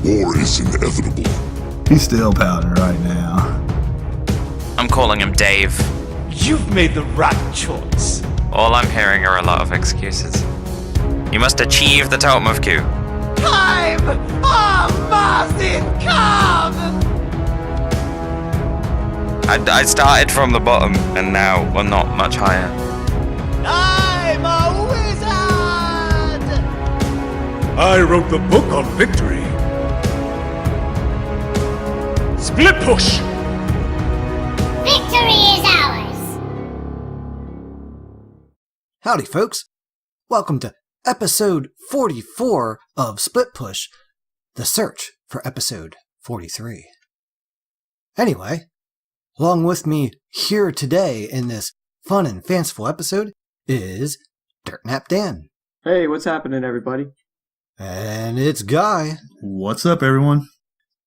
War is inevitable. He's still pouting right now. I'm calling him Dave. You've made the right choice. All I'm hearing are a lot of excuses. You must achieve the Totem of Q. Time! Oh, Martin, come! I started from the bottom, and now we're not much higher. I'm a wizard! I wrote the book on victory. Split push! Victory is ours! Howdy, folks. Welcome to episode 44 of Split Push, the search for episode 43. Anyway, along with me here today in this fun and fanciful episode is Dirt Nap Dan. Hey, what's happening, everybody? And it's Guy. What's up, everyone?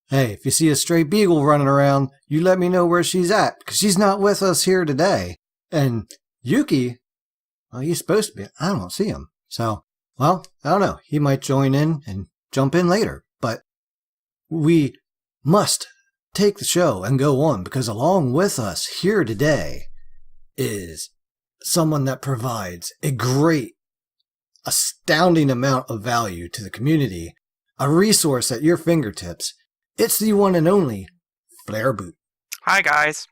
Hey, if you see a stray beagle running around, you let me know where she's at, because she's not with us here today. And Yuki, well, he's supposed to be. I don't see him. So, well, I don't know. He might join in and jump in later. But we must take the show and go on, because along with us here today is someone that provides a great, astounding amount of value to the community, a resource at your fingertips. It's the one and only Flareb00t. Hi, guys.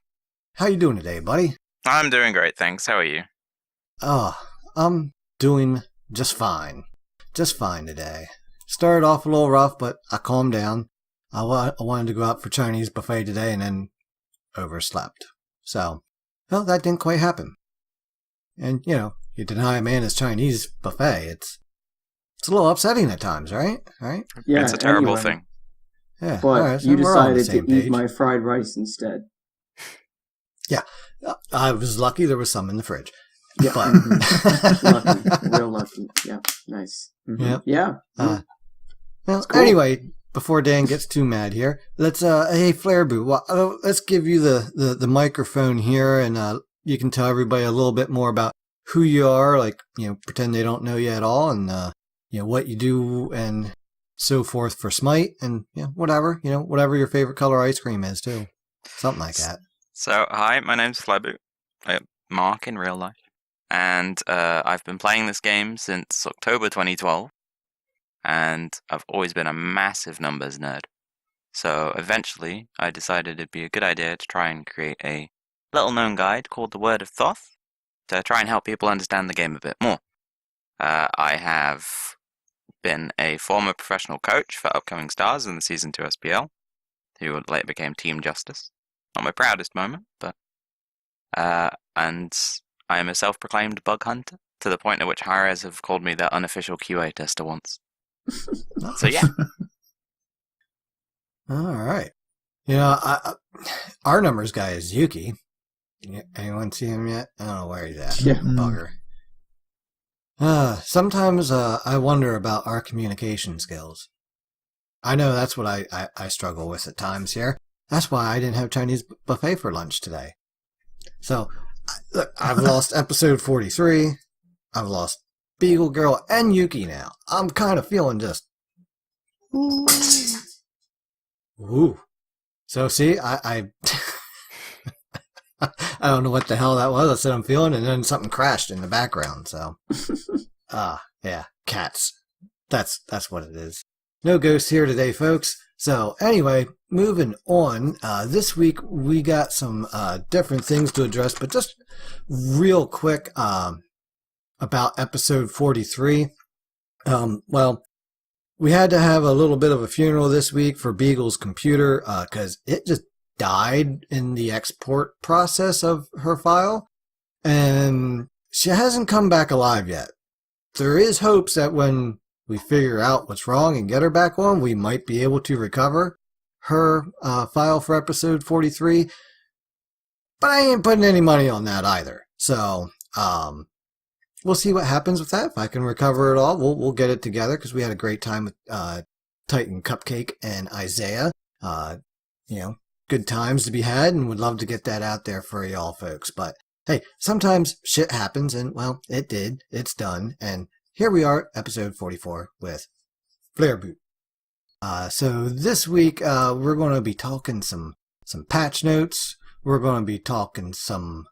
How you doing today, buddy? I'm doing great, thanks. How are you? Oh, I'm doing just fine. Just fine today. Started off a little rough, but I calmed down. I wanted to go out for Chinese buffet today and then overslept. So, well, that didn't quite happen. And, you know, you deny a man his Chinese buffet, it's a little upsetting at times, right? Right? Yeah, It's a terrible anyway. thing. Yeah. But all right, so you we're all on the decided to same eat page. my fried rice instead. Yeah. I was lucky there was some in the fridge. Yeah. But Lucky. Real lucky. Yeah. Nice. Mm-hmm. Yep. Yeah. Well, cool. anyway, before Dan gets too mad here, let's hey Flareb00t, well, let's give you the microphone here, and you can tell everybody a little bit more about who you are, like, you know, pretend they don't know you at all, and you know what you do and so forth for Smite, and whatever your favorite color ice cream is too, something like that. So, hi, my name's Flareb00t. Mark in real life. And I've been playing this game since October 2012. And I've always been a massive numbers nerd. So eventually, I decided it'd be a good idea to try and create a little-known guide called the Word of Thoth to try and help people understand the game a bit more. I have been a former professional coach for upcoming stars in the Season 2 SPL, who later became Team Justice. Not my proudest moment, but... and I am a self-proclaimed bug hunter, to the point at which hires have called me their unofficial QA tester once. So yeah. All right. You know, our numbers guy is Yuki. Anyone see him yet? I don't know where he's at. Yeah. Bugger. Sometimes I wonder about our communication skills. I know that's what I struggle with at times here. That's why I didn't have Chinese buffet for lunch today. So, look, I've lost episode 43. I've lost Beagle Girl and Yuki now. I'm kind of feeling just... Ooh. So, see, I I don't know what the hell that was. I said I'm feeling, and then something crashed in the background, so... yeah, cats. That's what it is. No ghosts here today, folks. So, anyway, moving on. This week, we got some different things to address, but just real quick about episode 43. Well, we had to have a little bit of a funeral this week for Beagle's computer because it just died in the export process of her file, and she hasn't come back alive yet. There is hopes that when we figure out what's wrong and get her back on, we might be able to recover her file for episode 43. But I ain't putting any money on that either. So, we'll see what happens with that. If I can recover it all, we'll get it together, because we had a great time with Titan Cupcake and Isaiah. Good times to be had, and would love to get that out there for y'all folks. But hey, sometimes shit happens, and well, it did. It's done. And here we are, episode 44 with Flareb00t. So this week we're going to be talking some patch notes. We're going to be talking some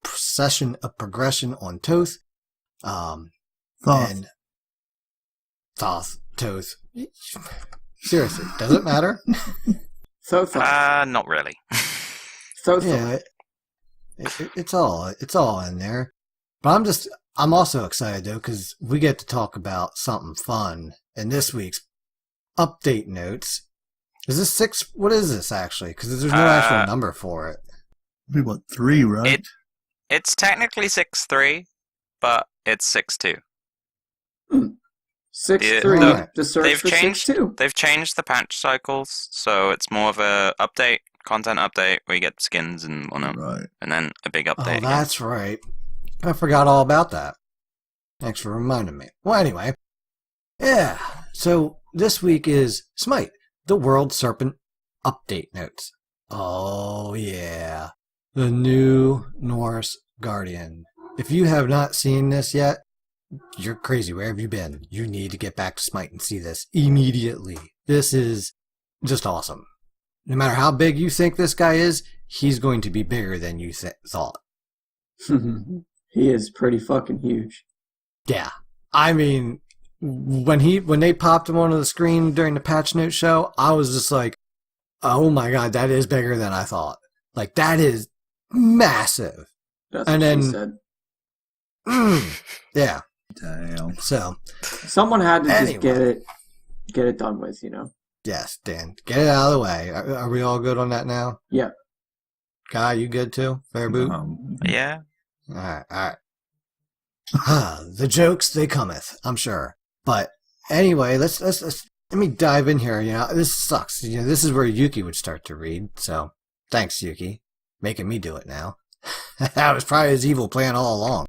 session of progression on Toth. Thoth. And Thoth, Toth. Seriously, does it matter? Thotha. Not really. Thotha. Yeah, it's all in there. But I'm also excited though because we get to talk about something fun in this week's update notes. Is this 6? What is this actually? Because there's no actual number for it. Be what, 3, right? It's technically 6.3, but it's 6.2. 6.3. The search for 6.2. They've changed the patch cycles, so it's more of a content update where you get skins and whatnot, Right. and then a big update. Oh, again. that's right. I forgot all about that. Thanks for reminding me. Well, anyway. Yeah. So this week is Smite, the World Serpent update notes. Oh, yeah. The new Norse Guardian. If you have not seen this yet, you're crazy. Where have you been? You need to get back to Smite and see this immediately. This is just awesome. No matter how big you think this guy is, he's going to be bigger than you thought. He is pretty fucking huge. Yeah. I mean, when they popped him onto the screen during the patch note show, I was just like, oh my god, that is bigger than I thought. Like, that is massive. That's And what then- she said. Yeah. Damn. So, Someone had to just Anyway. get it done with, you know. yes, Dan, get it out of the way. Are we all good on that now? Yeah. Guy, you good too? Fair boot? Yeah. All right. The jokes, they cometh, I'm sure. But anyway, let's let me dive in here. You know, this sucks. You know, this is where Yuki would start to read. So thanks, Yuki, making me do it now. That was probably his evil plan all along.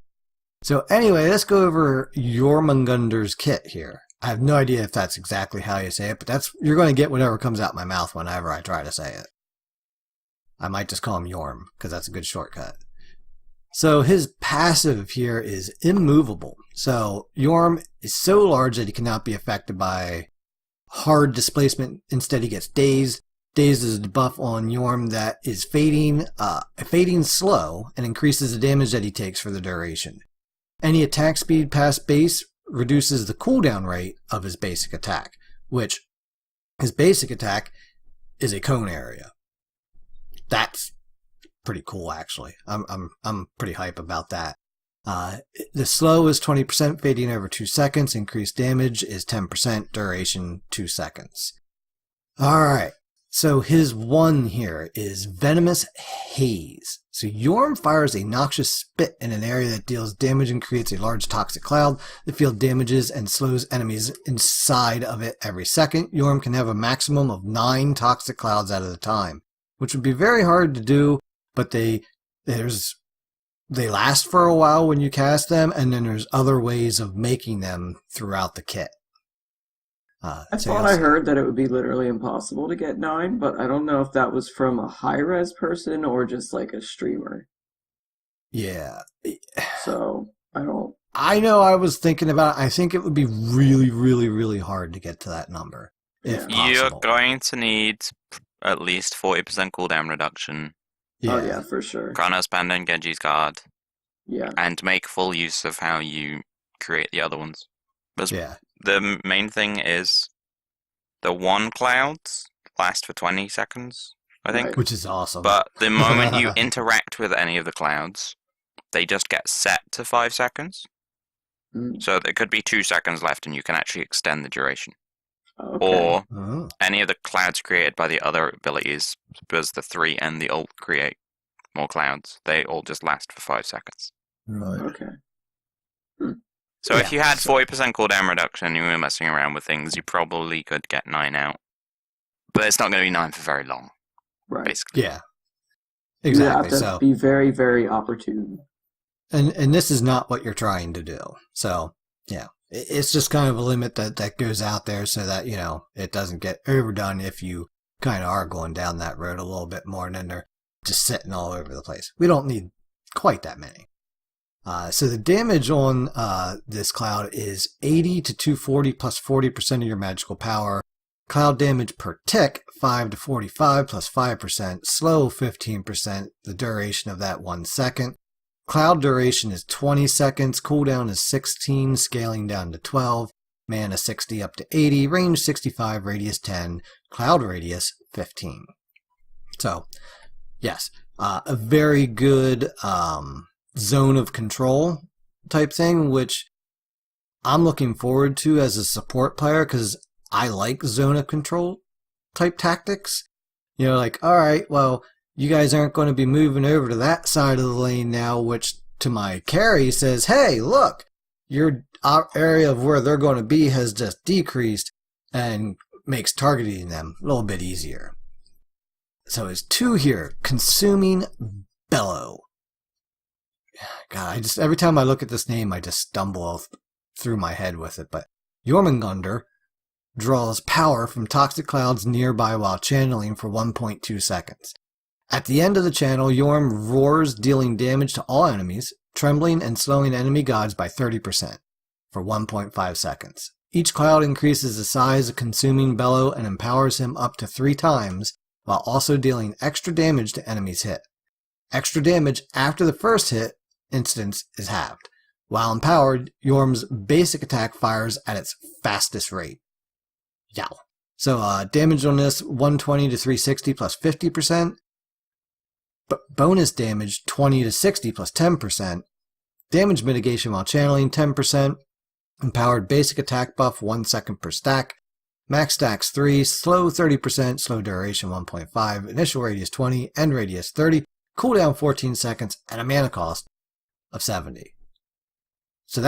So anyway, let's go over Jormungunder's kit here. I have no idea if that's exactly how you say it, but you're going to get whatever comes out my mouth whenever I try to say it. I might just call him Jorm, because that's a good shortcut. So his passive here is immovable. So Jorm is so large that he cannot be affected by hard displacement. Instead, he gets dazed. Dazed is a debuff on Jorm that is fading slow and increases the damage that he takes for the duration. Any attack speed past base reduces the cooldown rate of his basic attack, which his basic attack is a cone area. That's pretty cool, actually. I'm pretty hype about that. The slow is 20%, fading over 2 seconds. Increased damage is 10%, duration 2 seconds. Alright, so his one here is Venomous Haze. So Jorm fires a noxious spit in an area that deals damage and creates a large toxic cloud. The field damages and slows enemies inside of it every second. Jorm can have a maximum of 9 toxic clouds at a time, which would be very hard to do, but they last for a while when you cast them, and then there's other ways of making them throughout the kit. I thought I heard that it would be literally impossible to get 9, but I don't know if that was from a high-res person or just like a streamer. Yeah. So, I know I was thinking about it. I think it would be really, really, really hard to get to that number. If You're possible. going to need at least 40% cooldown reduction. Yeah. Oh yeah, for sure. Kronos Panda and Genji's Guard. Yeah. And make full use of how you create the other ones. Because Yeah. the main thing is the one clouds last for 20 seconds, I think. Right. Which is awesome. But the moment you interact with any of the clouds, they just get set to 5 seconds. Mm. So there could be 2 seconds left and you can actually extend the duration. Okay. Or Oh. any of the clouds created by the other abilities, because the 3 and the ult create more clouds, they all just last for 5 seconds. Right. Okay. So if Yeah, you had so- 40% cooldown reduction and you were messing around with things, you probably could get 9 out. But it's not going to be 9 for very long, Right. basically. Yeah. You Exactly. have to So, be very, very opportune. and this is not what you're trying to do. So, yeah, it's just kind of a limit that goes out there so that, you know, it doesn't get overdone if you kind of are going down that road a little bit more and then they're just sitting all over the place. We don't need quite that many. So the damage on this cloud is 80 to 240 plus 40% of your magical power. Cloud damage per tick, 5 to 45 plus 5%. Slow, 15%. The duration of that 1 second. Cloud duration is 20 seconds. Cooldown is 16, scaling down to 12. Mana 60 up to 80. Range 65, radius 10. Cloud radius 15. So, yes, a very good zone of control type thing, which I'm looking forward to as a support player because I like zone of control type tactics. You know, like, all right, well, you guys aren't going to be moving over to that side of the lane now, which to my carry says, hey, look, your area of where they're going to be has just decreased and makes targeting them a little bit easier. So it's 2 here, Consuming Bellow. God, every time I look at this name, I just stumble through my head with it. But Jormungandr draws power from toxic clouds nearby while channeling for 1.2 seconds. At the end of the channel, Jorm roars, dealing damage to all enemies, trembling and slowing enemy gods by 30% for 1.5 seconds. Each cloud increases the size of Consuming Bellow and empowers him up to 3 times, while also dealing extra damage to enemies hit. Extra damage after the first hit instance is halved. While empowered, Jorm's basic attack fires at its fastest rate. Yow. So damage on this 120 to 360 plus 50%. Bonus damage 20 to 60 plus 10%. Damage mitigation while channeling 10%. Empowered basic attack buff 1 second per stack. Max stacks 3, slow 30%, slow duration 1.5, initial radius 20, end radius 30, cooldown 14 seconds, and a mana cost of 70. So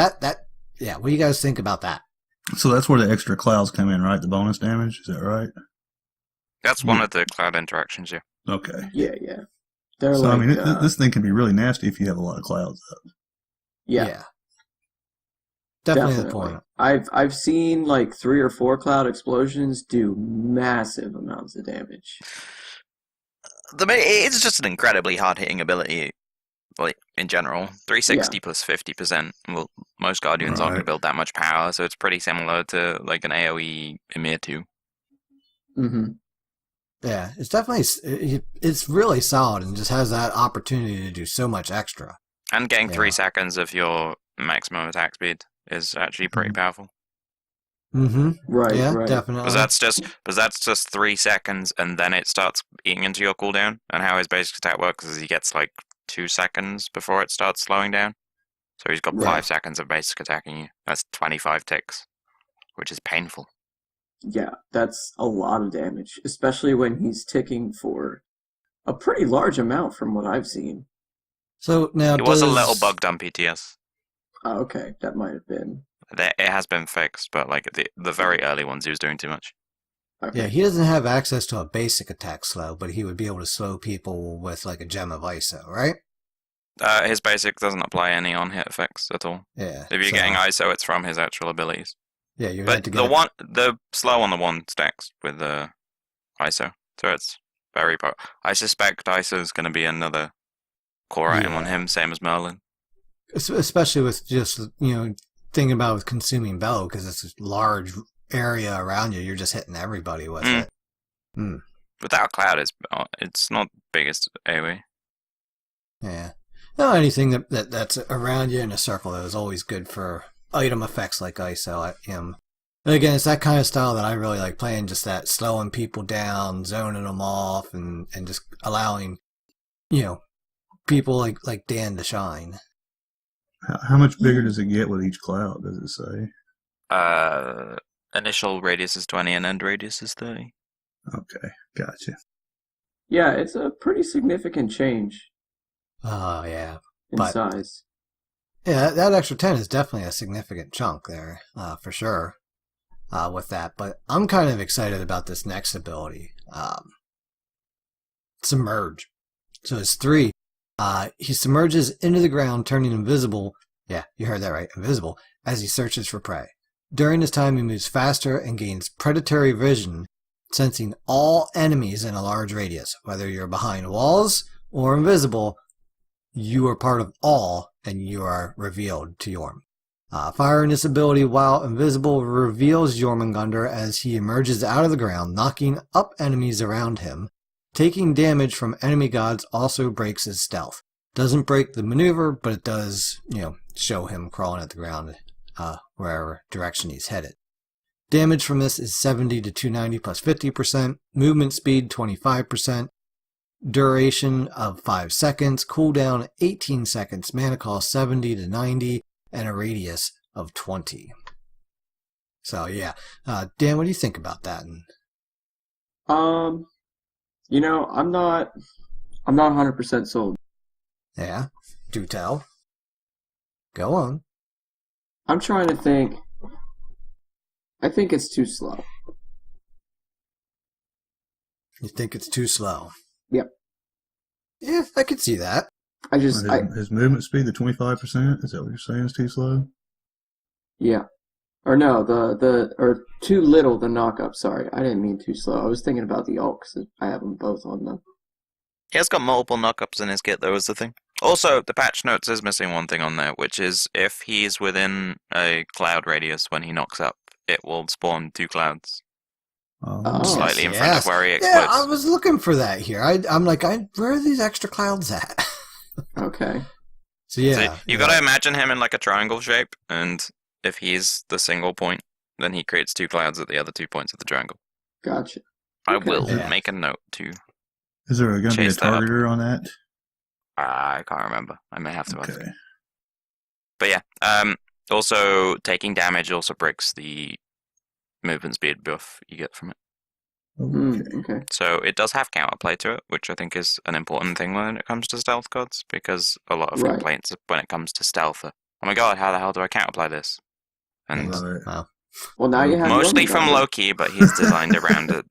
yeah, what do you guys think about that? So that's where the extra clouds come in, right? The bonus damage, is that right? That's one of the cloud interactions, yeah. Okay. Yeah. They're So, like, I mean, this thing can be really nasty if you have a lot of clouds up. Yeah. Definitely the point. I've seen like 3 or 4 cloud explosions do massive amounts of damage. It's just an incredibly hard-hitting ability, like in general. 360 plus 50%. Well, most Guardians aren't going to build that much power, so it's pretty similar to like an AoE Emir 2. Mm-hmm. Yeah, it's definitely, it's really solid and just has that opportunity to do so much extra. And getting 3 seconds of your maximum attack speed is actually pretty powerful. Mm-hmm. Right. Definitely. Because that's just 3 seconds, and then it starts eating into your cooldown. And how his basic attack works is he gets like 2 seconds before it starts slowing down. So he's got 5 seconds of basic attacking you. That's 25 ticks, which is painful. Yeah, that's a lot of damage, especially when he's ticking for a pretty large amount from what I've seen. So now it was a little bugged on PTS. Oh, okay, that might have been. It has been fixed, but like the very early ones, he was doing too much. Okay. Yeah, he doesn't have access to a basic attack slow, but he would be able to slow people with like a gem of ISO, right? His basic doesn't apply any on-hit effects at all. Yeah. If you're getting ISO, it's from his actual abilities. Yeah, you're But the slow on the 1 stacks with the ISO, so it's very powerful. I suspect ISO is going to be another core item on him, same as Merlin. Especially with just, thinking about with Consuming Bellow, because it's a large area around you, you're just hitting everybody with it. Mm. Without Cloud, it's not the biggest AoE. Yeah. No, anything that's around you in a circle that is always good for item effects like ISO. And again, it's that kind of style that I really like playing, just that slowing people down, zoning them off, and just allowing, people like Dan to shine. How much bigger does it get with each cloud, does it say? Initial radius is 20 and end radius is 30. Okay, gotcha. Yeah, it's a pretty significant change. Oh, yeah. In size. Yeah, that extra 10 is definitely a significant chunk there, for sure, with that. But I'm kind of excited about this next ability, Submerge. So it's 3. He submerges into the ground, turning invisible. Yeah, you heard that right, invisible, as he searches for prey. During this time, he moves faster and gains predatory vision, sensing all enemies in a large radius. Whether you're behind walls or invisible, you are part of all, and you are revealed to Jorm. Firing this ability while invisible reveals Jormungandr as he emerges out of the ground, knocking up enemies around him. Taking damage from enemy gods also breaks his stealth. Doesn't break the maneuver, but it does, show him crawling at the ground wherever direction he's headed. Damage from this is 70 to 290 plus 50%. Movement speed 25%. Duration of 5 seconds. Cooldown 18 seconds. Mana cost 70 to 90. And a radius of 20. So yeah, Dan, what do you think about that? I'm not 100% sold. Yeah, do tell. Go on. I'm trying to think. I think it's too slow. You think it's too slow? Yep. Yeah, I could see that. His movement speed, the 25%, is that what you're saying is too slow? Yeah. Or no, or too little, the knock-up, sorry. I didn't mean too slow. I was thinking about the ult, because I have them both on them. He has got multiple knock-ups in his kit, though, is the thing. Also, the patch notes is missing one thing on there, which is if he's within a cloud radius when he knocks up, it will spawn 2 clouds. Slightly in front of where he explodes. Yeah, I was looking for that here. I'm like, where are these extra clouds at? Okay. So yeah. So you got to imagine him in like a triangle shape, and if he's the single point, then he creates 2 clouds at the other 2 points of the triangle. Gotcha. I will make a note to. Is there going to be a targeter on that? I can't remember. I may have to ask. But yeah, also taking damage also breaks the movement speed buff you get from it. Okay. So it does have counterplay to it, which I think is an important thing when it comes to stealth gods, because a lot of complaints when it comes to stealth are, oh my god, how the hell do I counterplay this? And well, now you have mostly from Loki, but he's designed around a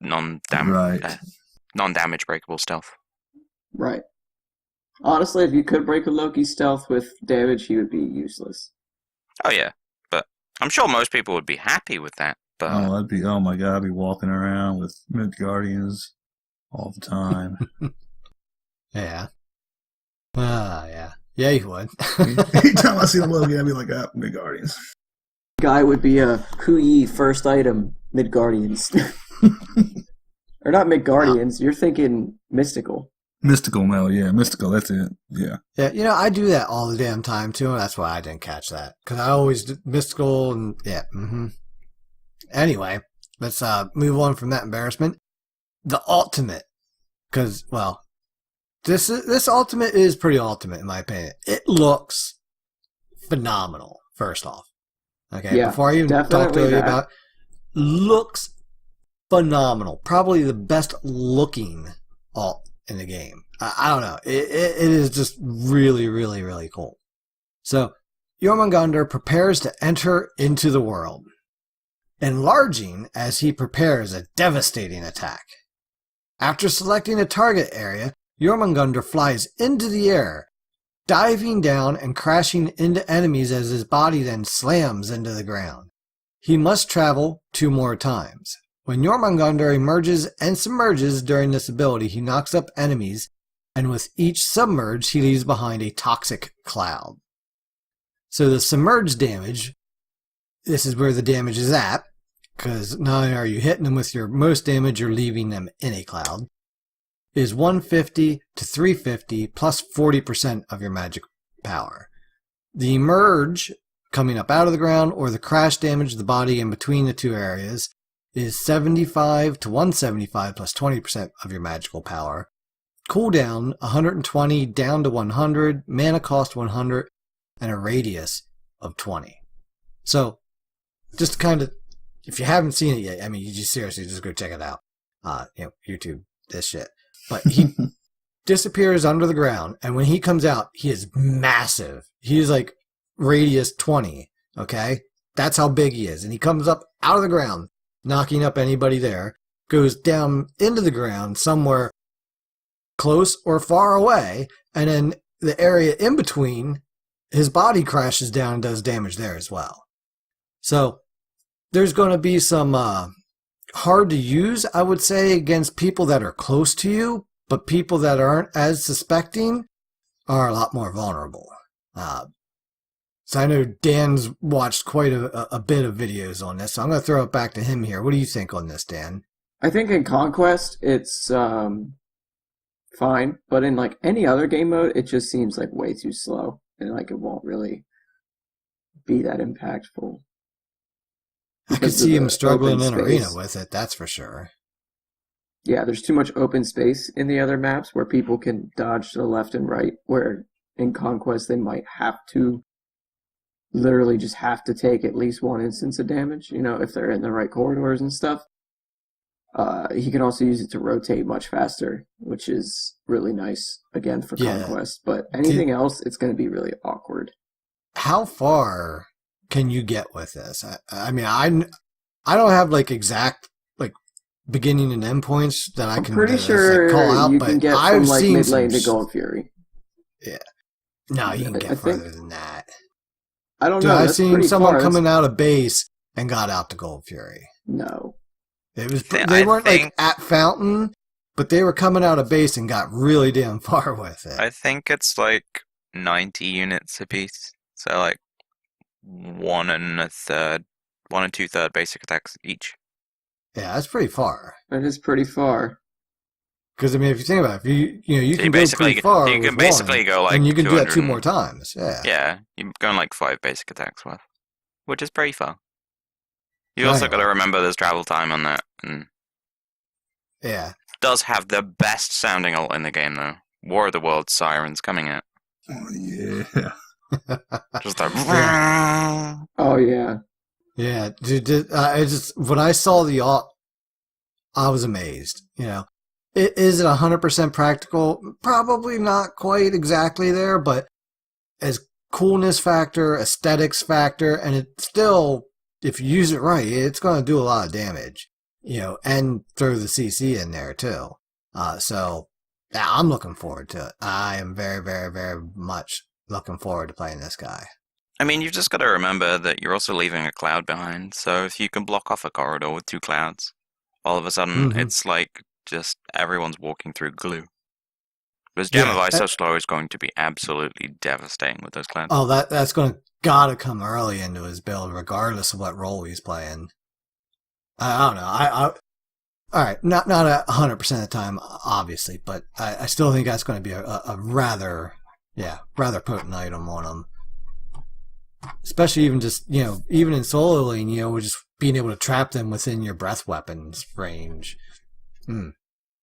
non-damage breakable stealth. Right. Honestly, if you could break a Loki stealth with damage, he would be useless. Oh yeah, but I'm sure most people would be happy with that. But oh my god, I'd be walking around with Midgardians all the time. Yeah. Yeah, you would. Anytime I see the Loki, I'd be like, Midgardians. Guy would be a Kuyi first item Midgardians. Or not Midgardians, you're thinking Mystical. Mystical, Mystical, that's it. Yeah. Yeah, I do that all the damn time too, and that's why I didn't catch that. Because I always do Mystical and, Anyway, let's move on from that embarrassment. The ultimate. Because, well, this ultimate is pretty ultimate in my opinion. It looks phenomenal, first off. Okay, yeah, before I even talk to you about it, looks phenomenal. Probably the best looking ult in the game. I don't know. It is just really, really, really cool. So, Jormungandr prepares to enter into the world, enlarging as he prepares a devastating attack. After selecting a target area, Jormungandr flies into the air, diving down and crashing into enemies as his body then slams into the ground. He must travel 2 more times. When Jormungandr emerges and submerges during this ability, he knocks up enemies, and with each submerge, he leaves behind a toxic cloud. So the submerge damage, this is where the damage is at, because not only are you hitting them with your most damage, you're leaving them in a cloud, is 150 to 350 plus 40% of your magic power. The emerge, coming up out of the ground, or the crash damage to the body in between the 2 areas, is 75 to 175 plus 20% of your magical power. Cooldown 120 down to 100, mana cost 100, and a radius of 20. So, just kind of, if you haven't seen it yet, I mean, you just seriously just go check it out. YouTube, this shit. But he disappears under the ground, and when he comes out, he is massive. He is like radius 20, okay? That's how big he is. And he comes up out of the ground, knocking up anybody there, goes down into the ground somewhere close or far away, and then the area in between, his body crashes down and does damage there as well. So, there's going to be some hard to use, I would say, against people that are close to you, but people that aren't as suspecting are a lot more vulnerable. So I know Dan's watched quite a bit of videos on this, so I'm going to throw it back to him here. What do you think on this, Dan? I think in Conquest, it's fine, but in like any other game mode, it just seems like way too slow, and like it won't really be that impactful. I could see him struggling in Arena with it, that's for sure. Yeah, there's too much open space in the other maps where people can dodge to the left and right, where in Conquest they might have to literally just have to take at least one instance of damage, you know, if they're in the right corridors and stuff. He can also use it to rotate much faster, which is really nice, again, for Conquest. But anything else, it's going to be really awkward. How far can you get with this? I mean, I don't have like exact like beginning and end points that I can pretty sure call out, you but can get I've from like seen mid lane to Gold Fury. Yeah. No, you can get further than that. I don't know. I've seen someone coming out of base and got out to Gold Fury. No. It was they weren't like at Fountain, but they were coming out of base and got really damn far with it. I think it's like 90 units apiece. So like 1 2/3 basic attacks each. Yeah, that's pretty far. That is pretty far. Because I mean, if you think about it, you can go pretty far. You can basically go like, and you can do that 2 more times. Yeah. Yeah, you're going like 5 basic attacks worth, which is pretty far. You also got to remember there's travel time on that, and yeah, does have the best sounding ult in the game though. War of the Worlds sirens coming out. Oh yeah. Just like, oh yeah, yeah, dude. I just when I saw the ult, I was amazed. You know, is it 100% practical? Probably not quite exactly there, but as coolness factor, aesthetics factor, and it still, if you use it right, it's going to do a lot of damage. You know, and throw the CC in there too. So yeah, I'm looking forward to it. I am very, very, very much looking forward to playing this guy. I mean, you've just got to remember that you're also leaving a cloud behind. So if you can block off a corridor with 2 clouds, all of a sudden it's like just everyone's walking through glue. Because Gem of Ice so slow is going to be absolutely devastating with those clouds. Oh, that's going to gotta come early into his build, regardless of what role he's playing. I don't know. All right, not 100% of the time, obviously, but I still think that's going to be a rather potent item on him. Especially even just, you know, even in solo lane, you know, we're just being able to trap them within your breath weapons range.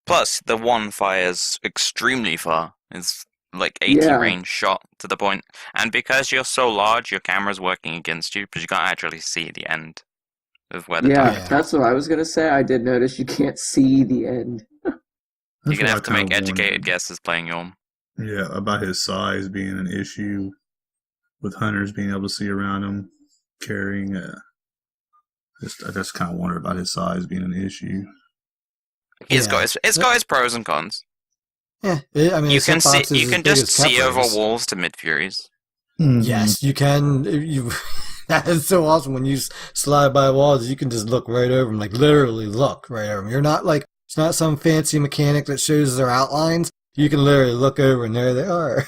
Plus, the one fires extremely far. It's like 80 range shot to the point. And because you're so large, your camera's working against you, because you can't actually see the end of where the target is. That's what I was going to say. I did notice you can't see the end. You're going to have to make educated guesses playing Yorm. Yeah, about his size being an issue, with hunters being able to see around him, carrying I just kind of wonder about his size being an issue. It's got its pros and cons. Yeah, I mean, you can just see over walls to mid furies. Yes, you can. That is so awesome when you slide by walls. You can just look right over them, like literally look right over them. You're not like, it's not some fancy mechanic that shows their outlines. You can literally look over and there they are.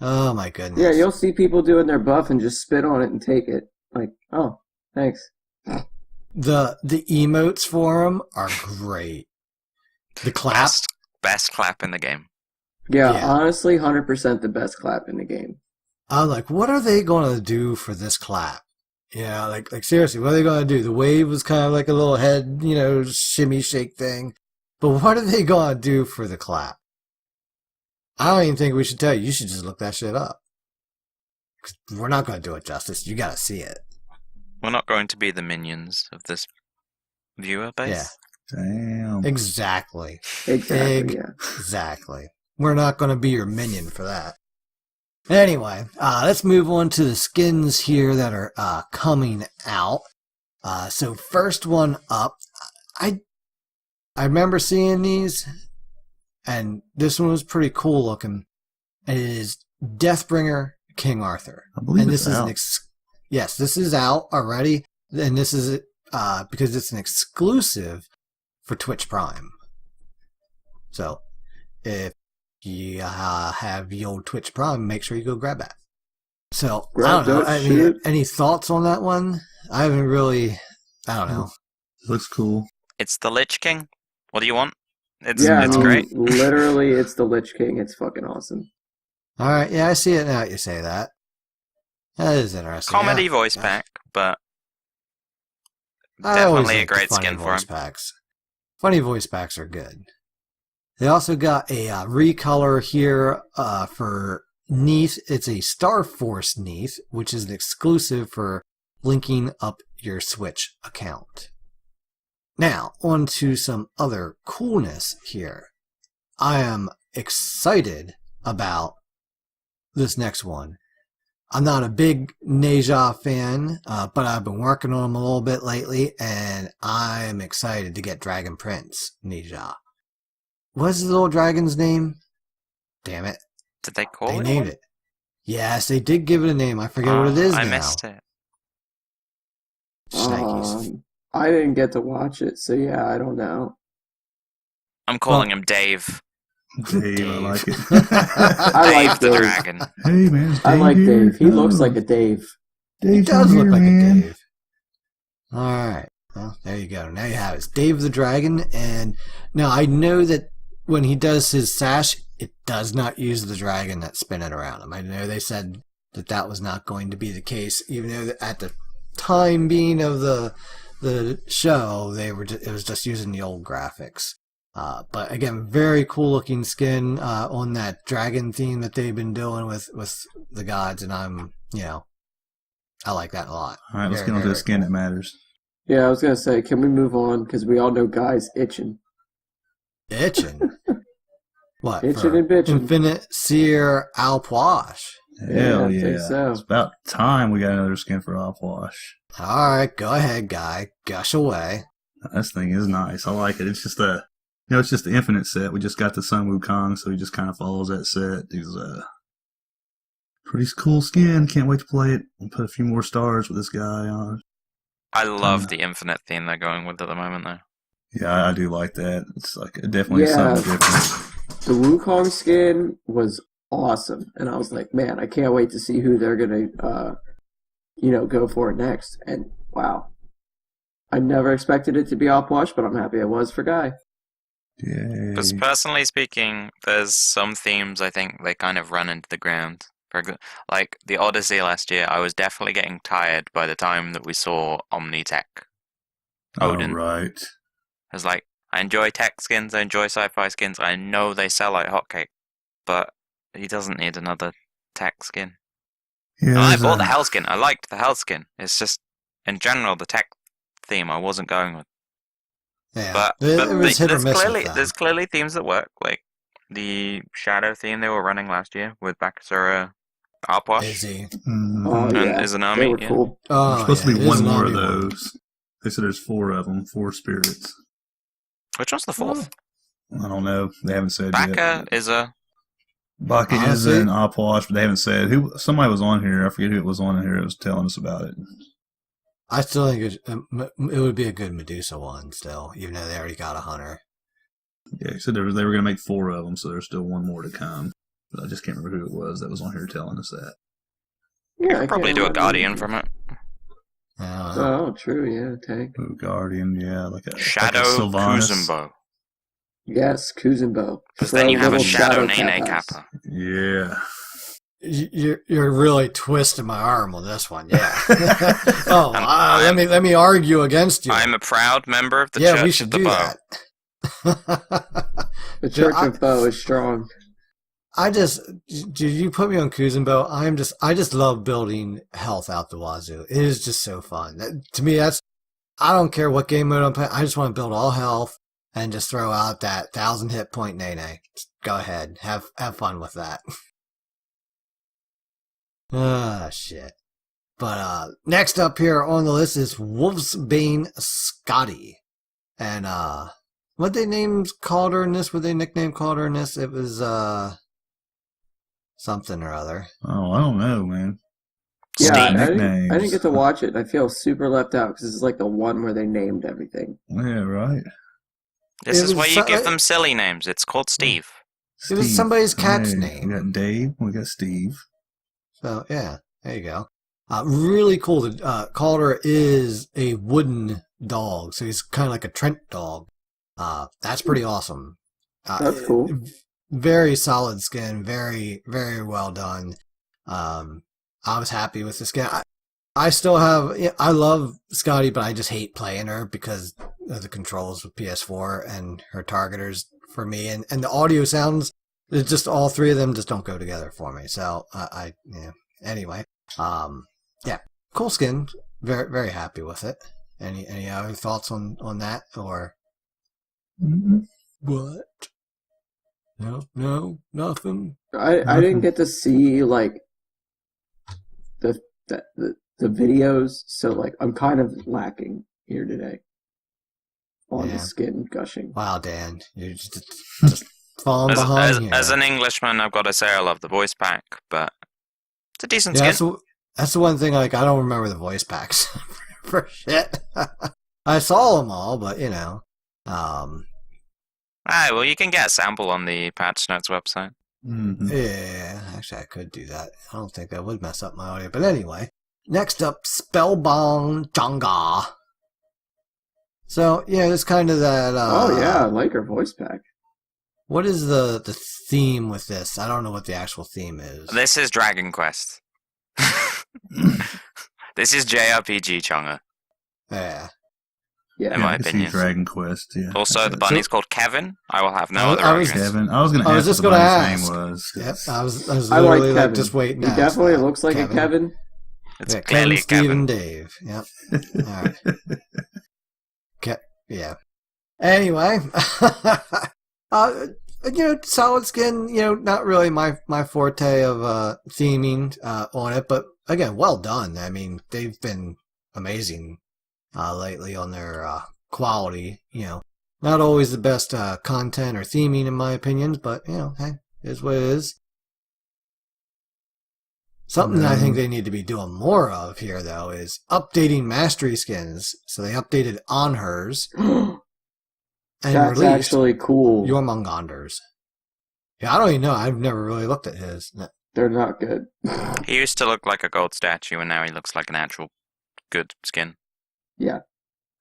Oh my goodness. Yeah, you'll see people doing their buff and just spit on it and take it. Like, oh, thanks. The emotes for them are great. The clap. Best clap in the game. Yeah, honestly, 100% the best clap in the game. I'm like, what are they going to do for this clap? Yeah, like seriously, what are they going to do? The wave was kind of like a little head, you know, shimmy shake thing. But what are they going to do for the clap? I don't even think we should tell you. You should just look that shit up. 'Cause we're not going to do it justice. You got to see it. We're not going to be the minions of this viewer base. Yeah. Damn. Exactly. Exactly. We're not going to be your minion for that. Anyway, let's move on to the skins here that are coming out. So first one up, I remember seeing these, and this one was pretty cool looking. It is Deathbringer King Arthur. I believe and this is out. Yes, this is out already, and this is because it's an exclusive for Twitch Prime. So if you have the old Twitch Prime, make sure you go grab that. So, Grab I don't know. that I mean, shit. any thoughts on that one? I haven't really. I don't know. Looks cool. It's the Lich King. What do you want? It's Yeah, I it's mean, great. literally, it's the Lich King. It's fucking awesome. All right, yeah, I see it now that you say that. That is interesting. Comedy Yeah. voice Yeah. pack, but I always definitely a like the great funny skin for voice him. packs. Funny voice packs are good. They also got a recolor here for Neath. It's a Star Force Neath, which is an exclusive for linking up your Switch account. Now, on to some other coolness here. I am excited about this next one. I'm not a big Neja fan, but I've been working on him a little bit lately, and I'm excited to get Dragon Prince Neja. What's the little dragon's name? Damn it. Did they call They it? named it. Yes, they did give it a name. I forget what it is I now. missed it. Shnikes. I didn't get to watch it, so yeah, I don't know. I'm calling him Dave. Dave, I like it. I Dave like the Dave. Dragon. Hey, man. It's I like here. Dave. He looks Oh, like a Dave. He Dave's does in look here, like man. a Dave. Alright. Well, there you go. Now you have it. It's Dave the Dragon, and now I know that when he does his sash, it does not use the dragon that's spinning around him. I know they said that that was not going to be the case, even though at the time being of the show, it was just using the old graphics. But again, very cool looking skin on that dragon theme that they've been doing with the gods, and I like that a lot. All right, let's Very, get on to very the skin cool. that matters. Yeah, I was gonna say, can we move on? Because we all know guys itching. Itching. What? Itching for and bitching. Infinite Seer Alpoish. Hell I yeah. think so. It's about time we got another skin for Opwash. Alright, go ahead, guy. Gush away. This thing is nice. I like it. It's just it's just the Infinite set. We just got the Sun Wukong, so he just kind of follows that set. He's pretty cool skin. Can't wait to play it. We'll put a few more stars with this guy on. I love the Infinite theme they're going with at the moment, though. Yeah, I do like that. It's like definitely something different. The Wukong skin was awesome, and I was like, man, I can't wait to see who they're gonna, go for next. And wow, I never expected it to be Opwash, but I'm happy it was for Guy. Yeah. Because personally speaking, there's some themes I think they kind of run into the ground. Like the Odyssey last year, I was definitely getting tired by the time that we saw Omnitech Odin. Oh, right. I was like, I enjoy tech skins, I enjoy sci-fi skins, I know they sell like hotcake, but he doesn't need another tech skin. Yeah, And I bought the Hell skin, I liked the Hell skin. It's just, in general, the tech theme I wasn't going with. Yeah. But it was hit or miss with them. there's clearly themes that work, like the Shadow theme they were running last year with Bakasura, Arposh, Izzy. Mhm. Oh and yeah, Izanami. they were Yeah. cool. Oh, There's supposed to be it is one more of Nami one. those. They said there's 4 of them, 4 spirits. Which one's the fourth? I don't know. They haven't said Baka yet. is a... Baka is Honestly- in Opwash, but they haven't said who. Somebody was on here. I forget who it was on here. It was telling us about it. I still think it would be a good Medusa one still, even though they already got a hunter. Yeah, he said they were going to make 4 of them, so there's still one more to come. But I just can't remember who it was that was on here telling us that. Yeah, I Probably can't do a remember. Guardian from it. I don't know. Oh, true. Yeah, tank. Ooh, Guardian, yeah, like a Shadow like a Sylvanas. Kuzumbo. Yes, Kuzenbo. Because then you have a Little Shadow Nene Kappas. Kappa. Yeah. You're really twisting my arm on this one, yeah. Oh, I'm- let me argue against you. I'm a proud member of the yeah, Church we of should the do Bow. that. The Church I- of Bo is strong. Dude, you put me on Kuzenbo. I just love building health out the wazoo. It is just so fun. To me, I don't care what game mode I'm playing. I just want to build all health and just throw out that 1,000 hit point Nene. Just go ahead, have fun with that. Ah, shit. But next up here on the list is Wolfsbane Scotty, and what they called her in this? What they nicknamed called her in this? It was something or other. Oh, I don't know, man. Yeah, Steve. I didn't Nicknames. get to watch it. I feel super left out because this is like the one where they named everything. Yeah, right. This It is was where you so- give them silly names. It's called Steve. It was somebody's cat's Hey, name. We got Dave. We got Steve. So yeah, There you go. Really cool. The Calder is a wooden dog, so he's kind of like a Trent dog. That's pretty awesome. That's cool. Very solid skin. Very, very well done. I was happy with the skin. I still have. I love Scotty, but I just hate playing her because of the controls with PS4 and her targeters for me, and the audio sounds. It's just all three of them just don't go together for me. So anyway, yeah, cool skin. Very, very happy with it. Any other thoughts on that or what? No, nothing. I didn't get to see like the videos, so like I'm kind of lacking here today on the skin gushing. Wow, Dan, you're just falling behind here. As an Englishman, I've got to say I love the voice pack, but it's a decent skin. That's the one thing. Like, I don't remember the voice packs for shit. I saw them all, but Well, you can get a sample on the Patch Notes website. Mm-hmm. Yeah, actually, I could do that. I don't think that would mess up my audio. But anyway, next up, Spellbound Jonga. So, yeah, it's kind of that... oh, yeah, I like her voice pack. What is the theme with this? I don't know what the actual theme is. This is Dragon Quest. This is JRPG Chonga. Yeah. In my opinion. Dragon Quest, yeah. Also, the bunny's called Kevin. I will have no other arguments. arguments. Kevin. I was going to ask what the bunny's name was. Yep, I was I like literally Kevin. just waiting. He definitely looks like a Kevin. It's Kevin, clearly Steve, Kevin. and Dave. Yep. All right. Yeah. Anyway, solid skin. Not really my forte of theming on it, but again, well done. I mean, they've been amazing lately on their quality. Not always the best content or theming in my opinions, but hey, it is what it is. Something I think they need to be doing more of here, though, is updating mastery skins. So they updated on hers and That's released actually cool. Jormungandr's. Yeah, I don't even know. I've never really looked at his. They're not good. He used to look like a gold statue, and now he looks like an actual good skin. Yeah.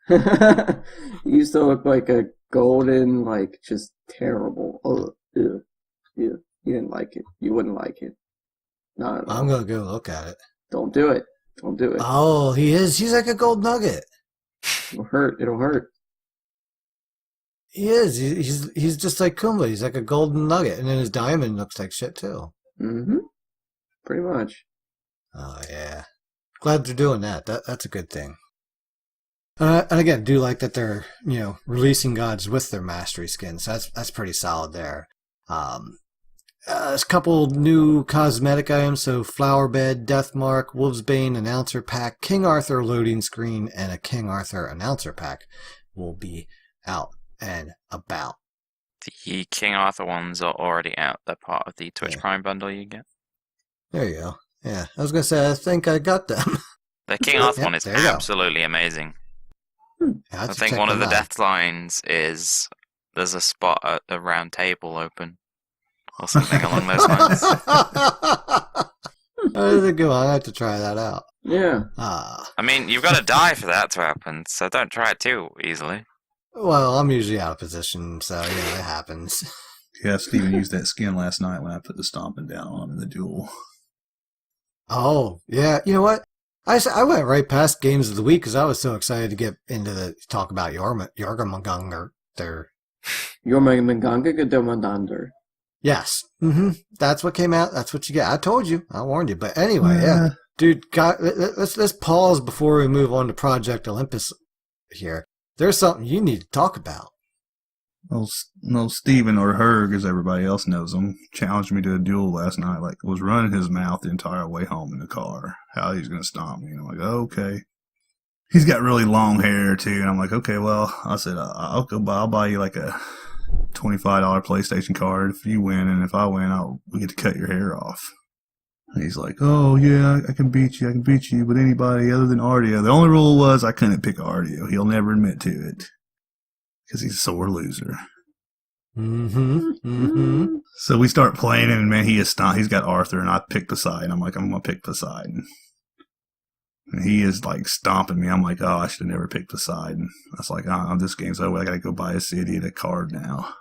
He used to look like a golden, like, just terrible. Oh, ew. You didn't like it. You wouldn't like it. Not at all. I'm going to go look at it. Don't do it. Don't do it. Oh, he is. He's like a gold nugget. It'll hurt. It'll hurt. He is. He's just like Kumba. He's like a golden nugget. And then his diamond looks like shit, too. Mm-hmm. Pretty much. Oh, yeah. Glad they're doing that. That's a good thing. And again, do like that they're, releasing gods with their mastery skins. So that's pretty solid there. There's a couple new cosmetic items. So Flower Bed, Deathmark, Wolfsbane Announcer Pack, King Arthur loading screen, and a King Arthur Announcer Pack will be out and about. The King Arthur ones are already out. They're part of the Twitch Prime bundle you get. There you go. Yeah, I was going to say, I think I got them. The King Arthur one is there you go. absolutely amazing. I I think one of the death lines is there's a spot at the round table open. Or something along those lines. That's a good one. I have to try that out. Yeah. I mean, you've got to die for that to happen, so don't try it too easily. Well, I'm usually out of position, so it happens. Yeah, Steven used that skin last night when I put the stomping down on him in the duel. Oh, yeah. You know what? I went right past Games of the Week because I was so excited to get into the talk about Jormungandr. Jormungandr Gedomandandr. Yes. Mm-hmm. That's what came out. That's what you get. I told you. I warned you. But anyway, yeah. Dude, let's pause before we move on to Project Olympus here. There's something you need to talk about. Well, Steven, or Herg, as everybody else knows him, challenged me to a duel last night. Like, was running his mouth the entire way home in the car. How he's going to stomp me. And I'm like, okay. He's got really long hair, too. And I'm like, okay, well, I said, I'll buy you like a $25 PlayStation card if you win. And if I win, we get to cut your hair off. And he's like, oh, yeah, I can beat you. But anybody other than Ardio. The only rule was I couldn't pick Ardio. He'll never admit to it. Because he's a sore loser. So we start playing, and man, he is stomped. He's got Arthur, and I pick Poseidon. I'm like, I'm gonna pick Poseidon. And he is like stomping me. I'm like, oh, I should have never picked Poseidon. I was like, oh, this game's over. I gotta go buy a city and a card now.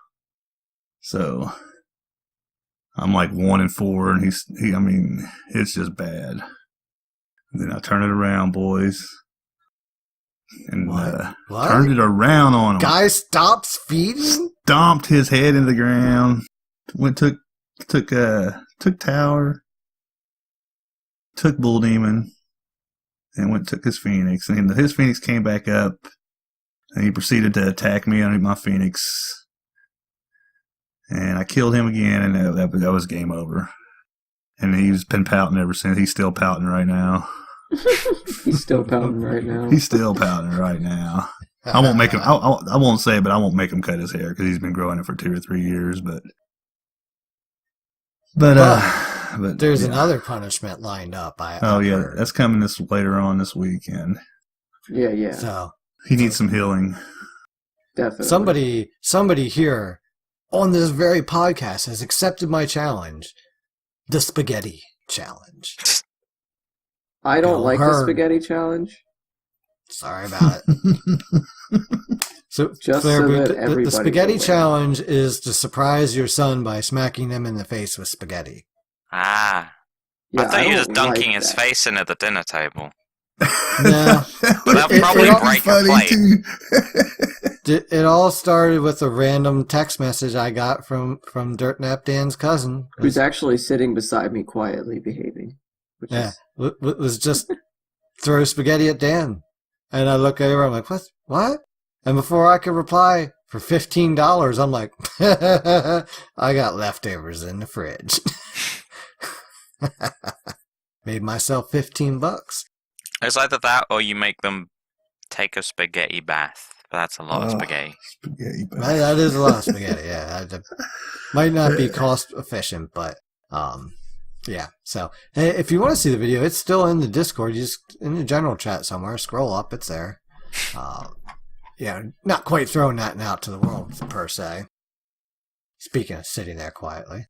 So I'm like 1-4, and I mean, it's just bad. And then I turn it around, boys. And What? turned it around on him. Guy stops feeding? Stomped his head into the ground. Took Tower. Took Bull Demon. And took his Phoenix. And his Phoenix came back up. And he proceeded to attack me underneath my Phoenix. And I killed him again, and that was game over. And he's been pouting ever since. He's still pouting right now. He's still pouting right now. He's still pouting right now. I won't make him. I won't say it, but I won't make him cut his hair because he's been growing it for 2 or 3 years. But there's another punishment lined up. I've heard. That's coming later on this weekend. Yeah. So he needs some healing. Definitely. Somebody here on this very podcast has accepted my challenge, the spaghetti challenge. I don't like the Hearn. spaghetti challenge. Sorry about it. So, Just Flareb00t, so that the everybody's spaghetti aware. challenge is to surprise your son by smacking him in the face with spaghetti. Ah. Yeah, I thought you were don't just dunking like his that. face into the dinner table. No. That'd It- probably it- break your plate. It all started with a random text message I got from Dirtnap Dan's cousin. Who's actually sitting beside me quietly behaving. Which Yeah, is, was just throw spaghetti at Dan. And I look over, I'm like, what? And before I could reply, for $15, I'm like, I got leftovers in the fridge. Made myself $15. It's either that or you make them take a spaghetti bath. But that's a lot of spaghetti. Spaghetti. That is a lot of spaghetti, yeah. That might not be cost efficient, but yeah. So hey, if you want to see the video, it's still in the Discord. You just in the general chat somewhere. Scroll up, it's there. Yeah, not quite throwing that out to the world per se. Speaking of sitting there quietly.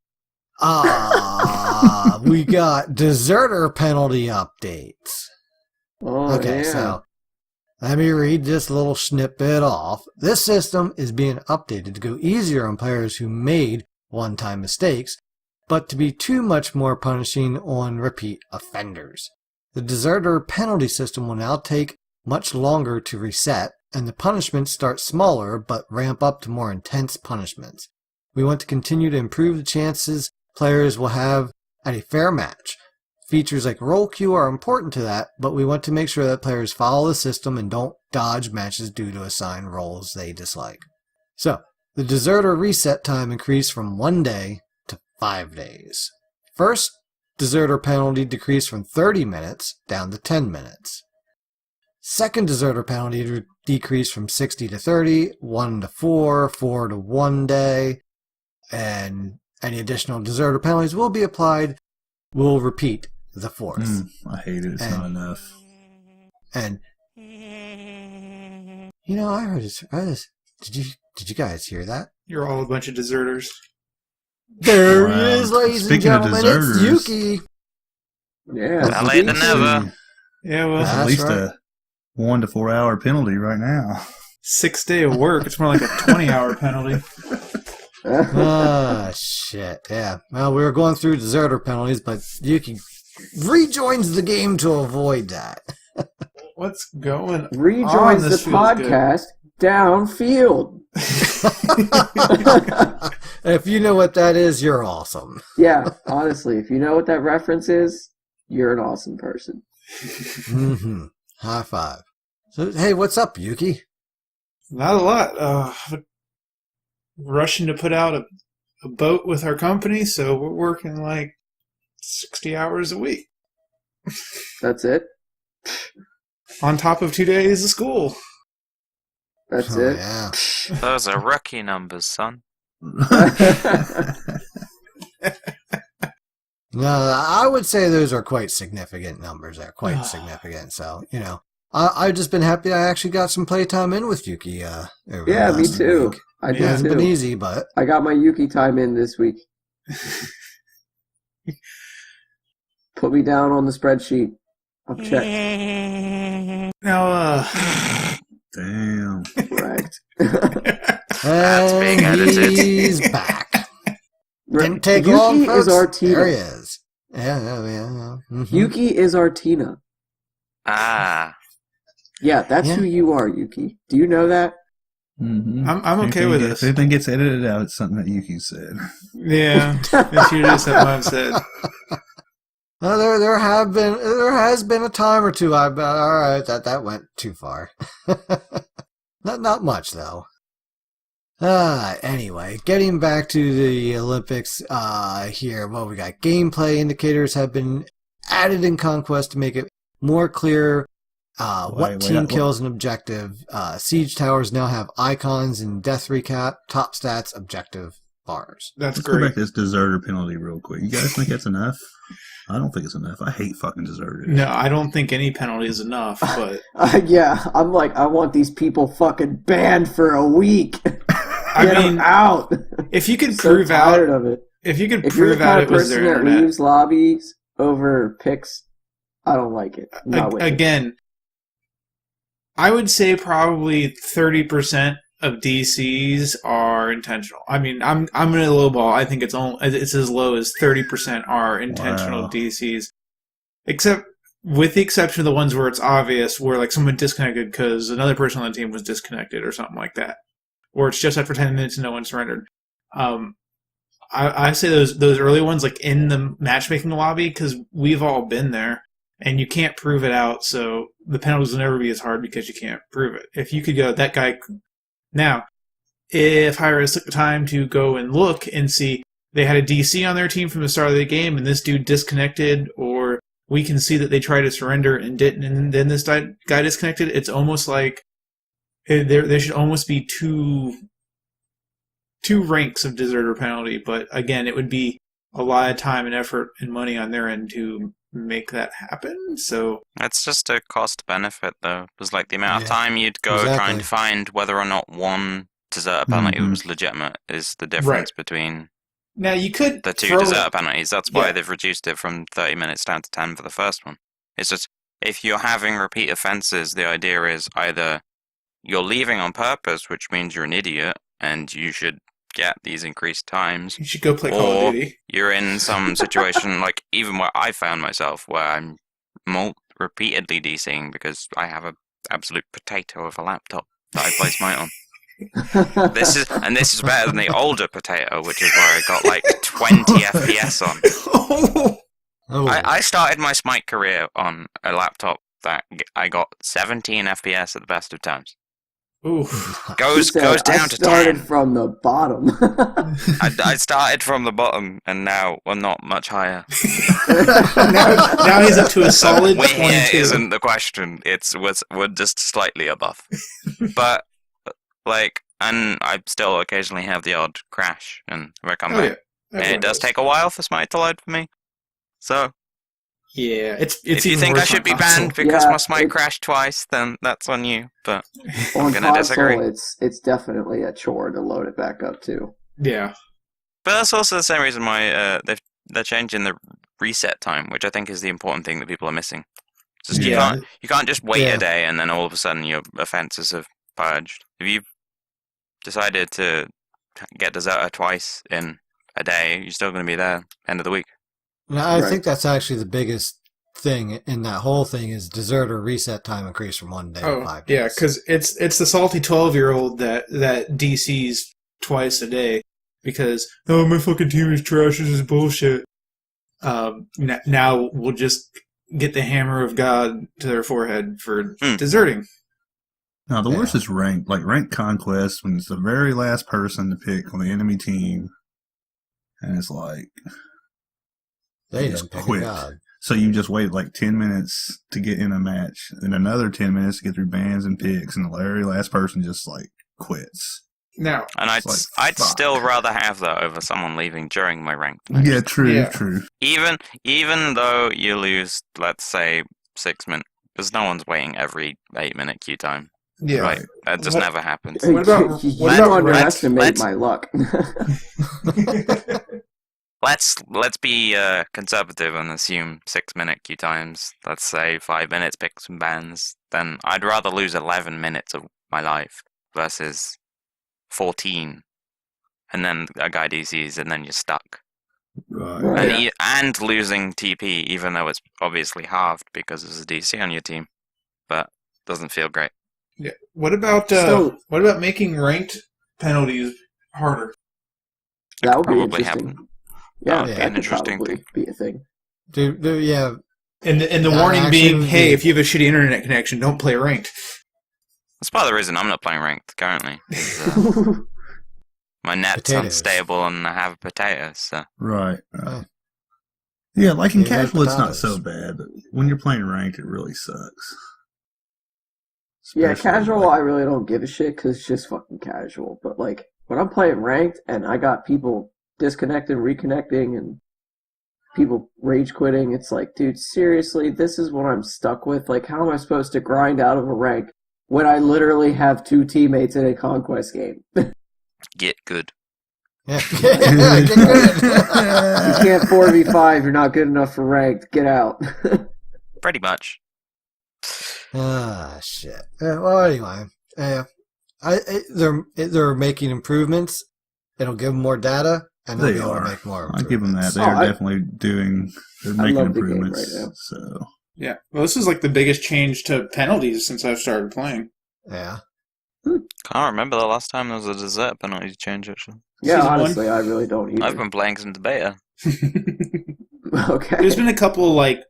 We got deserter penalty updates. oh, Okay, yeah. so let me read this little snippet off. This system is being updated to go easier on players who made one-time mistakes, but to be too much more punishing on repeat offenders. The deserter penalty system will now take much longer to reset, and the punishments start smaller but ramp up to more intense punishments. We want to continue to improve the chances players will have at a fair match. Features like roll queue are important to that, but we want to make sure that players follow the system and don't dodge matches due to assigned roles they dislike. So, the deserter reset time increased from 1 day to 5 days. First, deserter penalty decreased from 30 minutes down to 10 minutes. Second deserter penalty decreased from 60 to 30, 1 to 4, 4 to 1 day, and any additional deserter penalties will be applied. We'll repeat the fourth. I hate it. It's not enough. And you know, I heard this. Did you guys hear that? You're all a bunch of deserters. There Wow. he is, ladies Speaking of and gentlemen. It's deserters. Yuki. Yeah. Better late than never. Yeah, well, That's at That's least right. a 1 to 4 hour penalty right now. 6 day of work. It's more like a 20-hour penalty. Ah, shit. Yeah. Well, we were going through deserter penalties, but Yuki rejoins the game to avoid that. What's going on? Rejoins the This feels good. podcast downfield. If you know what that is, you're awesome. Yeah, honestly, if you know what that reference is, you're an awesome person. Mm-hmm. High five. So, hey, what's up, Yuki? Not a lot. Rushing to put out a boat with our company, so we're working like 60 hours a week. That's it. On top of 2 days of school. That's Oh, it. yeah. Those are rookie numbers, son. No, I would say those are quite significant numbers. They're quite significant. So, you know, I've just been happy I actually got some playtime in with Yuki. Over the Yeah, me last too. week. I It did hasn't too. been easy, but I got my Yuki time in this week. Put me down on the spreadsheet. I've checked. Now, Damn. Correct. That's being and edited. he's back. Didn't take long, Yuki folks. is our There he Tina. is. Yeah. Mhm. Yuki is our Tina. Ah. Yeah, that's Yeah. who you are, Yuki. Do you know that? Mm-hmm. I'm okay with this. If anything gets edited out, it's something that Yuki said. Yeah, it's usually something I've said. Well, there has been a time or two. All right, that went too far. not much though. Anyway, getting back to the Olympics. Here, well, we got gameplay indicators have been added in Conquest to make it more clear. What team kills an objective. Siege towers now have icons and death recap, top stats, objective bars. That's Let's go back great. to this deserter penalty real quick. You guys think that's enough? I don't think it's enough. I hate fucking deserters. No, I don't think any penalty is enough, but Yeah, I'm like, I want these people fucking banned for a week. I Get 'em mean, out. if you could So prove out, tired of it. if you could If you're the prove out kind it of was person their that internet, leaves lobbies over picks, I don't like it. Not with it. again, I would say probably 30% of DCs are intentional. I mean, I'm gonna lowball. I think it's as low as 30% are intentional Wow. DCs, except with the exception of the ones where it's obvious, where like someone disconnected because another person on the team was disconnected or something like that, or it's just after 10 minutes and no one surrendered. I say those early ones like in the matchmaking lobby because we've all been there. And you can't prove it out, so the penalties will never be as hard because you can't prove it. If you could go, that guy. Now, if Hi-Rez took the time to go and look and see they had a DC on their team from the start of the game and this dude disconnected, or we can see that they tried to surrender and didn't, and then this guy disconnected, it's almost like there should almost be two ranks of deserter penalty, but again, it would be a lot of time and effort and money on their end to make that happen. So It's just a cost benefit, though. Because, like, the amount of Yeah, time you'd go exactly. trying to find whether or not one deserter penalty Mhm. was legitimate is the difference between now you could the two throw deserter penalties. That's why Yeah. they've reduced it from 30 minutes down to 10 for the first one. It's just, if you're having repeat offenses, the idea is either you're leaving on purpose, which means you're an idiot, and you should get these increased times, You should go play Call Or- of Duty. you're in some situation like even where I found myself where I'm repeatedly DCing because I have a absolute potato of a laptop that I play Smite on. This is better than the older potato, which is where I got like 20 FPS on. Oh, I started my Smite career on a laptop that I got 17 FPS at the best of times. Ooh. Goes He said, down I to started 10. from the bottom. I started from the bottom, and now we're not much higher. now he's up to a solid We're here 22. isn't the question. We're just slightly above. But like, and I still occasionally have the odd crash, and if I come Oh, back, yeah. and Everyone it does does. take a while for Smite to load for me. So Yeah, it's if you even think I worse should on be console. banned because Yeah, my Smite it- crashed twice, then that's on you. But On gonna console, disagree. it's definitely a chore to load it back up too. Yeah. that's also the same reason why they're changing the reset time, which I think is the important thing that people are missing. Just Yeah. you can't just wait Yeah. a day and then all of a sudden your offences have purged. If you've decided to get deserter twice in a day, you're still going to be there end of the week. Now, I Right. think that's actually the biggest thing in that whole thing is deserter reset time increased from 1 day to Oh, 5 days. yeah, because it's the salty 12-year-old that DCs twice a day because, oh, my fucking team is trash, this is bullshit. Now we'll just get the hammer of God to their forehead for deserting. No, the Yeah. worst is ranked. Like ranked conquest when it's the very last person to pick on the enemy team, and it's like They just didn't pick quit. a god. So you just wait like 10 minutes to get in a match, and another 10 minutes to get through bans and picks, and the very last person just like quits. Now, And It's like, I'd fuck. still rather have that over someone leaving during my ranked match. Yeah, true, Yeah. true. Even though you lose, let's say, Because no one's waiting every 8-minute queue time. Yeah. Right? That just What- never happens. What about- you what about underestimate let's- my luck? Let's be conservative and assume 6-minute queue times. Let's say 5 minutes, pick some bands. Then I'd rather lose 11 minutes of my life versus 14, and then a guy DCs, and then you're stuck. Right. Right. And losing TP, even though it's obviously halved because there's a DC on your team, but doesn't feel great. Yeah. What about making ranked penalties harder? That would be Probably interesting. happen. Yeah, That would be that an could interesting probably thing. be a thing. Yeah. And the That warning actually being, would hey, be- if you have a shitty internet connection, don't play ranked. That's part of the reason I'm not playing ranked currently. is, my net's Potatoes. unstable and I have potatoes. So. Right. Oh. Yeah, like in Yeah, casual, it's not potatoes. so bad, but when you're playing ranked, it really sucks. Yeah, Especially, casual, like- I really don't give a shit because it's just fucking casual. But like when I'm playing ranked and I got people disconnecting, reconnecting, and people rage quitting, it's like, dude, seriously, this is what I'm stuck with. Like, how am I supposed to grind out of a rank when I literally have 2 teammates in a conquest game? Get good. Yeah. Get good. You can't 4v5. You're not good enough for ranked. Get out. Pretty much. Ah, shit. Well, anyway, they're making improvements. It'll give them more data, and they'll They be able to are. make more. I give them that. improvements. They Oh, are I- definitely they're I making love the game improvements. right now. So Yeah. Well, this is like the biggest change to penalties since I've started playing. Yeah. Can't remember the last time there was a dessert penalty change, actually. Yeah, Season one? honestly, I really don't either. I've been playing since beta. Okay. There's been a couple like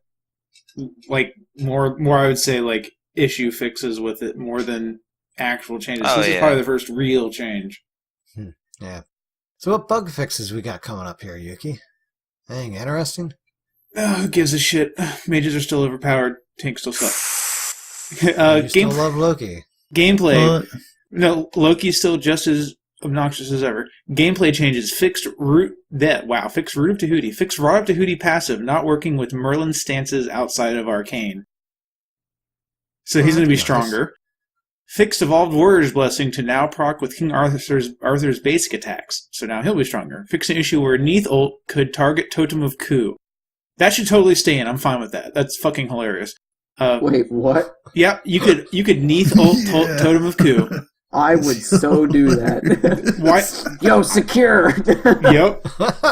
more I would say like issue fixes with it more than actual changes. Oh, This is yeah. probably the first real change. Yeah. So what bug fixes we got coming up here, Yuki? Anything interesting? Oh, who gives a shit? Mages are still overpowered. Tanks still suck. You still love Loki. Gameplay. but No, Loki's still just as obnoxious as ever. Gameplay changes. Fixed root of Tahuti. Fixed Rod of Tahuti passive, not working with Merlin's stances outside of Arcane. So he's Oh, going to be that's nice. stronger. Fixed Evolved Warrior's Blessing to now proc with King Arthur's basic attacks. So now he'll be stronger. Fixed an issue where Neath ult could target Totem of Ku. That should totally stay in. I'm fine with that. That's fucking hilarious. Wait, what? Yeah, you could Neath ult Yeah. Totem of Ku. I would so do that. Why? Yo, secure. Yep.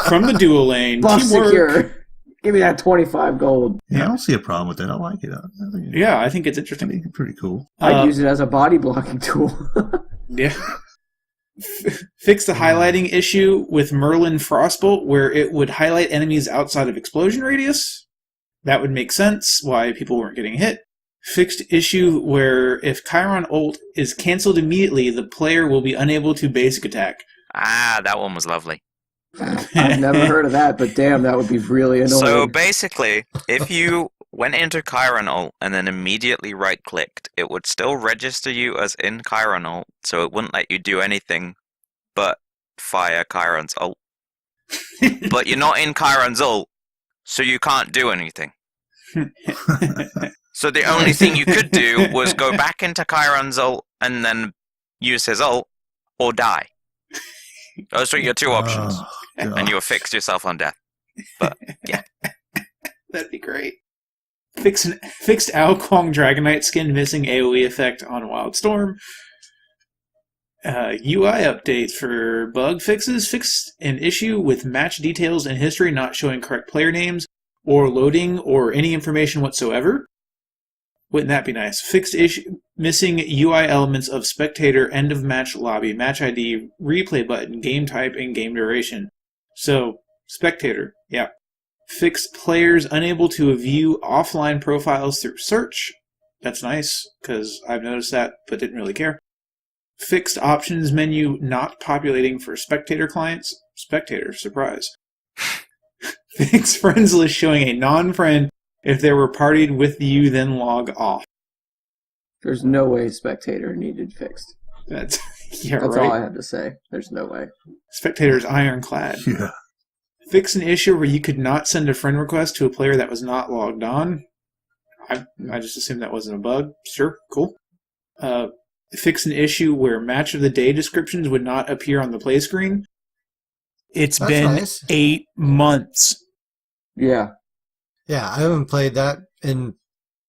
From the dual lane. Buff Teamwork. secure. Give me that 25 gold. yeah, I don't see a problem with that. I like it. I think Yeah, I think it's I interesting. think it's pretty cool. I'd use it as a body blocking tool. Yeah. Fix the highlighting issue with Merlin Frostbolt, where it would highlight enemies outside of explosion radius. That would make sense why people weren't getting hit. Fixed issue where if Chiron ult is cancelled immediately, the player will be unable to basic attack. Ah, that one was lovely. I've never heard of that, but damn, that would be really annoying. So basically, if you went into Chiron ult and then immediately right-clicked, it would still register you as in Chiron ult, so it wouldn't let you do anything but fire Chiron's ult. But you're not in Chiron's ult, so you can't do anything. So the only thing you could do was go back into Chiron's ult and then use his ult, or die. Those are your 2 options. Oh, And you have fixed yourself on death. But, yeah. That'd be great. Fixed Ao Kuang Dragonite skin missing AoE effect on Wildstorm. UI updates for bug fixes. Fixed an issue with match details and history not showing correct player names or loading or any information whatsoever. Wouldn't that be nice? Fixed issue missing UI elements of spectator, end of match lobby, match ID, replay button, game type, and game duration. So, spectator, yeah. Fixed players unable to view offline profiles through search. That's nice, because I've noticed that, but didn't really care. Fixed options menu not populating for spectator clients. Spectator, surprise. Fixed friends list showing a non-friend if they were partied with you, then log off. There's no way spectator needed fixed. That's yeah, That's right. all I have to say. There's no way. Spectator's ironclad. Yeah. Fix an issue where you could not send a friend request to a player that was not logged on. I just assumed that wasn't a bug. Sure, cool. Fix an issue where match of the day descriptions would not appear on the play screen. It's That's been nice. 8 months. Yeah. Yeah, I haven't played that in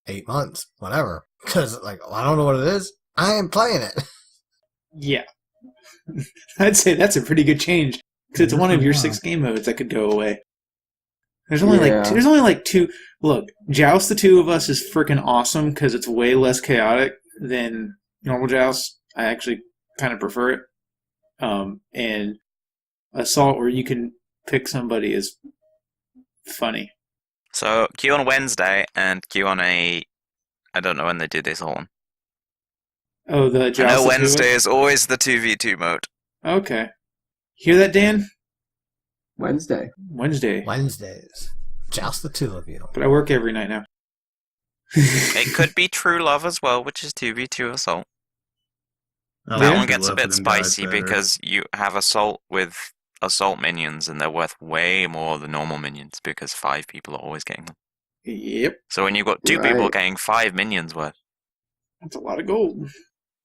8 months, whatever. Because, I don't know what it is. I ain't playing it. Yeah. I'd say that's a pretty good change. Because it's one of your Wow. 6 game modes that could go away. There's only Yeah. there's only like 2. Look, Joust the 2 of Us is freaking awesome because it's way less chaotic than normal Joust. I actually kind of prefer it. And Assault, where you can pick somebody, is funny. So Q on Wednesday and Q on I don't know when they do this one. Oh, the Joust. I know the 2 of Wednesday Us? is always the 2v2 mode. Okay. Hear that, Dan? Wednesday. Wednesday. Wednesdays. Joust the 2 of you. But I work every night now. It could be True Love as well, which is 2v2 Assault. I That like one the gets a love bit of them guys spicy better. because you have Assault with Assault minions and they're worth way more than normal minions because 5 people are always getting them. Yep. So when you've got 2 people Right. getting 5 minions worth, That's a lot of gold.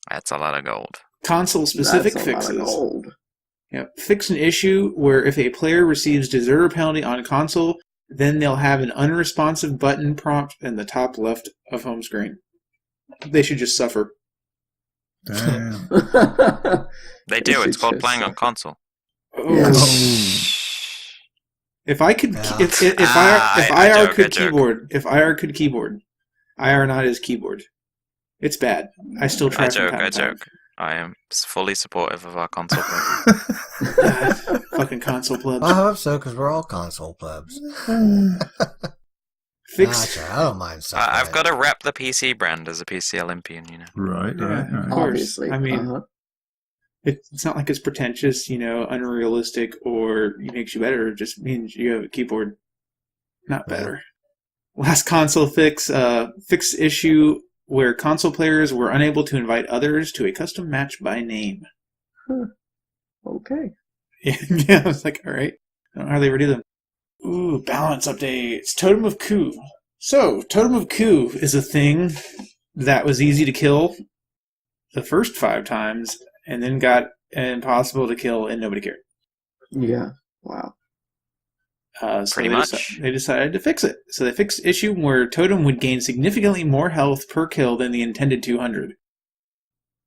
that's a lot of gold. Console-specific That's a lot of fixes. gold. Yep. Fix an issue where if a player receives deserter penalty on console, then they'll have an unresponsive button prompt in the top left of home screen. They should just suffer. Damn. They do, it's should called just playing on suffer. console. Oh. Yeah. If I could, Yeah. if I IR joke, I could joke. keyboard, if IR could keyboard, IR not his keyboard. It's bad. I still try I from joke, time I to time. joke. I am fully supportive of our console play. Fucking console plebs. I hope so, because we're all console plebs. Fix. Nah, sure, I don't mind suffering. I've got to rep the PC brand as a PC Olympian, you know. Right, Yeah, right, of right. course. Obviously. I mean, Uh-huh. it's not like it's pretentious, unrealistic, or it makes you better. It just means you have a keyboard. Not better. Last console fix. Fix issue where console players were unable to invite others to a custom match by name. Okay. Yeah, I was like, all right. I don't know how they redo them. Ooh, balance updates. Totem of Coup. So, Totem of Coup is a thing that was easy to kill the first 5 times, and then got impossible to kill, and nobody cared. Yeah. Wow. So Pretty much. They decided to fix it. So they fixed issue where Totem would gain significantly more health per kill than the intended 200.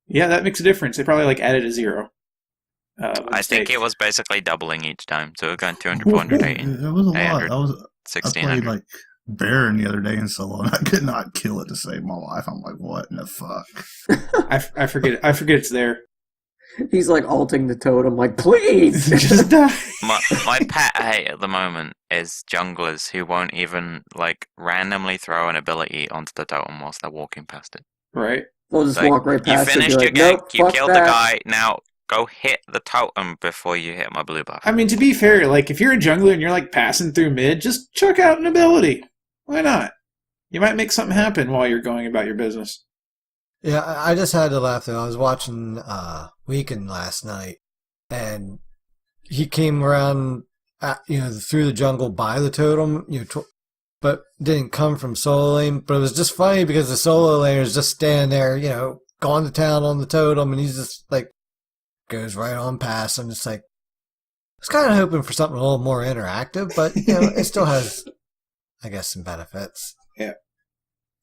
Yeah, that makes a difference. They probably added a 0. I think it was basically doubling each time, so it was going 200, 480, It was a lot. 800, I played 1600. Baron the other day in solo, and I could not kill it to save my life. I'm like, what in the fuck? I forget. I forget it's there. He's alting the totem, please! Just die. My pet hate at the moment is junglers who won't even randomly throw an ability onto the totem whilst they're walking past it. Right. They'll just Like, walk right you past it. finished Be your like, gank, nope, you fuck killed that. the guy, now go hit the totem before you hit my blue buff. I mean, to be fair, if you're a jungler and you're passing through mid, just chuck out an ability. Why not? You might make something happen while you're going about your business. Yeah, I just had to laugh though. I was watching Weekend last night, and he came around, through the jungle by the totem, but didn't come from solo lane. But it was just funny because the solo laner is just standing there, going to town on the totem, and he's just goes right on past. I'm just I was kind of hoping for something a little more interactive, but it still has, I guess, some benefits. Yeah.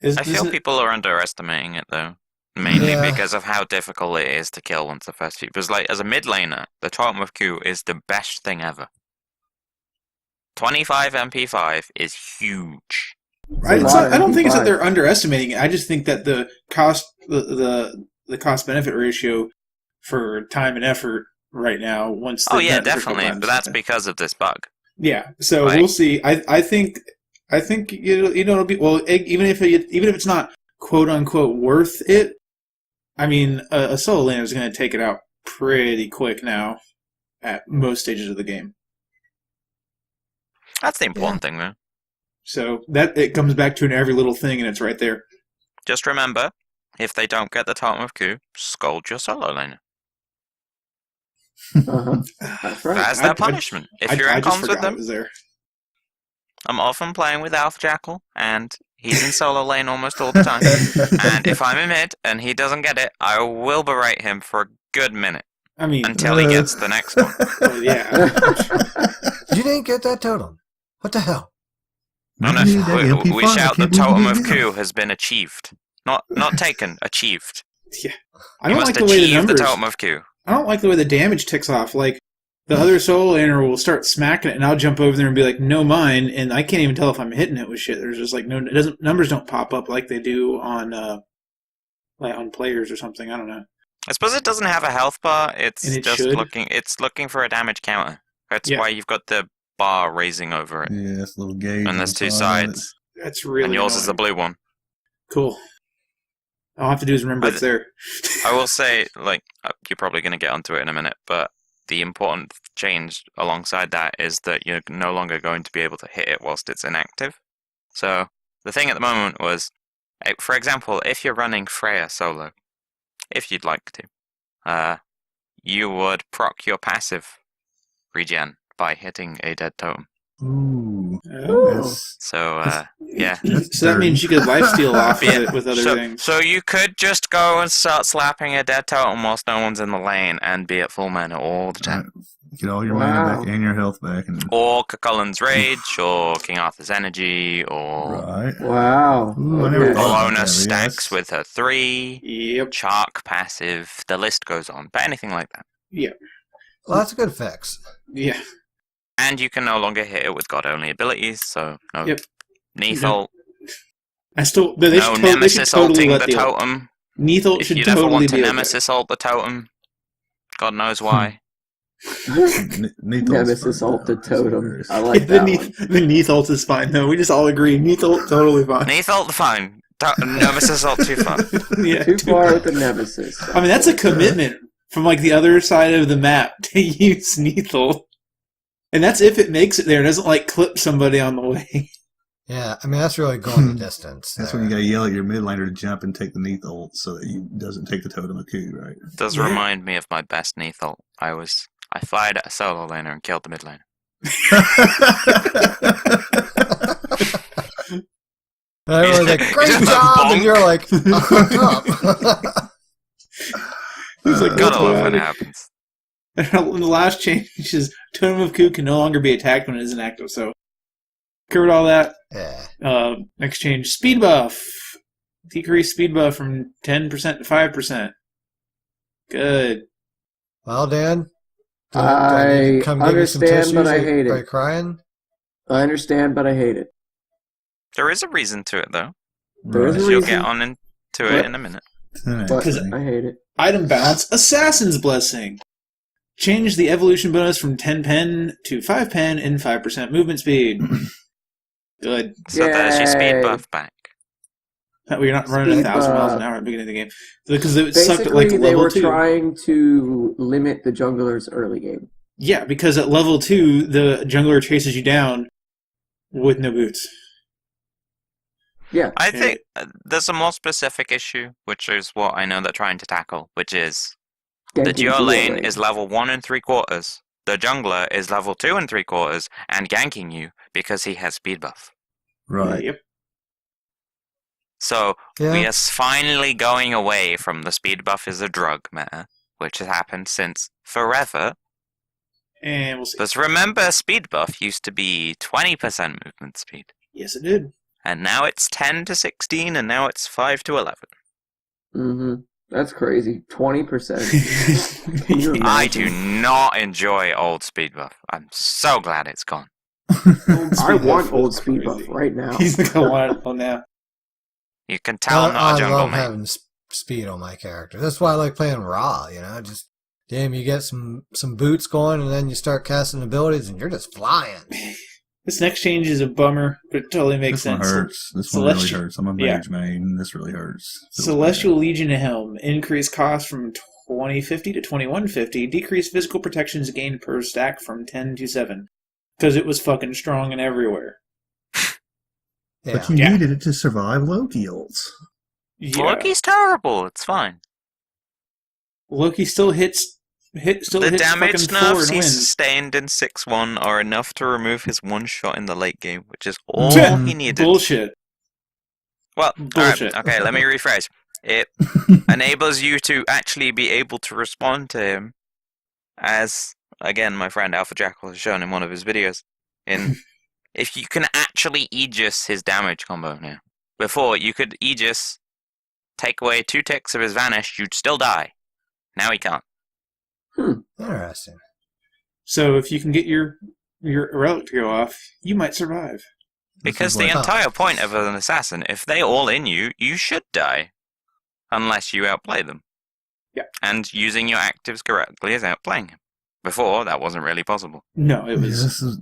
I feel people are underestimating it though. Mainly Yeah. because of how difficult it is to kill once the first few. Because as a mid laner, the Totem of Q is the best thing ever. 25 MP5 is huge. I don't think it's that MP5. they're underestimating it. I just think that the cost the cost benefit ratio for time and effort right now. Once Oh the yeah, critical definitely. times- But that's because of this bug. yeah. So Right. we'll see. I think it'll be even if it's not quote unquote worth it. I mean, a solo laner is going to take it out pretty quick now at most stages of the game. That's the important thing though. So that it comes back to an every little thing, and it's right there. Just remember, if they don't get the Totem of Q, scold your solo laner. Uh-huh. That's right. That's their punishment. If you're I in just comms with forgot them, it was there. I'm often playing with Alpha Jackal, and He's in solo lane almost all the time. And if I'm in mid and he doesn't get it, I will berate him for a good minute. I mean, Until he gets the next one. well, yeah. You didn't get that totem. What the hell? No, Man, you that we MP5, shout the I can't believe totem you of did that. coup has been achieved. Not taken, achieved. I You don't must like the way the achieve the numbers. totem of coup. I don't like the way the damage ticks off. Like the other solo laner will start smacking it, and I'll jump over there and be like, "No, mine," and I can't even tell if I'm hitting it with shit. There's just like no, it doesn't. Numbers don't pop up like they do on like on players or something. I don't know. I suppose it doesn't have a health bar. It's And it just should. looking for a damage counter. That's Yeah. why you've got the bar raising over it. Yeah, it's a little gauge. And there's on two the side of sides. That's really And yours is the annoying. blue one. Cool. All I have to do is remember I it's there. I will say, like, you're probably going to get onto it in a minute, but the important change alongside that is that you're no longer going to be able to hit it whilst it's inactive. So the thing at the moment was, for example, if you're running Freya solo, if you'd like to, you would proc your passive regen by hitting a dead totem. Ooh, Oh. that's, So, yeah. that's So that means you could lifesteal off Yeah, it with other so, things. so you could just go and start slapping a dead totem whilst no one's in the lane and be at full mana all the time. get all your Wow. mana back and your health back, and Or Cucullin's Rage, or King Arthur's Energy, or right. Wow. Ooh, I never Okay. thought about Bologna that, stacks yes. with her 3, Yep. Chark passive, the list goes on, but anything like that. Well, that's a good fix. Yeah. And you can no longer hit it with god-only abilities, so no Yep. Neath You ult, I still. They no should, they should Nemesis totally ulting let the the ult. totem. Neath ult If should you'd ever totally want to be okay. Nemesis ult the totem, God knows why. Nemesis ult the totem. I like the that Neath, one. the Neath ult is fine. No, we just all agree. Neath ult totally fine. Neath ult fine, Nemesis ult too far. Yeah, Too far with the Nemesis. I mean, that's a commitment from like the other side of the map to use Neath ult. And that's if it makes it there. It doesn't like clip somebody on the way. Yeah, I mean, that's really going the distance. That's there. when you gotta yell at your mid laner to jump and take the Neath ult so that he doesn't take the totem of coup, right? Does Yeah. remind me of my best Neath ult. I fired at a solo laner and killed the mid laner. And everyone's like, great Just job! bonk. And you're like, up. He's like, Gotta "What's love when it going on?" happens. And the last change is Totem of Coup can no longer be attacked when it isn't active. So, covered all that. Yeah. Next change, speed buff. Decrease speed buff from 10% to 5%. Good. Well, Dan, do I need to come give you some understand, but tissues I hate it. by crying? I understand, but I hate it. There is a reason to it, though. There is a You'll reason. get on into What? it in a minute. But Right. I hate it. Item balance, Assassin's Blessing. Change the evolution bonus from 10 pen to 5 pen and 5% movement speed. Good. So there's your speed Yay. buff back. That way you're not running Speed 1,000 miles buff. an hour at the beginning of the game. Because it sucked at Basically, like they level were 2. trying to limit the jungler's early game. Yeah, because at level 2, the jungler chases you down with no boots. Yeah. I Yeah. think there's a more specific issue, which is what I know they're trying to tackle, which is the ganking duo duo lane lane. is level 1 3/4. The jungler is level 2 3/4 and ganking you because he has speed buff. Right. Yep. So Yeah. we are finally going away from the speed buff is a drug meta, which has happened since forever. And we'll see. Because remember, speed buff used to be 20% movement speed. Yes, it did. And now it's 10 to 16, and now it's 5 to 11. Mm-hmm. That's crazy. 20%. Can you I imagine? do not enjoy old speed buff. I'm so glad it's gone. I want buff old is speed buff crazy. right now. He's gonna want it now. You can tell I'm not a I jungle love man. having speed on my character. That's why I like playing raw. Just damn, you get some boots going, and then you start casting abilities, and you're just flying. This next change is a bummer, but it totally makes This one sense. hurts. This one really Celestial- hurts. I'm a yeah. mage main. This really hurts. Feels Celestial Legion Helm. Increase cost from 2050 to 2150. Decrease physical protections gained per stack from 10 to 7. Because it was fucking strong and everywhere. bad. Yeah. But you Yeah. needed it to survive Loki ults. Yeah. Loki's terrible. It's fine. Loki still hits The hits damage fucking 4 nerfs and he wins. sustained in 6-1 are enough to remove his one shot in the late game, which is all Yeah. he needed. Bullshit. Well, Bullshit. alright, okay, let me rephrase. It enables you to actually be able to respond to him as, again, my friend Alpha Jackal has shown in one of his videos, in if you can actually Aegis his damage combo now. Before, you could Aegis, take away 2 ticks of his Vanish, you'd still die. Now he can't. Interesting. So if you can get your relic to go off, you might survive. Because the like- entire point of an assassin, if they all in you, you should die. Unless you outplay them. Yeah. And using your actives correctly is outplaying him. Before, that wasn't really possible. No, it Yeah, was. this is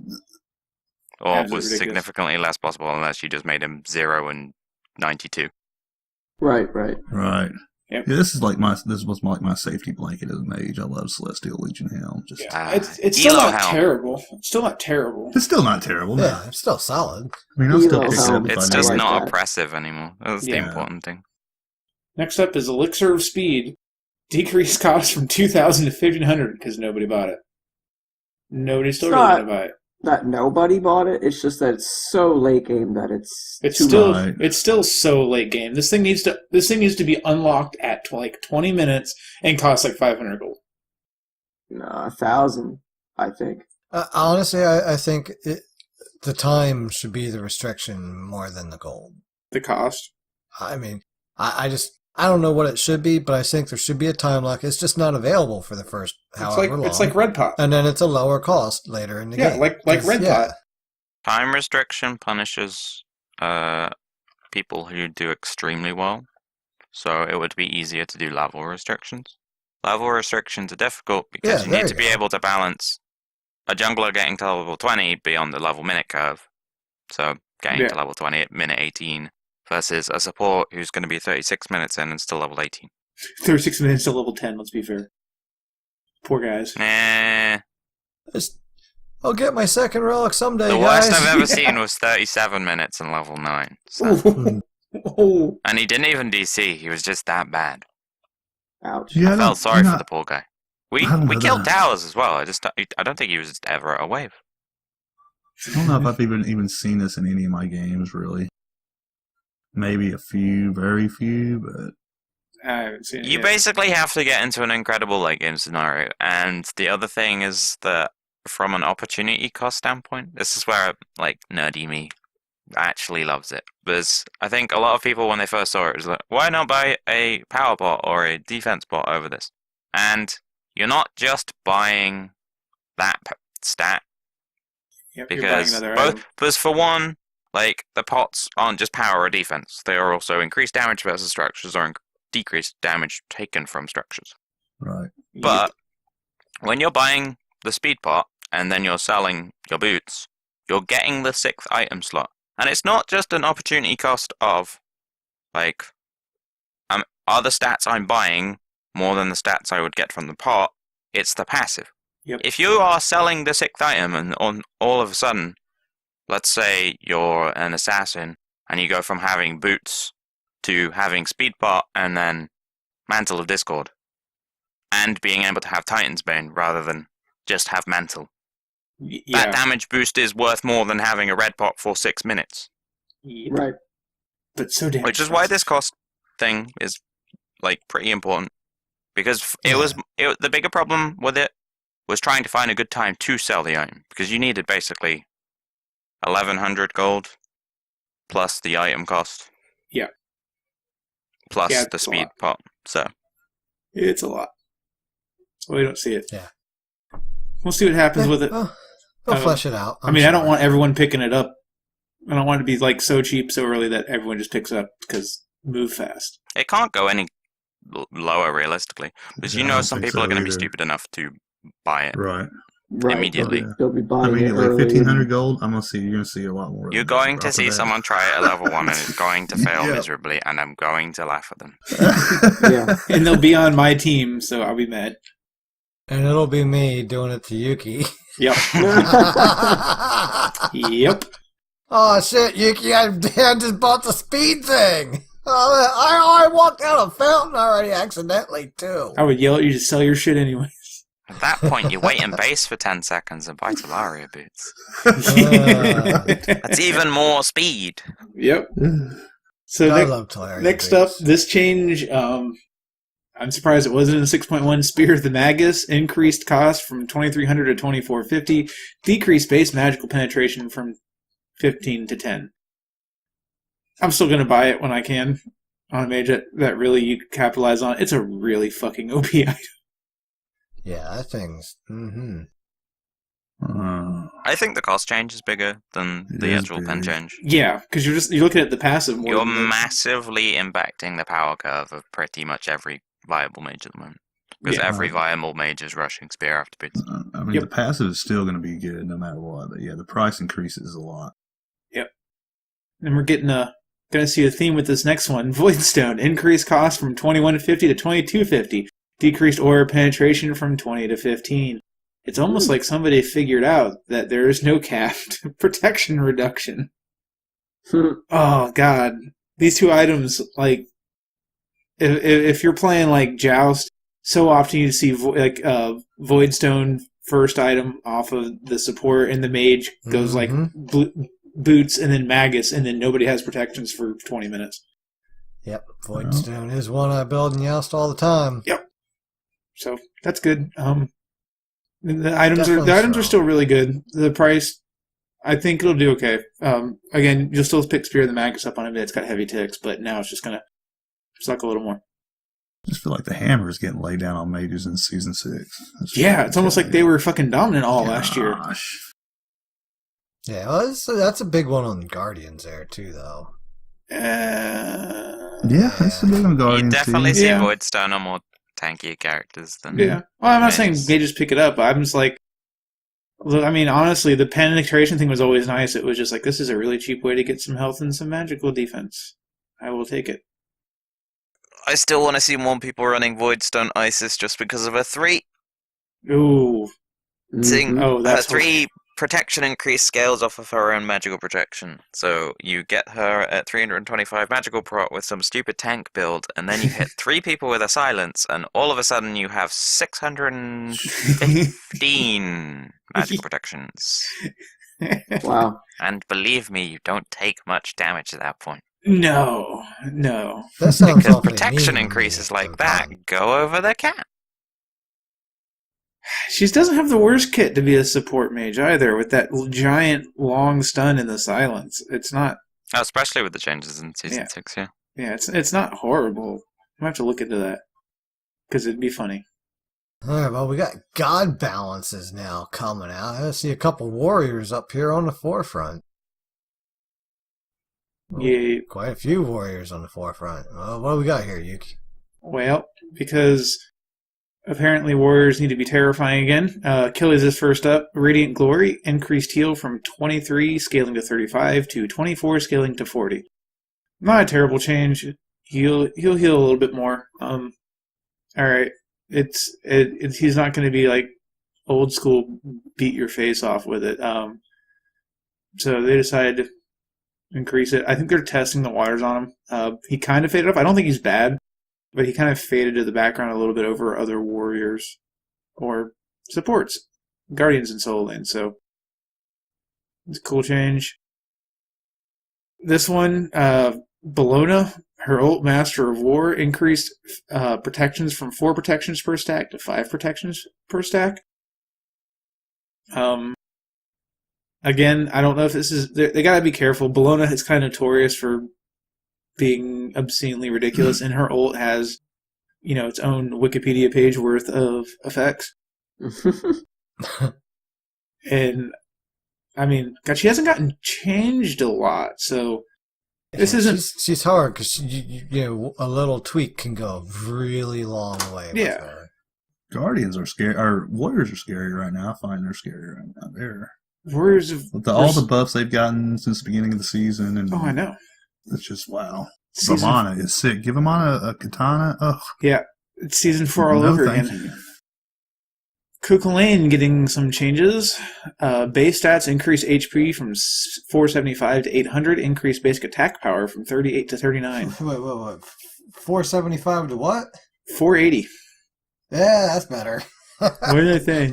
Or Absolutely was ridiculous. significantly less possible unless you just made him 0 and 92. Right. right. Yep. Yeah, this was like my safety blanket as a mage. I love Celestial Legion Helm. Just Yeah. It's still Elo not Helm. terrible. It's still not terrible. it's still not terrible. No. Yeah, it's still solid. I mean, I'll still Elo pick it Helm. up if It's I just need it. not that. oppressive anymore. That's the Yeah. important thing. Next up is Elixir of Speed. Decreased cost from 2,000 to 1,500 because nobody bought it. Nobody's still It's really not- going to buy it. That nobody bought it. It's just that it's so late game that it's It's too still Right. it's still so late game. This thing needs to be unlocked at like 20 minutes and cost like 500 gold. much. 1,000, I think. Honestly, I think the time should be the restriction more than the gold. The cost. I mean, I don't know what it should be, but I think there should be a time lock. It's just not available for the first however long. It's like Red Pot. And then it's a lower cost later in the Yeah, game. like 'Cause, Red yeah, Pot. Time restriction punishes people who do extremely well. So it would be easier to do level restrictions. Level restrictions are difficult because Yeah, you there need to you be go. able to balance a jungler getting to level 20 beyond the level minute curve. So getting Yeah. to level 20 at minute 18 versus a support who's going to be 36 minutes in and still level 18. 36 minutes to level 10, let's be fair. Poor guys. Nah. I'll get my second relic someday, The guys. worst I've ever Yeah. seen was 37 minutes and level 9. So. Oh. And he didn't even DC, he was just that bad. Ouch. Yeah, I felt sorry for the poor guy. We I don't know killed that. towers as well. I don't think he was ever a wave. I don't know if I've even seen this in any of my games, really. Maybe a few, very few, but I haven't seen it You yet. basically have to get into an incredible late game scenario. And the other thing is that from an opportunity cost standpoint, this is where like nerdy me actually loves it. Because I think a lot of people when they first saw it was like, why not buy a power bot or a defense bot over this? And you're not just buying that stat. Yep, you're buying Because another both, item. because for one, like the pots aren't just power or defense; they are also increased damage versus structures or decreased damage taken from structures. right. But when you're buying the speed pot and then you're selling your boots, you're getting the 6th item slot, and it's not just an opportunity cost of like, are the stats I'm buying more than the stats I would get from the pot? It's the passive. Yep. If you are selling the 6th item and on all of a sudden, let's say you're an assassin and you go from having boots to having speed pot and then mantle of discord and being able to have Titan's Bane rather than just have mantle. Yeah. That damage boost is worth more than having a red pot for 6 minutes. Yep. Right. But so damn Which is why this expensive. cost thing is like pretty important. Because the bigger problem with it was trying to find a good time to sell the item. Because you needed basically 1,100 gold plus the item cost. Yeah. Plus Yeah, the it's a speed lot. pot. So It's a lot. We don't see it. Yeah. We'll see what happens with it. Well, they'll flesh it out. I mean, I don't want everyone picking it up. I don't want it to be like so cheap so early that everyone just picks it up because move fast. it can't go any lower realistically. Because Yeah, I don't some think people so are going to be either. stupid enough to buy it. Right. Right. Immediately. They'll be buying Immediately, it early. 1,500 gold. You're gonna see a lot more. You're than that going to drop see of that. someone try it at level 1 and it's going to fail Yeah. miserably, and I'm going to laugh at them. Yeah. And they'll be on my team, so I'll be mad. And it'll be me doing it to Yuki. Yep. Yep. Oh shit, Yuki! I just bought the speed thing. I walked out a fountain already accidentally too. I would yell at you to sell your shit anyway. At that point, you wait in base for 10 seconds and buy Talaria boots. That's even more speed. Yep. So I love Talarian next up, boots. this change, I'm surprised it wasn't in 6.1. Spear of the Magus, increased cost from 2,300 to 2,450, decreased base magical penetration from 15 to 10. I'm still going to buy it when I can on a mage that really you could capitalize on. It's a really fucking OP item. Yeah, that thing's. Mm-hmm. I think the cost change is bigger than It the is actual pen big. change. Yeah, because you're looking at the passive more. You're than the- massively impacting the power curve of pretty much every viable mage at the moment. Because Yeah. every viable mage is rushing spear after boots. I mean, Yep. the passive is still going to be good no matter what. But yeah, the price increases a lot. And we're going to see a theme with this next one. Voidstone, increased cost from 2,150 to 2,250, decreased aura penetration from 20 to 15. It's almost like somebody figured out that there is no cap to protection reduction. Oh god, these two items, like, if you're playing like Joust, so often you see Voidstone first item off of the support, and the mage goes like boots and then Magus, and then nobody has protections for 20 minutes. Yep, Voidstone is one I build in Youst all the time. Yep. So that's good. The items Definitely are still really good. The price, I think it'll do okay. Again, you'll still pick Spear of the Magus up on it. It's got heavy ticks, but now it's just gonna suck a little more. I just feel like the hammer is getting laid down on mages in Season 6. That's Yeah, it's almost like they were fucking dominant all last year. Gosh. Yeah, well, that's a big one on Guardians there too, though. Yeah, that's a big one. You Guardians definitely team. see Yeah. Voidstone on more tankier characters than... Yeah. Well, I'm not saying Mages. they just pick it up. I'm just like, look, I mean, honestly, the penetration thing was always nice. It was just like, this is a really cheap way to get some health and some magical defense. I will take it. I still want to see more people running Voidstone Isis just because of her 3. Ooh. Seeing Oh, her that's 3 protection increase scales off of her own magical protection. So you get her at 325 magical prot with some stupid tank build, and then you hit 3 people with a silence, and all of a sudden you have 615 magical protections. Wow. And believe me, you don't take much damage at that point. No. That sounds Because awfully protection mean, increases like Tom. that go over the cap. She doesn't have the worst kit to be a support mage either, with that giant long stun in the silence. It's not. Oh, especially with the changes in Season Yeah. 6, yeah. Yeah, it's not horrible. I have to look into that because it'd be funny. All right, well, we got God balances now coming out. I see a couple warriors up here on the forefront. Yeah. Quite a few warriors on the forefront. Well, what do we got here, Yuki? Well, because apparently warriors need to be terrifying again. Achilles is first up. Radiant Glory, increased heal from 23 scaling to 35 to 24 scaling to 40. Not a terrible change. He'll heal a little bit more. All right. He's not going to be like old school beat your face off with it. So they decided to increase it. I think they're testing the waters on him. He kind of faded off. I don't think he's bad, but he kind of faded to the background a little bit over other warriors or supports, guardians and soul lane. So it's a cool change. This one, Bologna, her ult Master of War, increased protections from 4 protections per stack to 5 protections per stack. Again, I don't know if this is... They gotta be careful. Bologna is kind of notorious for being obscenely ridiculous, and her ult has, its own Wikipedia page worth of effects. And, I mean, God, she hasn't gotten changed a lot, so... This isn't... She's hard because a little tweak can go a really long way. Yeah. With her. Guardians are scary. Or Warriors are scary right now. I find they're scary right now. They're Warriors of... with all the buffs they've gotten since the beginning of the season. And Oh, I know. it's just, wow. Season- Vamana is sick. Give Vamana a katana. Ugh. Yeah, it's season 4 all No, over thank again. you. Kukulane getting some changes. Base stats increase HP from 475 to 800. Increase basic attack power from 38 to 39. Wait. 475 to what? 480. Yeah, that's better. What did I say?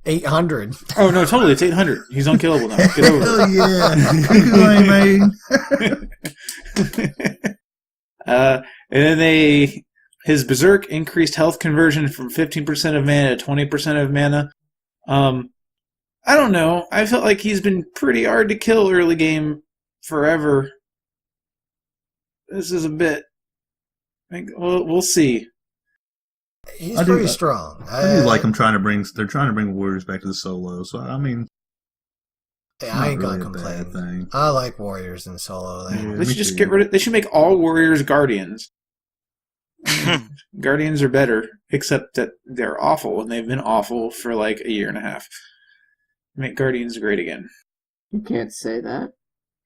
800. Oh, no, totally. It's 800. He's unkillable now. Get over it. Hell yeah. Kukulane, man. And then his Berserk increased health conversion from 15% of mana to 20% of mana. I don't know. I felt like he's been pretty hard to kill early game forever. This is a bit. We'll see. He's pretty strong. I do like him they're trying to bring Warriors back to the solo. So I mean, I ain't really gonna complain. thing. I like Warriors in solo. Yeah, They should just get rid of. They should make all Warriors Guardians. Guardians are better, except that they're awful, and they've been awful for like a year and a half. Make Guardians great again. You can't say that.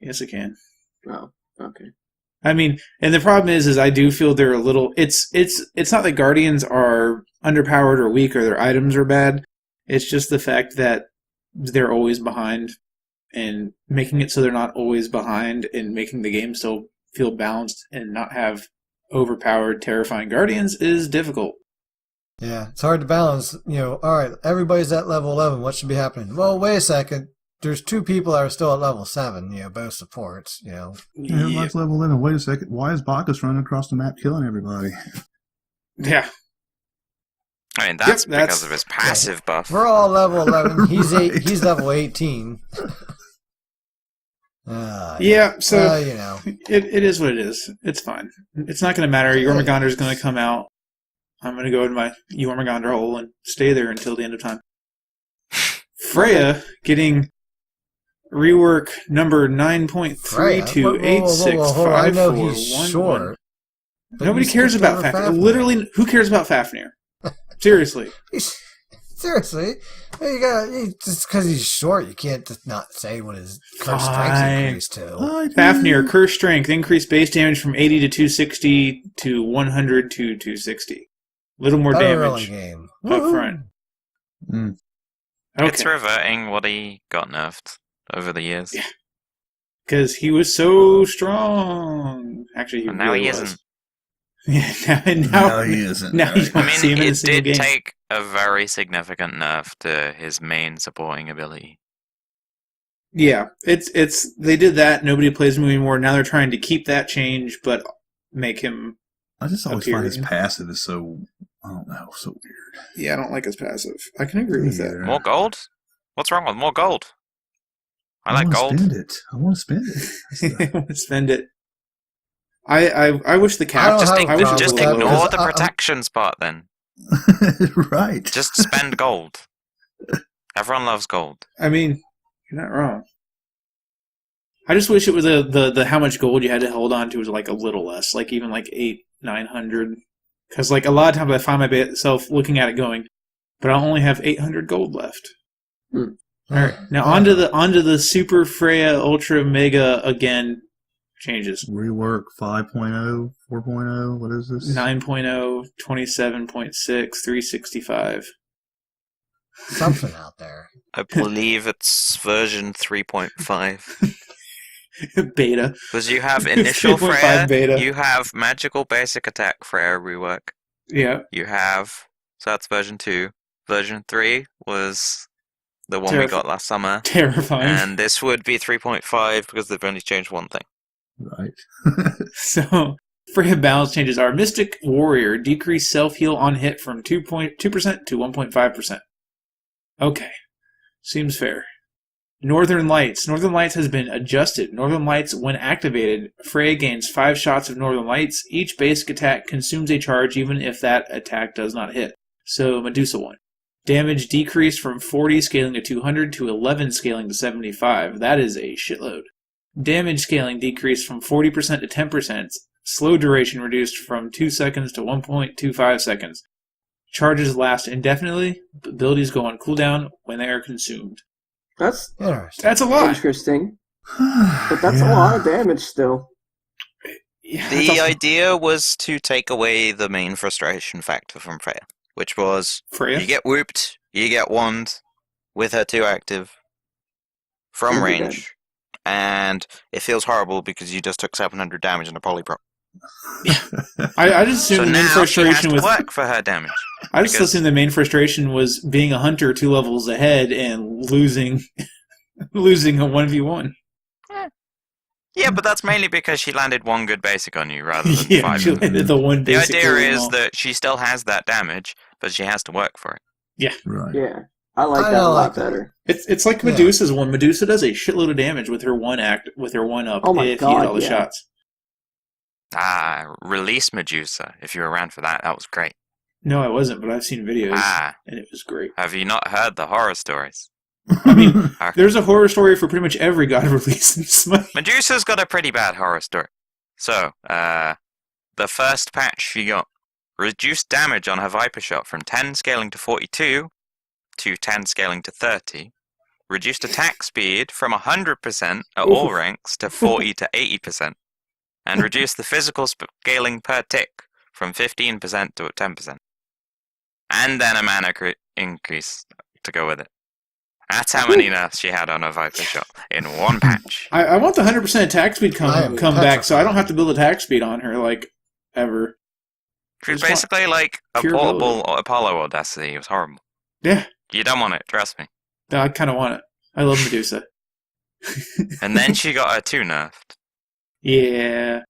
Yes, I can. Oh, okay. I mean, and the problem is I do feel they're a little. It's not that Guardians are underpowered or weak or their items are bad. It's just the fact that they're always behind, and making it so they're not always behind, and making the game still feel balanced and not have overpowered, terrifying Guardians is difficult. Yeah, it's hard to balance. All right, everybody's at level 11. What should be happening? Well, wait a second. There's 2 people that are still at level 7, both supports, Everybody's level 11. Wait a second. Why is Bacchus running across the map killing everybody? Yeah. I mean, that's because of his passive buff. We're all level 11. He's He's level 18. Yeah, so it is what it is. It's fine. It's not going to matter. Jormungandr's going to come out. I'm going to go in my Jormungandr hole and stay there until the end of time. Freya getting rework number 9.32865411. I know he's short. Nobody cares about Fafnir. Literally, who cares about Fafnir? Seriously. Seriously, just because he's short, you can't just not say what his curse strength increased to. Fafnir, curse strength increased base damage from 80 to 260 to 100 to 260. Little more damage up front. Mm. Okay. It's reverting what he got nerfed over the years. Yeah. Because he was so strong. Actually, he now really he was. isn't. Yeah, now he isn't. Now you don't see him in a it single did game. take a very significant nerf to his main supporting ability. Yeah, it's they did that. Nobody plays him anymore. Now they're trying to keep that change, but make him. I just always appear find his again. passive is so, I don't know, so weird. Yeah, I don't like his passive. I can agree with that. More gold? What's wrong with more gold? I like gold. I want to spend it. I want to spend it. I wish the cap. Just I wish just it was ignore lower. the protection spot then. Right. Just spend gold. Everyone loves gold. I mean, you're not wrong. I just wish it was the how much gold you had to hold on to was like a little less, like even like 800-900. Because like a lot of times I find myself looking at it going, but I only have 800 gold left. All right, now onto the Super Freya Ultra Mega again changes. Rework 5.0, 4.0, what is this? 9.0, 27.6, 365. Something out there. I believe it's version 3.5. Beta. Because you have initial 3.5 Freya, beta. you have magical basic attack Freya rework. Yeah. You have, so that's version 2. Version 3 was the one we got last summer. Terrifying. And this would be 3.5 because they've only changed one thing. Right. So, Freya balance changes are Mystic Warrior decrease self-heal on hit from 2.2% to 1.5%. Okay. Seems fair. Northern Lights. Northern Lights has been adjusted. Northern Lights, when activated, Freya gains 5 shots of Northern Lights. Each basic attack consumes a charge even if that attack does not hit. So, Medusa 1. Damage decreased from 40 scaling to 200 to 11 scaling to 75. That is a shitload. Damage scaling decreased from 40% to 10%. Slow duration reduced from 2 seconds to 1.25 seconds. Charges last indefinitely. Abilities go on cooldown when they are consumed. That's Interesting. That's a lot. interesting. But that's a lot of damage still. Yeah, The idea was to take away the main frustration factor from Freya, which was Freya? you get whooped, you get wand with her 2 active from You'll be dead. range, and it feels horrible because you just took 700 damage in a polyprop. I just So assumed the main now she has frustration to was. work for her damage. I just because- assumed the main frustration was being a hunter 2 levels ahead and losing a 1v1. Yeah, but that's mainly because she landed one good basic on you rather than Yeah, five. she landed the one The basic. idea really is well. that she still has that damage, but she has to work for it. Right. Yeah, I like I that a don't lot like that. better. It's like Yeah. Medusa's one. Medusa does a shitload of damage with her one up Oh my if you hit God, all the yeah. shots. Release Medusa. If you were around for that, that was great. No, I wasn't, but I've seen videos and it was great. Have you not heard the horror stories? I mean, there's a horror story for pretty much every god of release in Smite. Medusa's got a pretty bad horror story. So, the first patch she got reduced damage on her Viper Shot from 10 scaling to 42 to 10 scaling to 30. Reduced attack speed from 100% at all ranks to 40 to 80%. And reduced the physical scaling per tick from 15% to 10%. And then a mana increase to go with it. That's how many nerfs she had on her Viper Shot in one patch. I want the 100% attack speed I am come back, so I don't petrified. have to build attack speed on her, like, ever. She's Just want basically like a pure portable Apollo Audacity. It was horrible. Yeah, You don't want it, trust me. no, I kind of want it. I love Medusa. And then she got her 2 nerfed. Yeah.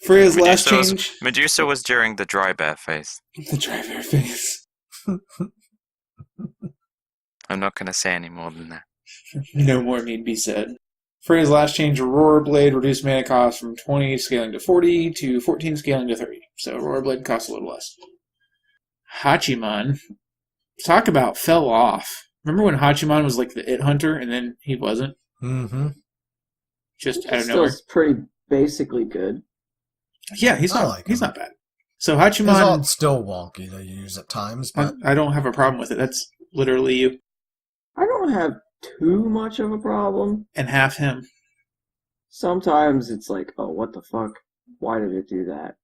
Freya's last Medusa was- change. Medusa was during the dry bear phase. The driver face. I'm not going to say any more than that. No more need be said. Freya's last change, Aurora Blade, reduced mana cost from 20 scaling to 40 to 14 scaling to 30. So Aurora Blade costs a little less. Hachiman. Talk about fell off. Remember when Hachiman was like the It Hunter and then he wasn't? Mm-hmm. Just out of Still nowhere. pretty basically good. Yeah, he's I not like he's him. not bad. So It's all Hachiman, still wonky to use at times, I, but I don't have a problem with it. That's literally you I don't have too much of a problem. and half him. Sometimes it's like, oh, what the fuck? Why did it do that?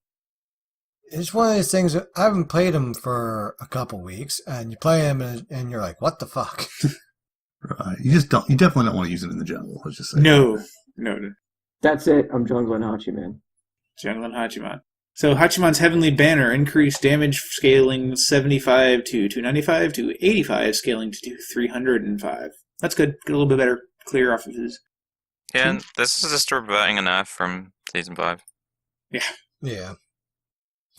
it's one of those things that I haven't played him for a couple weeks, and you play him and you're like, what the fuck? Right. You definitely don't want to use it in the jungle. Let's just say. No. That's it. I'm jungling Hachiman. Jungling Hachiman. So Hachiman's Heavenly Banner increased damage scaling 75 to 295 to 85 scaling to 305. That's good. Get a little bit better clear off of his. Yeah, and this is just reverting a nerf from Season 5. Yeah.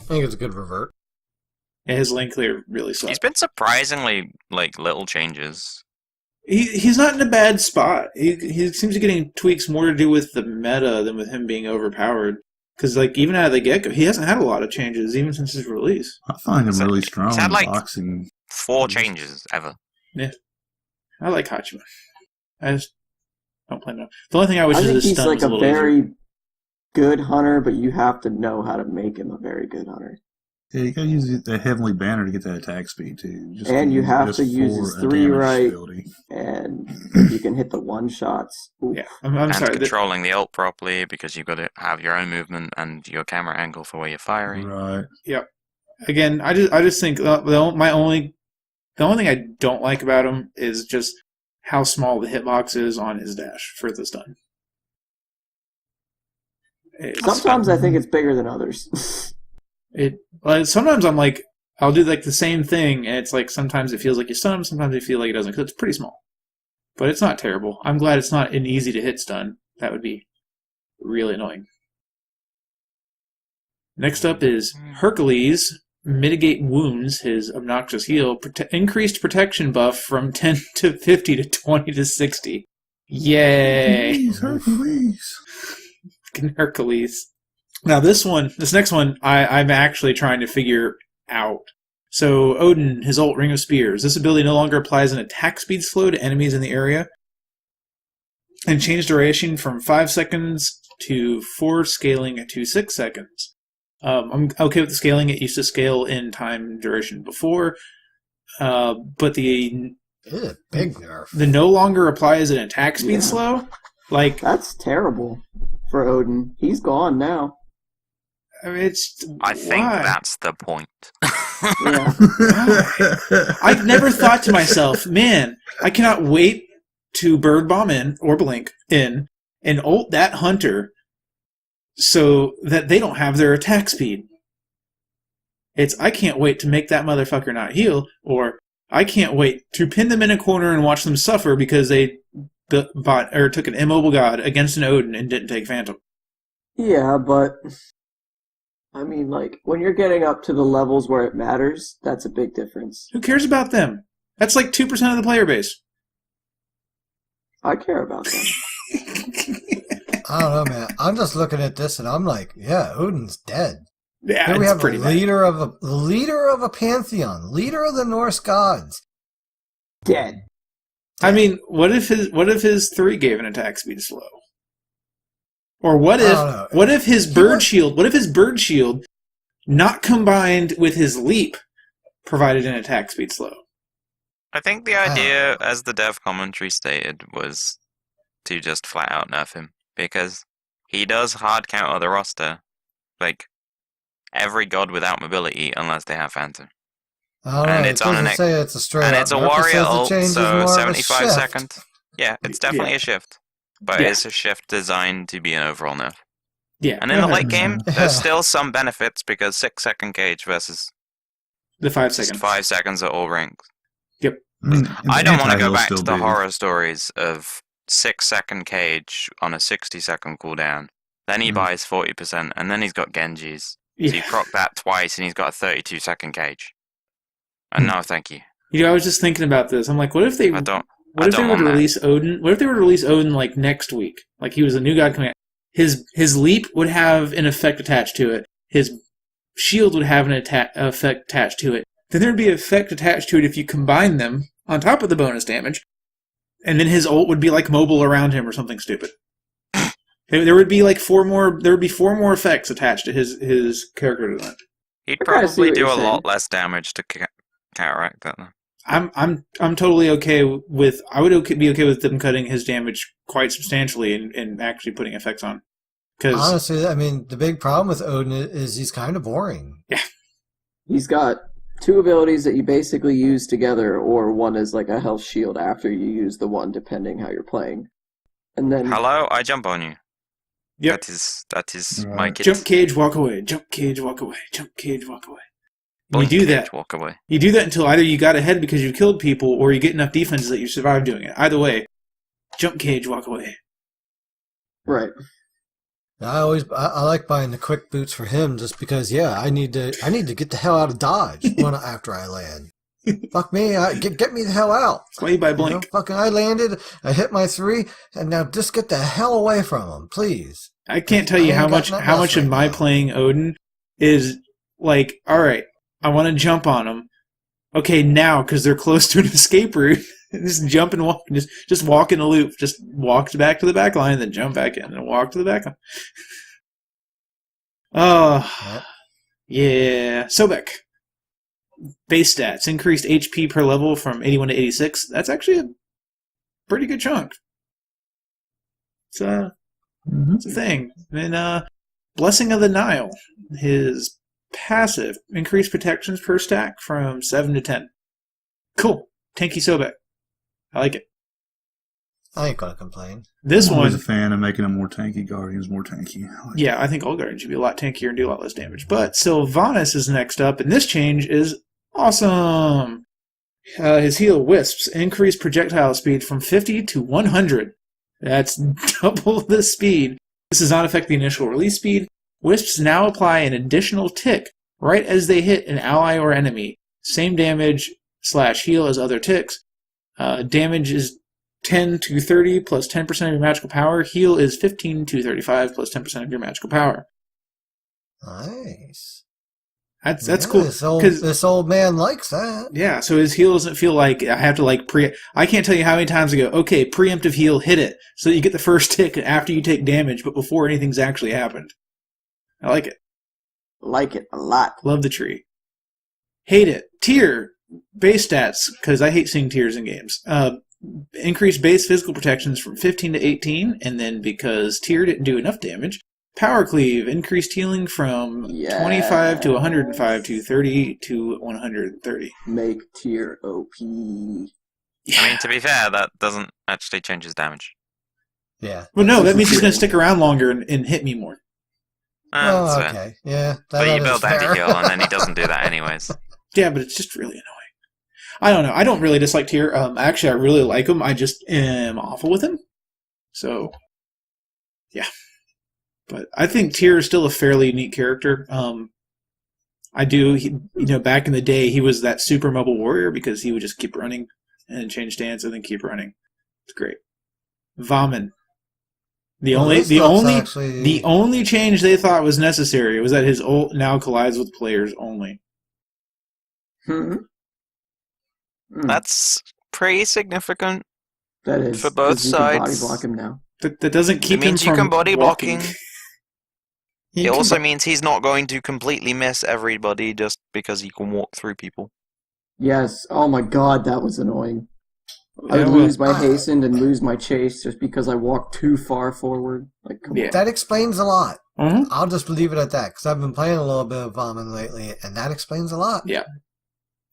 I think it's a good revert. Yeah, his lane clear really sucks. He's been surprisingly, little changes. He's not in a bad spot. He seems to be getting tweaks more to do with the meta than with him being overpowered. Because even out of the get-go, he hasn't had a lot of changes, even since his release. I find him He's really had- strong he's had, in like, boxing. 4 changes ever. I like Hachiman. I just don't play him. The only thing I wish I is think his he's stun like was a a little easier. very good hunter, but you have to know how to make him a very good hunter. Yeah, you gotta use the Heavenly Banner to get that attack speed too. And you use it have just to use for his a 3 damage right. ability. And you can hit the one shots. Oof. Yeah, I'm and sorry. controlling the ult properly because you've got to have your own movement and your camera angle for where you're firing. Right. Again, I just think the only thing I don't like about him is just how small the hitbox is on his dash for the stun. Sometimes I think it's bigger than others. Sometimes I'm like, I'll do the same thing, and it's like sometimes it feels like you stun him, sometimes it feels like it doesn't, because it's pretty small. But it's not terrible. I'm glad it's not an easy to hit stun. That would be really annoying. Next up is Hercules. Mitigate wounds, his obnoxious heal. Increased protection buff from 10 to 50 to 20 to 60. Yay! Hercules. Fucking Hercules. Now this next one, I'm actually trying to figure out. So Odin, his ult Ring of Spears. This ability no longer applies an attack speed slow to enemies in the area. And change duration from 5 seconds to 4 scaling to 6 seconds. I'm okay with the scaling. It used to scale in time duration before. But the It's a big nerf. no longer applies an attack speed Yeah. slow. That's terrible for Odin. He's gone now. I mean, it's I think why? that's the point. Yeah. I've never thought to myself, man, I cannot wait to bird bomb in or blink in and ult that hunter so that they don't have their attack speed. I can't wait to make that motherfucker not heal, or I can't wait to pin them in a corner and watch them suffer because they took an immobile god against an Odin and didn't take Phantom. Yeah, but I mean, like, when you're getting up to the levels where it matters, that's a big difference. Who cares about them? That's like 2% of the player base. I care about them. I don't know, man. I'm just looking at this and I'm like, yeah, Odin's dead. Yeah, Here we it's have pretty a bad. leader of a pantheon, leader of the Norse gods. Dead. I mean, what if his 3 gave an attack speed slow? Or what I don't know. if his bird shield not combined with his leap provided an attack speed slow? I think the idea, as the dev commentary stated, was to just flat out nerf him, because he does hard counter the roster, like every god without mobility, unless they have Phantom. I don't And know. it's It on doesn't an- say it's a straight And up it's a nerf. It warrior says the ult, change is so more of a 75 shift. seconds. Yeah, it's definitely a shift, but Yeah. it's a shift designed to be an overall nerf. Yeah. And in the late 100%. game, there's still some benefits, because 6-second cage versus The 5 just seconds. 5 seconds at all ranks. I mean, I don't want to go anti-heal's back to still the big. horror stories of 6-second cage on a 60-second cooldown. Then he Mhm. buys 40%, and then he's got Genji's. So you Yeah. proc that twice, and he's got a 32-second cage. And no, thank you. You know, I was just thinking about this. I'm like, what if they I don't were to want that. release Odin? What if they were to release Odin like next week? Like he was a new god coming out. His leap would have an effect attached to it. His shield would have an effect attached to it. Then there'd be an effect attached to it if you combine them on top of the bonus damage. And then his ult would be like mobile around him or something stupid. There would be like 4 more effects attached to his character design. He'd I kinda see probably what do you're a lot saying. less damage to counteract that, though. I'm totally okay with. I would be okay with them cutting his damage quite substantially and actually putting effects on. Because Honestly, I mean, the big problem with Odin is he's kind of boring. He's got 2 abilities that you basically use together, or one is like a health shield after you use the one, depending how you're playing. And then Hello, I jump on you. Yep. That is Right. my kid. jump cage, walk away. Jump cage, walk away. Jump cage, walk away. You Blink do cage, that. walk away. You do that until either you got ahead because you killed people, or you get enough defenses that you survive doing it. Either way, jump cage, walk away. right. I like buying the quick boots for him just because I need to get the hell out of Dodge after I land. Fuck me, get me the hell out. That's why you buy You know, Blink. fucking I landed, I hit my 3, and now just get the hell away from him, please. I can't tell you I how ain't got much nothing how else much of right my now. playing Odin is like, all right, I want to jump on them. Okay, now because they're close to an escape route, just jump and walk, just walk in a loop, just walk back to the back line, then jump back in and walk to the back line. Oh, Yep. yeah. Sobek. Base stats increased HP per level from 81 to 86. That's actually a pretty good chunk. It's a thing. And Blessing of the Nile, his passive increased protections per stack from 7 to 10. Cool. Tanky Sobek. I like it. I ain't gonna complain. This I'm always a one, fan of making them more tanky. Guardians more tanky. I like yeah, I think all Guardians should be a lot tankier and do a lot less damage. But Sylvanas is next up, and this change is awesome. His heal Wisps increased projectile speed from 50 to 100. That's double the speed. This does not affect the initial release speed. Wisps now apply an additional tick right as they hit an ally or enemy. Same damage / heal as other ticks. Damage is 10 to 30 plus 10% of your magical power. Heal is 15 to 35 plus 10% of your magical power. Nice. That's Yeah, cool. This old man likes that. Yeah, so his heal doesn't feel like I have to I can't tell you how many times I go, okay, preemptive heal, hit it. So that you get the first tick after you take damage, but before anything's actually happened. I like it. Like it a lot. Love the tree. Hate it. Tier. Base stats, because I hate seeing tiers in games. Increased base physical protections from 15 to 18, and then because tier didn't do enough damage, Power Cleave increased healing from 25 to 105 to 30 to 130. Make tier OP. I mean, to be fair, that doesn't actually change his damage. Yeah. Well, no, that means he's going to stick around longer and hit me more. That's Oh, fair. okay. Yeah. But you is build fair. anti-heal, and then he doesn't do that anyways. Yeah, but it's just really annoying. I don't know. I don't really dislike Tyr. Actually, I really like him. I just am awful with him. So, yeah. But I think Tyr is still a fairly neat character. Back in the day, he was that super mobile warrior because he would just keep running and change stance and then keep running. It's great. Vomit. The only change they thought was necessary was that his ult now collides with players only. That's pretty significant. That is for both 'cause you can body sides. block him now. That doesn't keep It means him you from can body walking. blocking. It also means he's not going to completely miss everybody just because he can walk through people. Yes. Oh my god, that was annoying. I Yeah, would well- lose my hasten and lose my chase just because I walked too far forward. Like, come Yeah. on. That explains a lot. Mhm. I'll just leave it at that because I've been playing a little bit of Vomit lately, and that explains a lot. Yeah.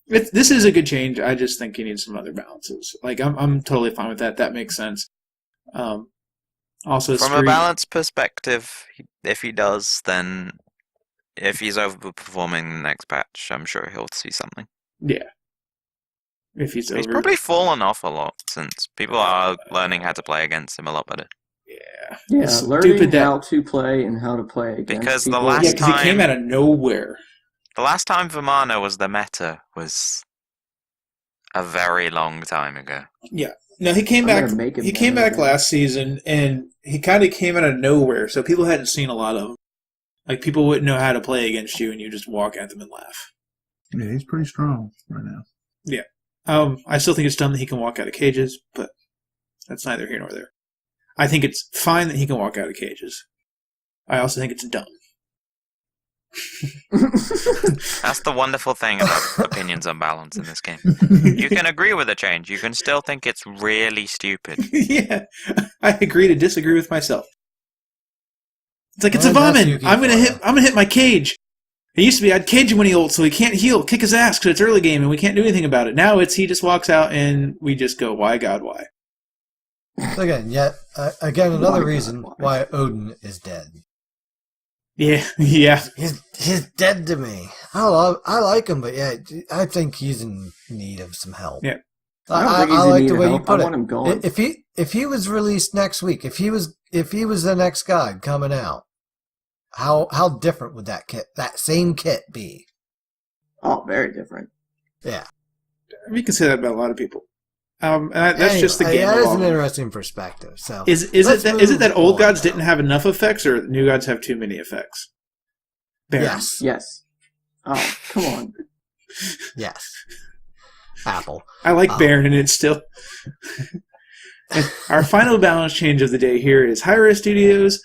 This is a good change. I just think he needs some other balances. Like I'm totally fine with that. That makes sense. Also, From a balance perspective, if he does, then if he's overperforming the next patch, I'm sure he'll see something. yeah. If he's He's over, probably fallen off a lot since people are learning how to play against him a lot better. yeah. Yeah, It's learning stupid that- how to play and how to play against Because the people. last Yeah, because he came time- out of nowhere. The last time Vamana was the meta was a very long time ago. No, he came I'm back. gonna make him He came better back again. last season, and he kind of came out of nowhere, so people hadn't seen a lot of him. Like people wouldn't know how to play against you, and you just walk at them and laugh. Yeah, he's pretty strong right now. I still think it's dumb that he can walk out of cages, but that's neither here nor there. I think it's fine that he can walk out of cages. I also think it's dumb. That's the wonderful thing about opinions on balance in this game. You can agree with a change, you can still think it's really stupid. Yeah, I agree to disagree with myself. It's like it's Well, a that's vomit. Yuki I'm gonna for ya. hit my cage. It used to be I'd cage him when he ult, so he can't heal, kick his ass because it's early game and we can't do anything about it. Now it's he just walks out and we just go, why God, why? So again, another God, reason why? why Odin is dead. Yeah. He's dead to me. I like him, but yeah, I think he's in need of some help. Yeah. I don't I think he's in like need the of way you help. put I it. want him gone. If he was released next week, if he was the next guy coming out, how different would that same kit be? Oh, very different. Yeah. We can say that about a lot of people. That's just the game. That is an evolving. interesting perspective. So Is let's it that move old on gods now. didn't have enough effects, or new gods have too many effects? Baron. Yes. Yes. Oh, come on. Yes. Apple. I like Oh. Baron, and it's still. And our final balance change of the day here is Hi-Res Studios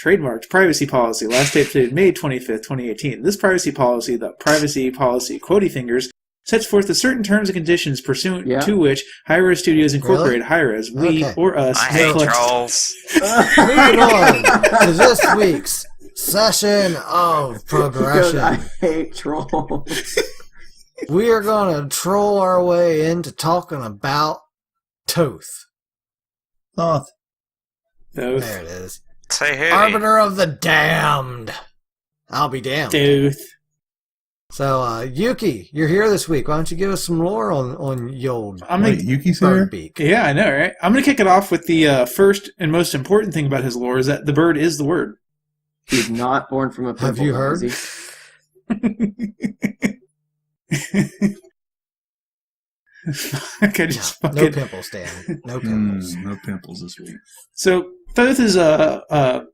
trademarked privacy policy. Last date updated May 25th, 2018. This privacy policy, the privacy policy quotey fingers, sets forth the certain terms and conditions pursuant Yeah. to which Hi-Res Studios Incorporated Hi-Res, we Okay. or us, I may hate collect- trolls. Moving on to this week's session of Because progression. I hate trolls. We are going to troll our way into talking about Toth. Thoth. Thoth. There it is. Say hey. Arbiter of the Damned. I'll be damned. Thoth. So, Yuki, you're here this week. Why don't you give us some lore on Yold I'm Wait, gonna, Yuki's here? Birdbeak? yeah, I know, right? I'm going to kick it off with the first and most important thing about his lore is that the bird is the word. He's not born from a pimple. Have you though, heard? is he? Okay, just No fucking. pimples, Dan. No pimples. No pimples this week. So Thoth is a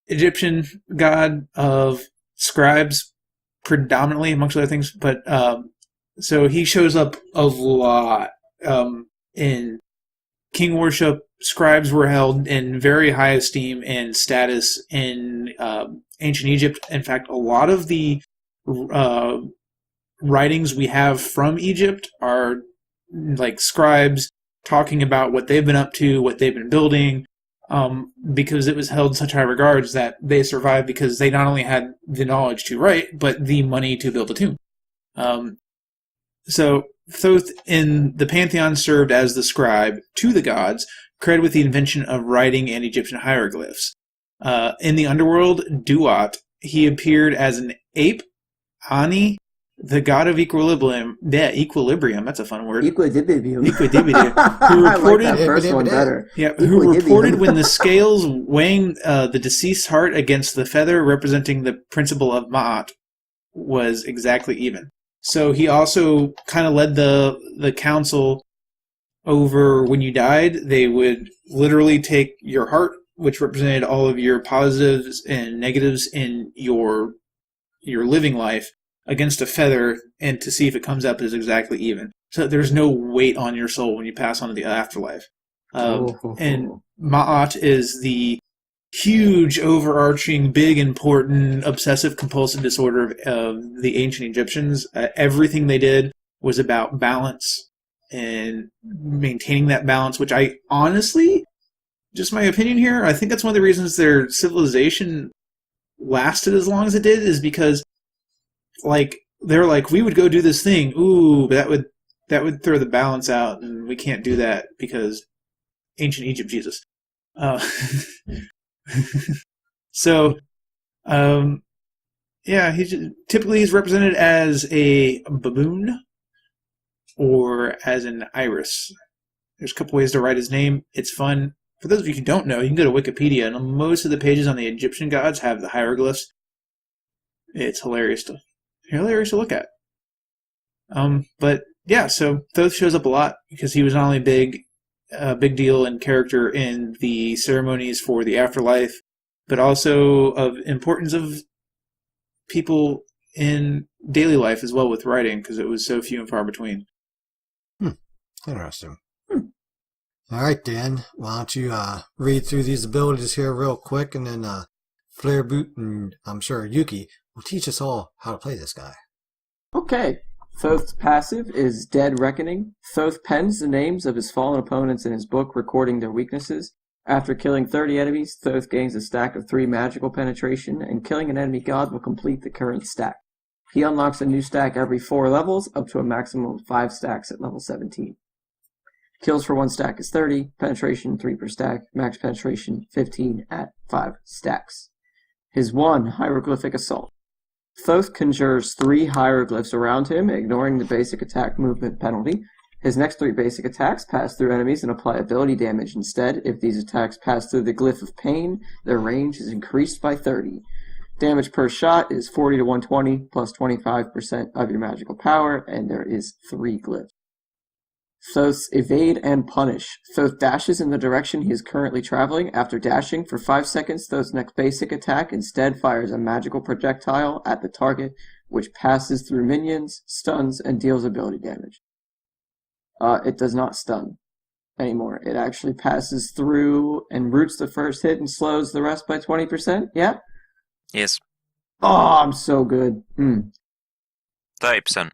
Egyptian god of scribes, predominantly amongst other things. But so he shows up a lot in king worship. Scribes were held in very high esteem and status in ancient Egypt. In fact, a lot of the writings we have from Egypt are like scribes talking about what they've been up to, what they've been building, because it was held in such high regards that they survived because they not only had the knowledge to write, but the money to build a tomb. So Thoth in the pantheon served as the scribe to the gods, credited with the invention of writing and Egyptian hieroglyphs. In the underworld, Duat, he appeared as an ape, Ani, the god of equilibrium. Yeah, equilibrium. That's a fun word. Equilibrium. Equilibrium. Who I like reported? that first one better. Yeah, who Equilibrium. reported when the scales weighing the deceased's heart against the feather representing the principle of Ma'at was exactly even. So he also kind of led the council over when you died. They would literally take your heart, which represented all of your positives and negatives in your living life, against a feather, and to see if it comes up as exactly even. So there's no weight on your soul when you pass on to the afterlife. And Ma'at is the huge, overarching, big, important, obsessive-compulsive disorder of the ancient Egyptians. Everything they did was about balance and maintaining that balance, which I honestly, just my opinion here, I think that's one of the reasons their civilization lasted as long as it did, is because they're like, we would go do this thing, ooh, but that would throw the balance out, and we can't do that because ancient Egypt, Jesus. So, yeah, typically he's represented as a baboon or as an iris. There's a couple ways to write his name. It's fun. For those of you who don't know, you can go to Wikipedia, and most of the pages on the Egyptian gods have the hieroglyphs. It's hilarious to look at. But yeah, so Thoth shows up a lot because he was not only a big deal in character in the ceremonies for the afterlife, but also of importance of people in daily life as well with writing, because it was so few and far between. Interesting. All right, Dan, why don't you read through these abilities here real quick, and then Flareb00t and I'm sure Yuki will teach us all how to play this guy. Okay. Thoth's passive is Dead Reckoning. Thoth pens the names of his fallen opponents in his book, recording their weaknesses. After killing 30 enemies, Thoth gains a stack of 3 magical penetration, and killing an enemy god will complete the current stack. He unlocks a new stack every 4 levels, up to a maximum of 5 stacks at level 17. Kills for 1 stack is 30, penetration 3 per stack, max penetration 15 at 5 stacks. His 1 hieroglyphic assault. Thoth conjures 3 hieroglyphs around him, ignoring the basic attack movement penalty. His next 3 basic attacks pass through enemies and apply ability damage instead. If these attacks pass through the glyph of pain, their range is increased by 30. Damage per shot is 40 to 120 plus 25% of your magical power, and there is 3 glyphs. Thoth's Evade and Punish. Thoth dashes in the direction he is currently traveling. After dashing for 5 seconds, Thoth's next basic attack instead fires a magical projectile at the target, which passes through minions, stuns, and deals ability damage. It does not stun anymore. It actually passes through and roots the first hit and slows the rest by 20%. Yeah? Yes. Oh, I'm so good. 30%. 30%.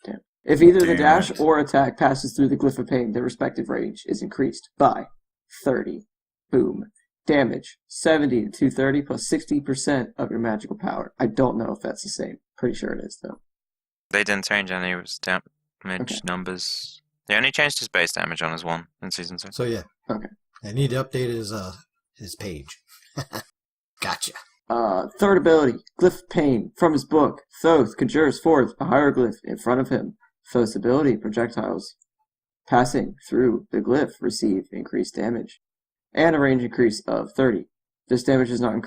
Damn. If either the Damn dash it. or attack passes through the glyph of pain, their respective range is increased by 30. Boom. Damage 70 to 230 plus 60% of your magical power. I don't know if that's the same. Pretty sure it is, though. They didn't change any of his damage numbers. They only changed his base damage on his 1 in Season 6. So yeah. Okay. I need to update his page. Gotcha. Third ability, Glyph Pain. From his book, Thoth conjures forth a hieroglyph in front of him. Thoth's ability, projectiles passing through the glyph receive increased damage, and a range increase of 30. This damage does not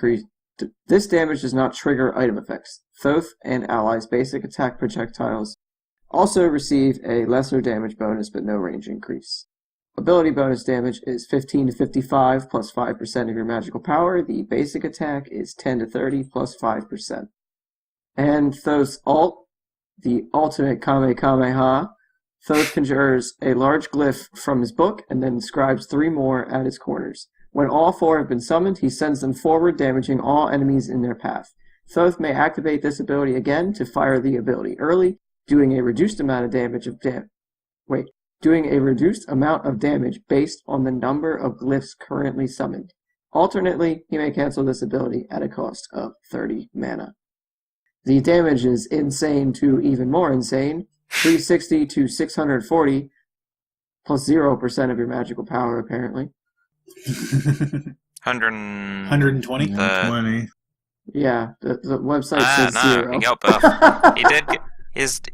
trigger item effects. Thoth and allies' basic attack projectiles also receive a lesser damage bonus but no range increase. Ability bonus damage is 15 to 55 plus 5% of your magical power. The basic attack is 10 to 30 plus 5%. And Thoth's the ultimate Kamehameha. Thoth conjures a large glyph from his book and then inscribes 3 more at its corners. When all 4 have been summoned, he sends them forward, damaging all enemies in their path. Thoth may activate this ability again to fire the ability early, doing a reduced amount of damage based on the number of glyphs currently summoned. Alternately, he may cancel this ability at a cost of 30 mana. The damage is insane to even more insane, 360 to 640, plus 0% of your magical power, apparently. 100. 120? 120. Yeah, the website says No, 0. he got buffed.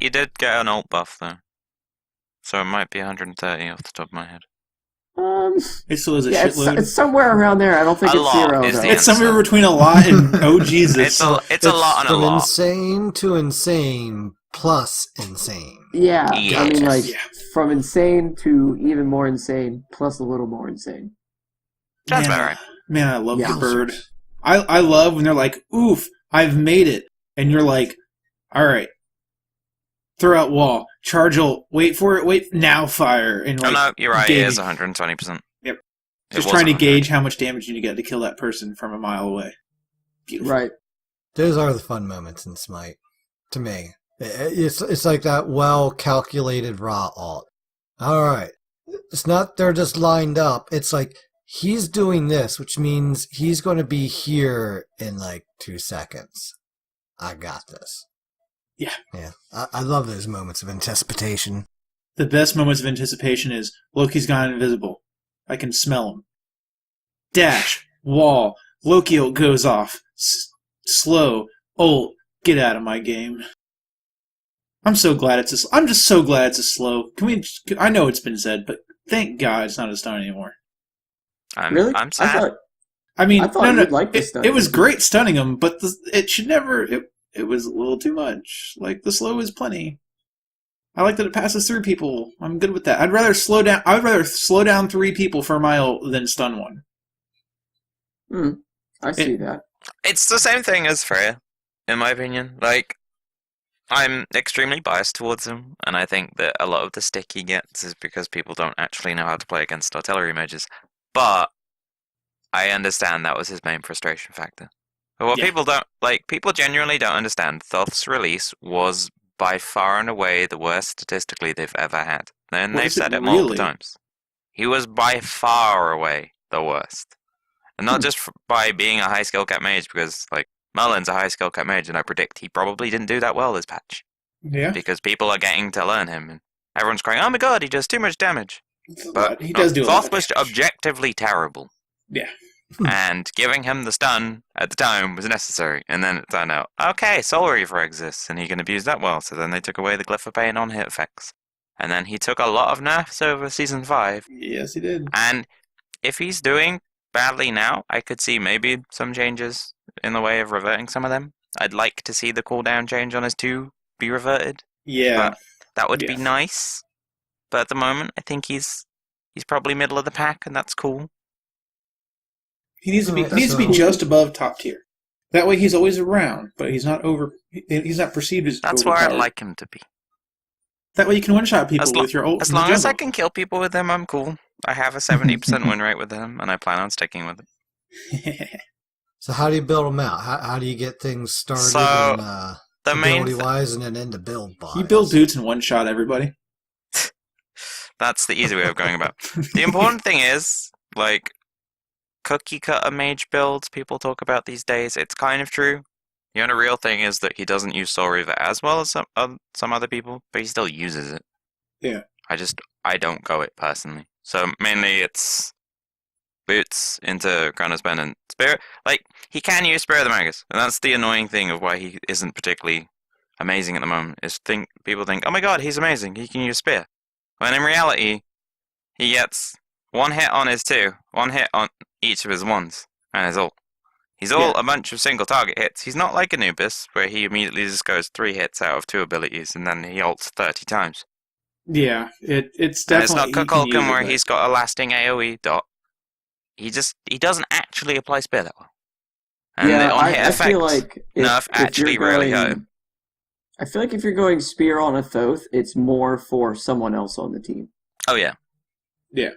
He did get an alt buff though, so it might be 130 off the top of my head. It still is a Yeah, shitload. it's somewhere around there. I don't think A it's lot 0 is though. the It's somewhere between a lot and oh Jesus. It's a lot and a from lot. insane to insane plus insane. Yeah, Yeah. I mean, like, Yeah. from insane to even more insane, plus a little more insane. That's man, about right. Man, I love the Yowzers. bird. I love when they're like, oof, I've made it. And you're like, all right, throw out wall, charge ult, wait for it, wait, now fire. And like, No, you're right. It gaming. is 120%. Yep. It Just was trying to 100. gauge how much damage you get to kill that person from a mile away. Beautiful. Right. Those are the fun moments in Smite, to me. It's like that well-calculated raw alt. All right. It's not they're just lined up. It's like he's doing this, which means he's going to be here in like 2 seconds. I got this. Yeah. Yeah. I love those moments of anticipation. The best moments of anticipation is Loki's gone invisible. I can smell him. Dash, wall, Loki ult goes off. Slow, ult, get out of my game. I'm so glad I'm just so glad it's a slow. I know it's been said, but thank God it's not a stun anymore. Really? I'm sad. I mean, I thought you'd like the stun. It was great stunning him, but it should never. It was a little too much. Like the slow is plenty. I like that it passes through people. I'm good with that. I'd rather slow down 3 people for a mile than stun one. I see that. It's the same thing as Freya, in my opinion. Like, I'm extremely biased towards him, and I think that a lot of the stick he gets is because people don't actually know how to play against artillery mages. But I understand that was his main frustration factor. But what people genuinely don't understand, Thoth's release was by far and away the worst statistically they've ever had. And they've said it multiple times. He was by far away the worst. And not just by being a high skill cap mage, because like Merlin's a high skill cap mage, and I predict he probably didn't do that well this patch. Yeah, Because people are getting to learn him, and everyone's crying, "Oh my god, he does too much damage." But he does do a lot Thoth of was damage. objectively terrible. Yeah. And giving him the stun at the time was necessary. And then it turned out, okay, Soul Reaver exists, and he can abuse that well. So then they took away the Glyph of Pain on hit effects. And then he took a lot of nerfs over Season 5. Yes, he did. And if he's doing badly now, I could see maybe some changes in the way of reverting some of them. I'd like to see the cooldown change on his 2 be reverted. Yeah. But that would be nice. But at the moment, I think he's probably middle of the pack, and that's cool. He needs to be just above top tier. That way he's always around, but he's not perceived as That's where I'd overpowered. like him to be. That way you can one-shot people with your ult. As in the long as I jungle. can kill people with him, I'm cool. I have a 70% win rate with him, and I plan on sticking with it. So how do you build them out? How do you get things started So, and, the main ability-wise and then into build-wise? You build boots and one-shot everybody. That's the easy way of going about. The important thing is, like, cookie cutter mage builds people talk about these days. It's kind of true. The only real thing is that he doesn't use Soul Reaver as well as some other people, but he still uses it. Yeah. I don't go it personally. So mainly it's boots into Chronos Bend and Spirit. Like, he can use Spirit of the Magus, and that's the annoying thing of why he isn't particularly amazing at the moment, is people think, oh my god, he's amazing, he can use Spear. When in reality, he gets 1 hit on his 2, 1 hit on each of his 1s, and his ult. He's all a bunch of single target hits. He's not like Anubis, where he immediately just goes 3 hits out of 2 abilities, and then he ults 30 times. Yeah, it's And it's definitely... not Kukulkan where he's got a lasting AoE dot. He doesn't actually apply Spear that well. And the on-hit effects feel like nerf actually rarely hurt him. I feel like if you're going Spear on a Thoth, it's more for someone else on the team. Oh yeah. Yeah.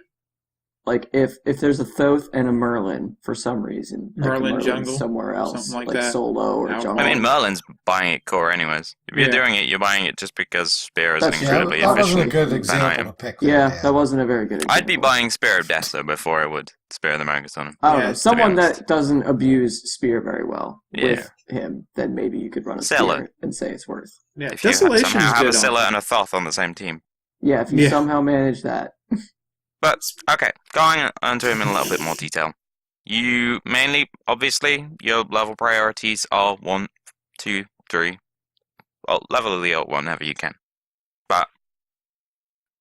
Like, if there's a Thoth and a Merlin, for some reason. Like Merlin Merlin's jungle, somewhere else. something like that. solo or Alpha. jungle. I mean, Merlin's buying it core anyways. If you're Yeah. doing it, you're buying it just because Spear is an That's- incredibly that wasn't a efficient good fan example item. to pick. Yeah, that wasn't a very good example. I'd be buying Spear of Death though before I would Spear the Magus on him. I don't Yeah, know. to be Someone honest. that doesn't abuse Spear very well Yeah. with him, then maybe you could run a Scylla. Spear and say it's worth. Yeah, If you Desolation's somehow have a good on Scylla it. and a Thoth on the same team. Yeah, if you Yeah. somehow manage that. But, okay, going onto him in a little bit more detail. You mainly, obviously, your level priorities are 1, 2, 3. Well, level the ult whenever you can. But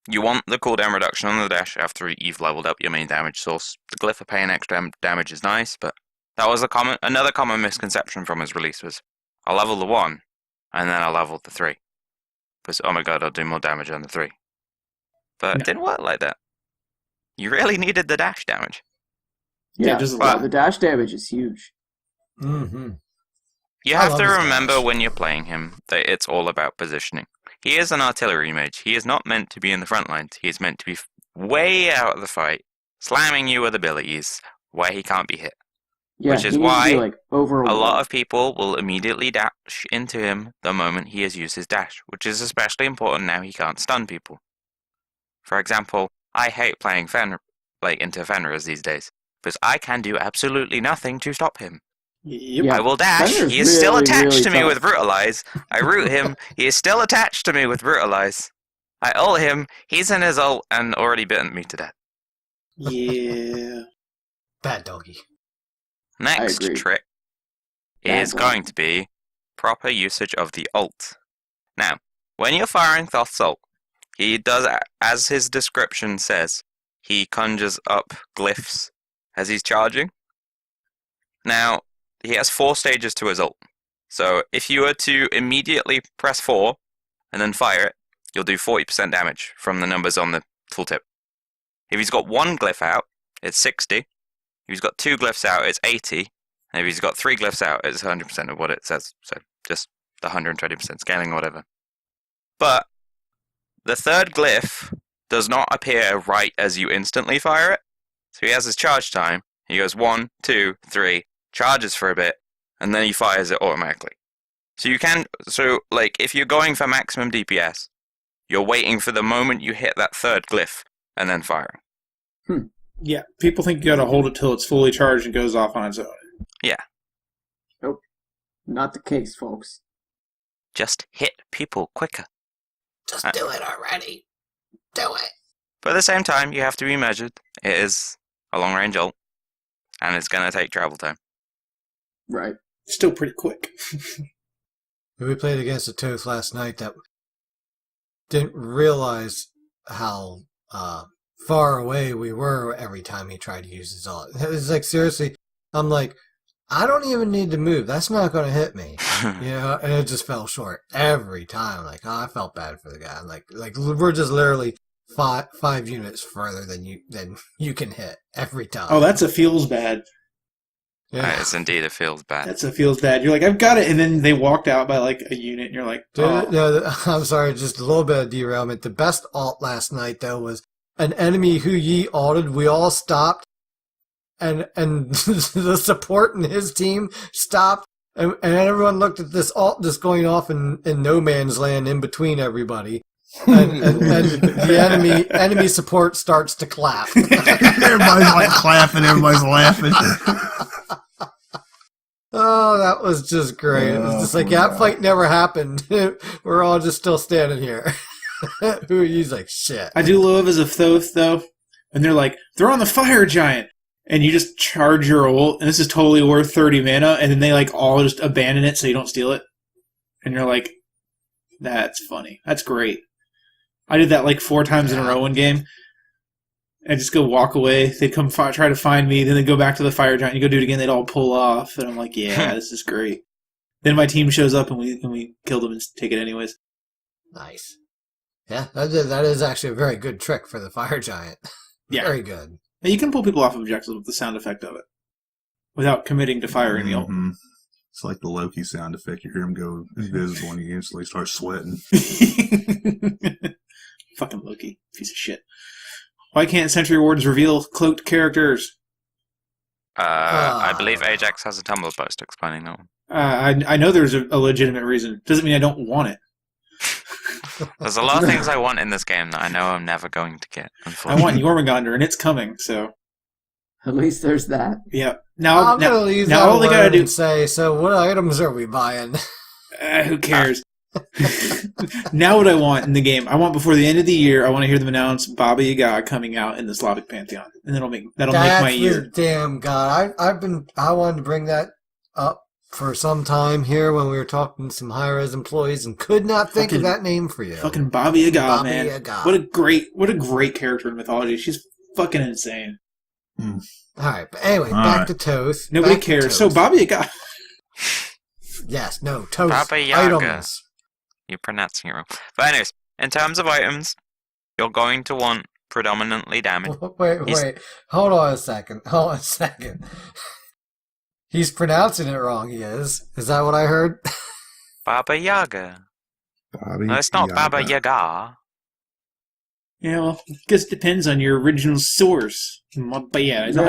you want the cooldown reduction on the dash after you've leveled up your main damage source. The glyph of paying extra damage is nice, but that was another common misconception from his release was, I'll level the 1, and then I'll level the 3. Because, oh my god, I'll do more damage on the 3. But it didn't work like that. You really needed the dash damage. Yeah, just a well, lot. the dash damage is huge. Mm-hmm. You I have love to his remember dash. when you're playing him that it's all about positioning. He is an artillery mage. He is not meant to be in the front lines. He is meant to be way out of the fight, slamming you with abilities where he can't be hit. Yeah, Which is he needs to be, why like, over A lot wall. of people will immediately dash into him the moment he has used his dash, which is especially important now he can't stun people. For example, I hate playing into Fenrir's these days, because I can do absolutely nothing to stop him. Yep. Yeah, I will dash, Fenrir's he is still really, attached really to me tough. with Brutalize. I root him, he is still attached to me with Brutalize. I ult him, he's in his ult and already bitten me to death. Yeah. Bad doggy. Next agree. trick Bad is dog. going to be proper usage of the ult. Now, when you're firing Thoth's ult, he does, as his description says, he conjures up glyphs as he's charging. Now, he has 4 stages to his ult. So if you were to immediately press 4 and then fire it, you'll do 40% damage from the numbers on the tooltip. If he's got 1 glyph out, it's 60. If he's got 2 glyphs out, it's 80. And if he's got 3 glyphs out, it's 100% of what it says. So just the 120% scaling or whatever. But the 3rd glyph does not appear right as you instantly fire it. So he has his charge time. He goes 1, 2, 3, charges for a bit, and then he fires it automatically. So if you're going for maximum DPS, you're waiting for the moment you hit that 3rd glyph and then firing. Yeah. People think you gotta hold it till it's fully charged and goes off on its own. Not the case, folks. Just hit people quicker. Just do it already. Do it. But at the same time, you have to be measured. It is a long range ult, and it's going to take travel time. Right. Still pretty quick. We played against a Toth last night that didn't realize how far away we were every time he tried to use his ult. It was like, seriously, I'm like, I don't even need to move. That's not going to hit me. And it just fell short every time. Like, I felt bad for the guy. Like we're just literally five units further than you can hit every time. Oh, that's a feels bad. Yeah. It's indeed, it feels bad. That's a feels bad. You're like, I've got it, and then they walked out by like a unit, and you're like, oh. No, I'm sorry, just a little bit of derailment. The best ult last night, though, was an enemy who ye ulted. We all stopped, and the support in his team stopped, and everyone looked at this ult just going off in no man's land in between everybody. And the enemy support starts to clap. Everybody's like clapping, everybody's laughing. Oh, that was just great. It was just like, that fight never happened. We're all just still standing here. He's like, shit. I do love as a Thoth, though, and they're like, they're on the fire giant, and you just charge your ult, and this is totally worth 30 mana, and then they like all just abandon it so you don't steal it. And you're like, that's funny. That's great. I did that like 4 times in a row one game. I just go walk away. They'd come try to find me. Then they go back to the fire giant. You go do it again. They'd all pull off. And I'm like, yeah, this is great. Then my team shows up and we kill them and take it anyways. Nice. Yeah, that is actually a very good trick for the fire giant. Yeah. Very good. And you can pull people off objectives with the sound effect of it without committing to firing the ult. Mm-hmm. It's like the Loki sound effect. You hear him go invisible and you instantly start sweating. Fucking Loki. Piece of shit. Why can't Sentry Wards reveal cloaked characters? I believe Ajax has a Tumblr post explaining that one. I know there's a legitimate reason. Doesn't mean I don't want it. There's a lot of things I want in this game that I know I'm never going to get. I want Jormungandr, and it's coming, so... At least there's that. Yeah. Now, I'm going to leave now that all they gotta alone do... and say, so what items are we buying? Who cares? Now what I want in the game, I want before the end of the year, I want to hear them announce Baba Yaga coming out in the Slavic Pantheon. And that'll make my year. The damn god. I wanted to bring that up for some time here when we were talking to some high-res employees and could not think of that name for you. Fucking Baba Yaga, Baba man. Yaga. What a great character in mythology. She's fucking insane. All right, but anyway, All back right. to Toth. Nobody Back to cares. Toth. So Baba Yaga. Yes, no, Toth Baba Yaga. items. You're pronouncing it wrong. But anyways, in terms of items, you're going to want predominantly damage. Wait. Hold on a second. He's pronouncing it wrong, he is. Is that what I heard? Baba Yaga. Bobby No, it's not Yaga. Baba Yaga. Yeah, well, I guess it depends on your original source. But yeah, it's not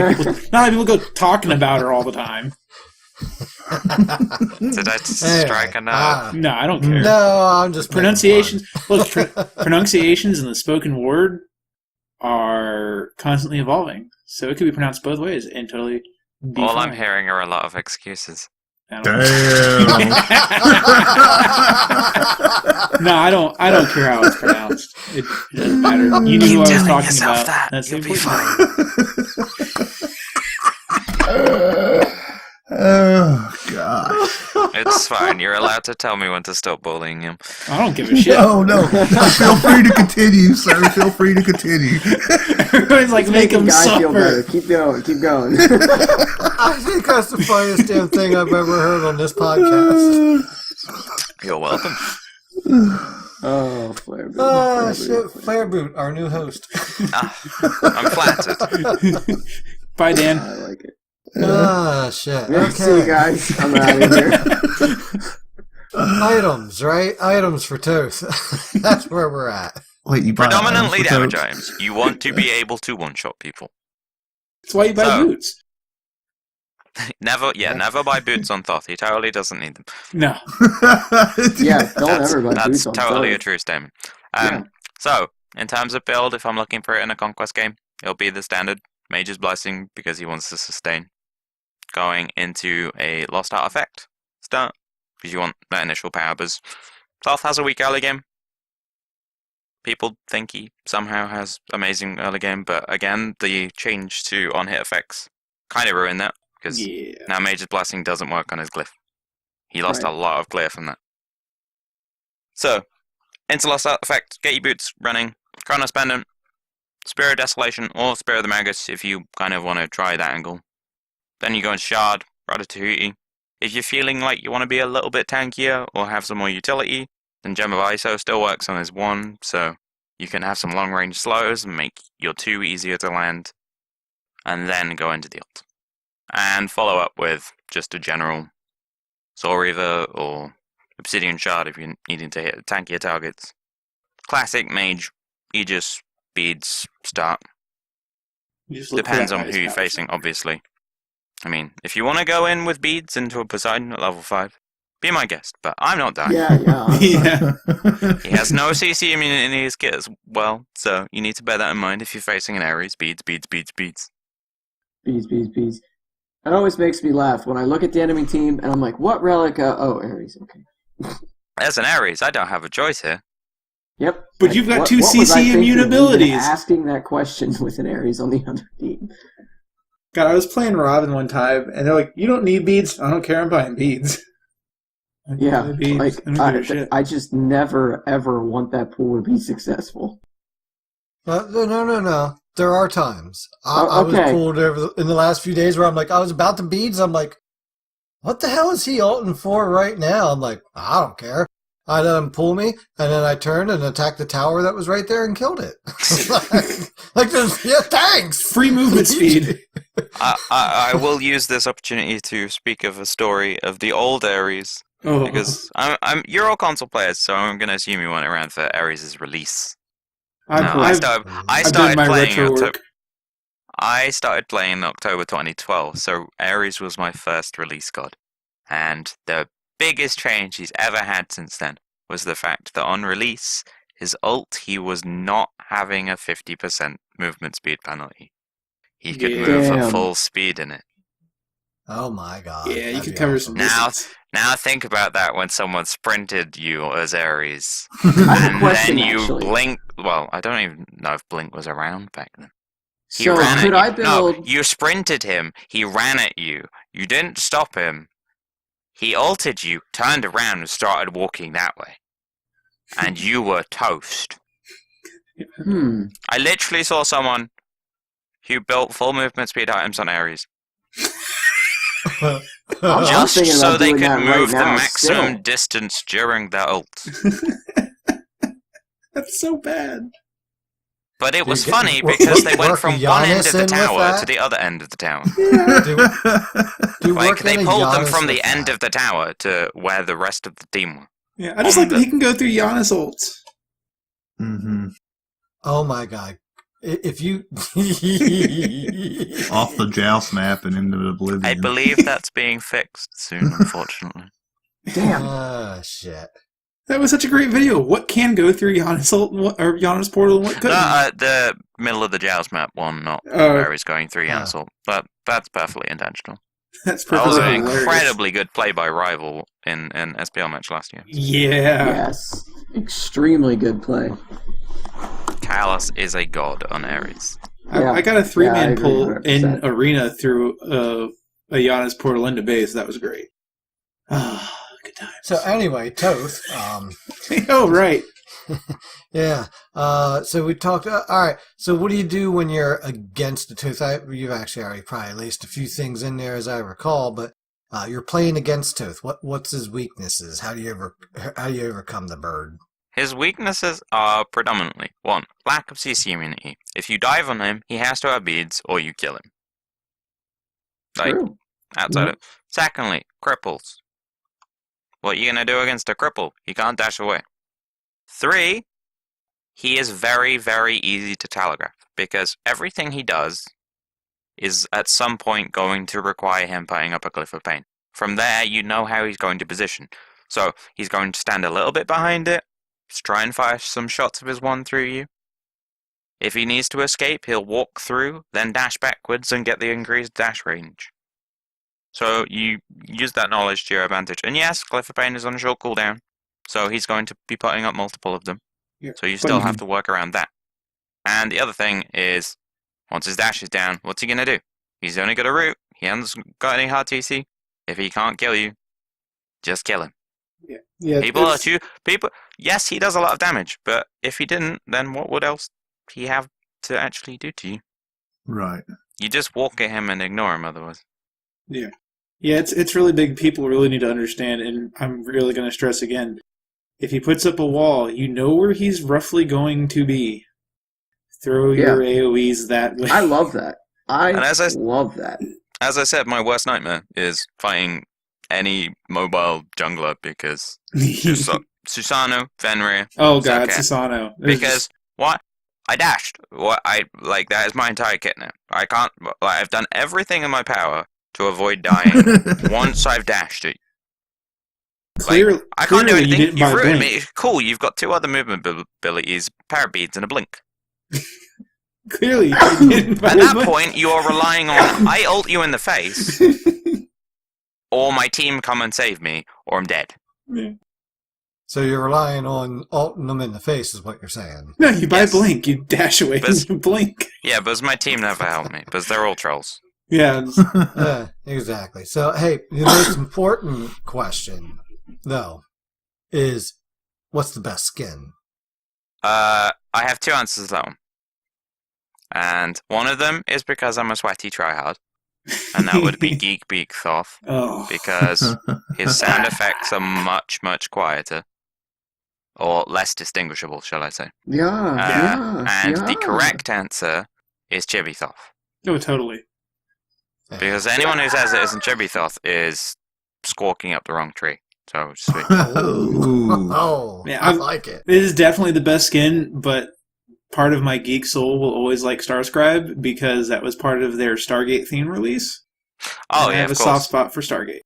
like people go talking about her all the time. Did I strike a nerve? No, I don't care. No, I'm just making Pronunciations. fun. Look, pronunciations in the spoken word are constantly evolving, so it could be pronounced both ways and totally be All fine. I'm hearing are a lot of excuses. I don't- Damn. No, I don't care how it's pronounced. It doesn't matter. You knew who I was telling talking yourself about. that. That's the You'll be important part. Oh gosh. It's fine. You're allowed to tell me when to stop bullying him. I don't give a shit. No. Feel free to continue, sir. Feel free to continue. Everybody's like, make him Guy feel better. suffer. Keep going. I think that's the funniest damn thing I've ever heard on this podcast. You're welcome. Oh, Flareb00t. Oh, shit. Flareb00t, our new host. I'm flattered. Bye, I Dan. like it. Ah, shit. Yeah, see you Okay. guys. I'm out of here. Items, right? Items for Toth. That's where we're at. Wait, you buy Predominantly items for damage totes? items. You want to be able to one-shot people. That's why you buy So- boots. Never buy boots on Thoth. He totally doesn't need them. No. Yeah, don't That's, ever buy that's boots on totally a Thoth. true statement. Yeah. So, in terms of build, if I'm looking for it in a Conquest game, it'll be the standard Mage's Blessing because he wants to sustain. Going into a Lost Artifact start because you want that initial power buzz. Thoth has a weak early game. People think he somehow has amazing early game, but again, the change to on-hit effects kind of ruined that because Yeah. now Mage's Blessing doesn't work on his glyph. He lost Right. a lot of glyph from that. So, into Lost Artifact, get your boots running, Chronos Pendant, Spear of Desolation, or Spear of the Magus if you kind of want to try that angle. Then you go into Shard, Ratatouille. If you're feeling like you want to be a little bit tankier or have some more utility, then Gem of ISO still works on his 1, so you can have some long range slows and make your 2 easier to land, and then go into the ult. And follow up with just a general Soul Reaver or Obsidian Shard if you're needing to hit tankier targets. Classic Mage, Aegis, Beads, start. You just look for Depends that on ice who you're pouch. facing, obviously. I mean, if you want to go in with Beads into a Poseidon at level 5, be my guest, but I'm not dying. Yeah. Yeah. He has no CC immunity in his kit as well, so you need to bear that in mind if you're facing an Ares. Beads. Bees. It always makes me laugh when I look at the enemy team and I'm like, what relic? Oh, Ares. Okay. As an Ares, I don't have a choice here. Yep. But you've got what 2 was I CC thinking immune even abilities. Asking that question with an Ares on the other team. God, I was playing Robin one time, and they're like, "You don't need beads." I don't care. I'm buying beads. I Yeah, buy beads. like I don't give a shit. I just never ever want that pool to be successful. No. There are times. I was okay. pulled over in the last few days where I'm like, I was about to beads. I'm like, what the hell is he ulting for right now? I'm like, I don't care. I let him pull me, and then I turned and attacked the tower that was right there and killed it. Yeah, thanks. Free movement speed. I will use this opportunity to speak of a story of the old Ares, Oh, because you're all console players, so I'm going to assume you weren't around for Ares' release. I've, No, I've, I I've started done my playing retro work. I started playing in October 2012, so Ares was my first release god. And the biggest change he's ever had since then was the fact that on release, his ult, he was not having a 50% movement speed penalty. He could Yeah. move at Damn. full speed in it. Oh my god. Yeah, you That'd could be cover awesome. some Now- distance. Now think about that when someone sprinted you as Ares. I have a And question, then you actually. blink. Well, I don't even know if Blink was around back then. He So ran could at I you. build? No, you sprinted him. He ran at you. You didn't stop him. He ulted you, turned around, and started walking that way. And you were toast. I literally saw someone who built full movement speed items on Ares. I'm Just thinking so about they doing could that move right the now, maximum still. distance during their ult. That's so bad. But it was Dude, funny work- because they work went a from one end Giannis of the in with tower that? to the other end of the tower. Do Like, work they in a pulled them Giannis from the with end that. of the tower to where the rest of the team were. Yeah, I just like that he can go through Giannis ults. Mm-hmm. Oh my god. If you Off the Joust map and into oblivion. I believe that's being fixed soon, unfortunately. Damn. Oh shit. That was such a great video. What can go through Giannis ult or Giannis portal and what couldn't? No, the middle of the Joust map one, not Oh. where he's going through Yansel. But that's perfectly intentional. That's That was perfectly an hilarious. incredibly good play by Rival in an SPL match last year. Yeah. Yes. Extremely good play. Callus is a god on Ares. Yeah. I got a 3-man Yeah, I agree pull 100%. in arena through a Giannis portal into base. That was great. Ah, good times. So anyway, Toth, Oh, right. yeah. So we talked. All right. So what do you do when you're against the Toth? You've actually already probably laced a few things in there, as I recall. But you're playing against Toth. What's his weaknesses? How do you overcome the bird? His weaknesses are predominantly 1. Lack of CC immunity. If you dive on him, he has to have beads or you kill him. Like, True. outside of. Secondly, cripples. What are you going to do against a cripple? He can't dash away. 3, he is very, very easy to telegraph because everything he does is at some point going to require him putting up a Glyph of Pain. From there, you know how he's going to position. So he's going to stand a little bit behind it, try and fire some shots of his wand through you. If he needs to escape, he'll walk through, then dash backwards and get the increased dash range. So you use that knowledge to your advantage. And yes, Glyph of Pain is on a short cooldown, so he's going to be putting up multiple of them. Yeah, So you but still you have can- to work around that. And the other thing is, once his dash is down, what's he going to do? He's only got a root. He hasn't got any hard TC. If he can't kill you, just kill him. Yeah. People. Yes, he does a lot of damage, but if he didn't, then what would else he have to actually do to you? Right. You just walk at him and ignore him otherwise. Yeah, it's really big. People really need to understand, and I'm really going to stress again. If he puts up a wall, you know where he's roughly going to be. Throw your AoEs that way. I love that. And as I- love that. As I said, my worst nightmare is fighting any mobile jungler because Susano, Fenrir. Oh god, okay. Susano. Because what? I dashed. What I like that is my entire kit now. I can't. Like, I've done everything in my power to avoid dying once I've dashed it. Clearly, I can't do clearly you anything. didn't You've buy ruined Blink. me. Cool. You've got 2 other movement abilities: Parrot Beads and a Blink. Clearly, you didn't buy At that Blink. point, you are relying on I ult you in the face, or my team come and save me, or I'm dead. Yeah. So you're relying on ulting them in the face, is what you're saying. No, you buy Yes. Blink. You dash away But- and you blink. Yeah, but my team never helped me because they're all trolls. Yeah. it's- Yeah, exactly. So, hey, the most important question, though, is what's the best skin? I have 2 answers to that one. And one of them is because I'm a sweaty tryhard, and that would be Geek Beak Thoth, Oh. because his sound effects are much, much quieter. Or less distinguishable, shall I say. And the correct answer is Chibi Thoth. No, totally. Because anyone who says it isn't Chibi Thoth is squawking up the wrong tree. So, sweet. Ooh. Oh, Yeah, I I'm- like it. It is definitely the best skin, but part of my geek soul will always like Starscribe because that was part of their Stargate theme release. Oh, And I yeah, have of a soft course. spot for Stargate.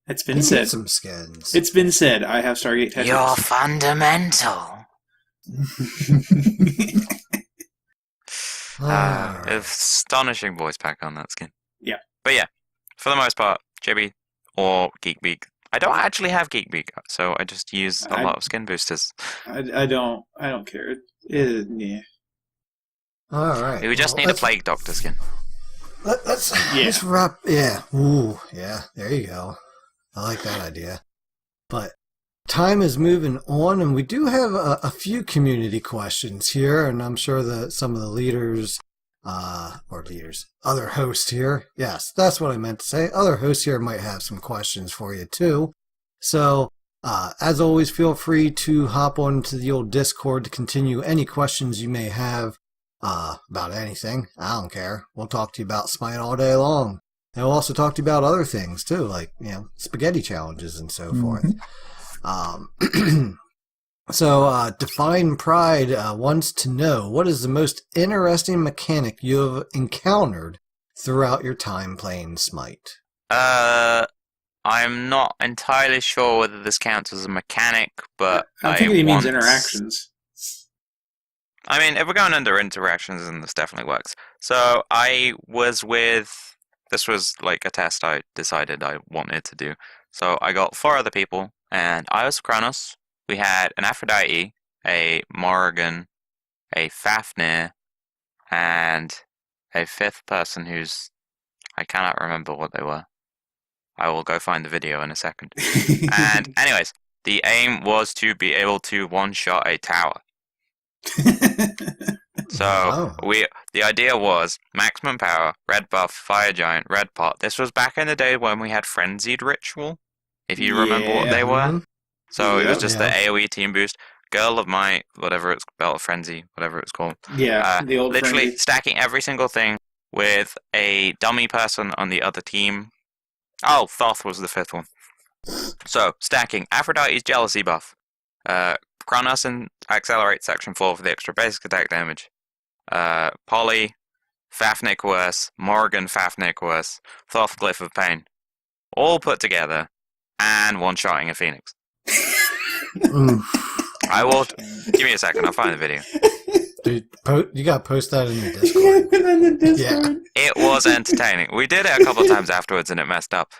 It's been You said. need some skins. It's been said. I have Stargate tattoos. You're fundamental. Ah. Astonishing voice pack on that skin. Yeah. But yeah, For the most part, Chibi or Geekbeak. I don't actually have Geekbeak, so I just use a lot of skin boosters. I don't care. Yeah. All right. We just need a Plague Doctor skin. Let's wrap. Yeah. Ooh. Yeah. There you go. I like that idea. But time is moving on, and we do have a few community questions here, and I'm sure that some of the other hosts here. Yes, that's what I meant to say. Other hosts here might have some questions for you too. So, as always, feel free to hop onto the old Discord to continue any questions you may have about anything. I don't care. We'll talk to you about Smite all day long. And we'll also talk to you about other things too, like spaghetti challenges and so forth. So, Define Pride wants to know, what is the most interesting mechanic you have encountered throughout your time playing Smite? I'm not entirely sure whether this counts as a mechanic, but I think he means interactions. I mean, if we're going under interactions, then this definitely works. So I was this was like a test I decided I wanted to do. So I got 4 other people, and I was Kronos. We had an Aphrodite, a Morrigan, a Fafnir, and a 5th person who's... I cannot remember what they were. I will go find the video in a second. And anyways, the aim was to be able to one-shot a tower. So the idea was maximum power, red buff, fire giant, red pot. This was back in the day when we had frenzied ritual, if you remember what they were. So it was just the AoE team boost. Girl of Might, whatever it's Belt of Frenzy, whatever it's called. Yeah, the old literally frenzy. stacking every single thing with a dummy person on the other team. Oh, Thoth was the 5th one. So stacking Aphrodite's jealousy buff, Kronos and Accelerate Section 4 for the extra basic attack damage, Polly, Fafnir Coerce, Morrigan Fafnir Coerce, Thoth Glyph of Pain, all put together, and one-shotting a Phoenix. I will... Give me a second, I'll find the video. Dude, you gotta post that in the Discord. Yeah. It was entertaining. We did it a couple of times afterwards and it messed up.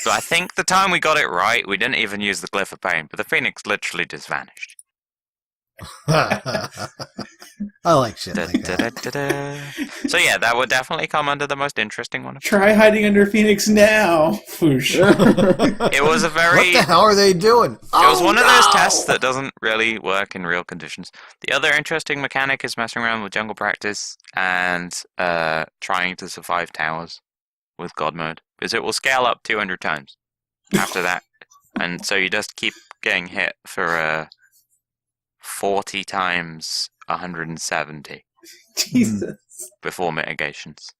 But I think the time we got it right, we didn't even use the Glyph of Pain, but the Phoenix literally just vanished. I like shit like that. So yeah, that would definitely come under the most interesting one. Try hiding under Phoenix now. Whoosh. It was a very... What the hell are they doing? It was one of those tests that doesn't really work in real conditions. The other interesting mechanic is messing around with jungle practice and trying to survive towers with God mode. Because it will scale up 200 times after that. And so you just keep getting hit for 40 times 170 Jesus. before mitigations.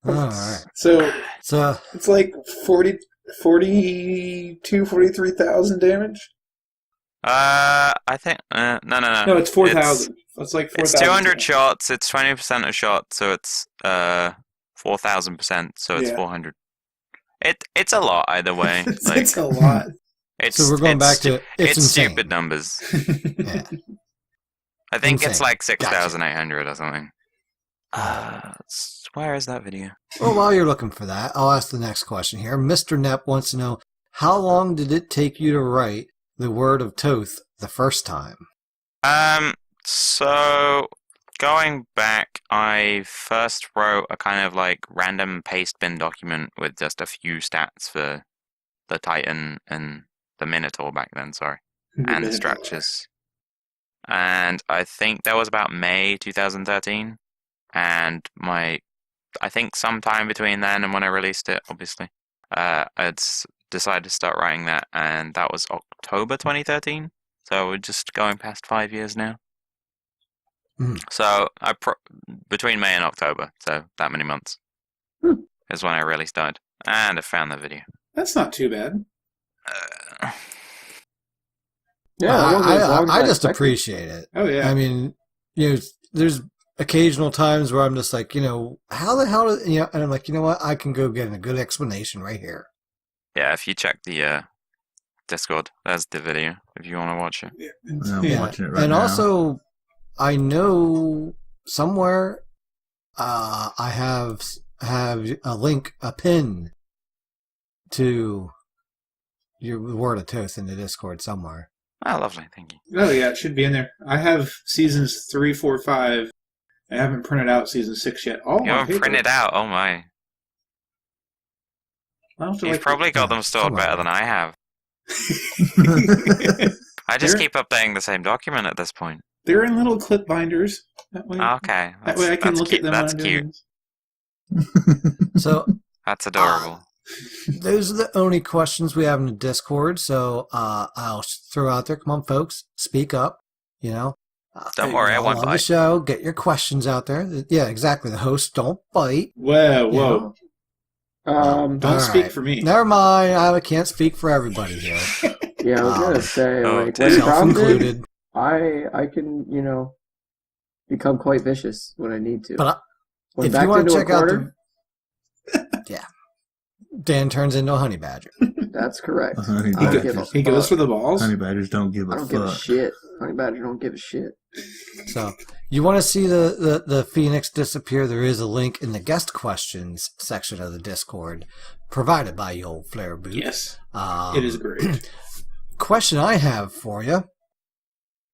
Alright. So So, it's like 43,000 damage? I think... no. No, it's 4,000. It's like 4,000. It's 200 shots, it's 20% a shot, so it's 4,000%, so it's 400. It's a lot either way. It's a lot. so we're going back to it's insane. Stupid numbers. Yeah. I think it's Insane. like 6,800 or something. Where is that video? Well, while you're looking for that, I'll ask the next question here. Mr. Nepp wants to know, how long did it take you to write the word of Toth the first time? So going back, I first wrote a kind of like random paste bin document with just a few stats for the Titan and the Minotaur back then, and the structures. And I think that was about May 2013. And I think sometime between then and when I released it, obviously, I'd decided to start writing that, and that was October 2013. So we're just going past 5 years now. So between May and October, so that many months, is when I really started. And I found the video. That's not too bad. I just appreciate it. Oh, yeah. I mean, there's occasional times where I'm just like, how the hell, and I'm like, you know what? I can go get a good explanation right here. Yeah, if you check the Discord, there's the video if you want to watch it. I'm watching it right and now. Also, I know somewhere I have have a link, a pin to your Word of Toast in the Discord somewhere. Oh, lovely. Thank you. Oh yeah, it should be in there. I have seasons 3, 4, 5. I haven't printed out season 6 yet. All You on haven't paper. printed out. Oh my. I'll have to, You've probably got them stored come on, better than man. I have. like, I just They're- keep updating the same document at this point. they're in little clip binders. That way, Okay. that way I can that's look cute. at them. That's when I'm doing cute. this. So That's adorable. those are the only questions we have in the Discord. So I'll throw out there. Come on, folks, speak up. You know, Don't worry, I y'all won't love the bite. show. Get your questions out there. Yeah, exactly. The hosts don't bite. Whoa, You whoa! know? Don't All speak right. for me. Never mind. I can't speak for everybody here, Yeah, I was gonna say, Oh, like, Tim. when self prompted, included. I can, become quite vicious when I need to. But when if you backed want into to a check out corner, Dan turns into a honey badger. that's correct. A honey I don't badger. give a He goes fuck. for the balls. Honey badgers don't give I a don't give a fuck. shit. Honey Badger don't give a shit. So you want to see the Phoenix disappear? There is a link in the guest questions section of the Discord, provided by your old Flareb00t. Yes, Um, it is great. Question I have for you: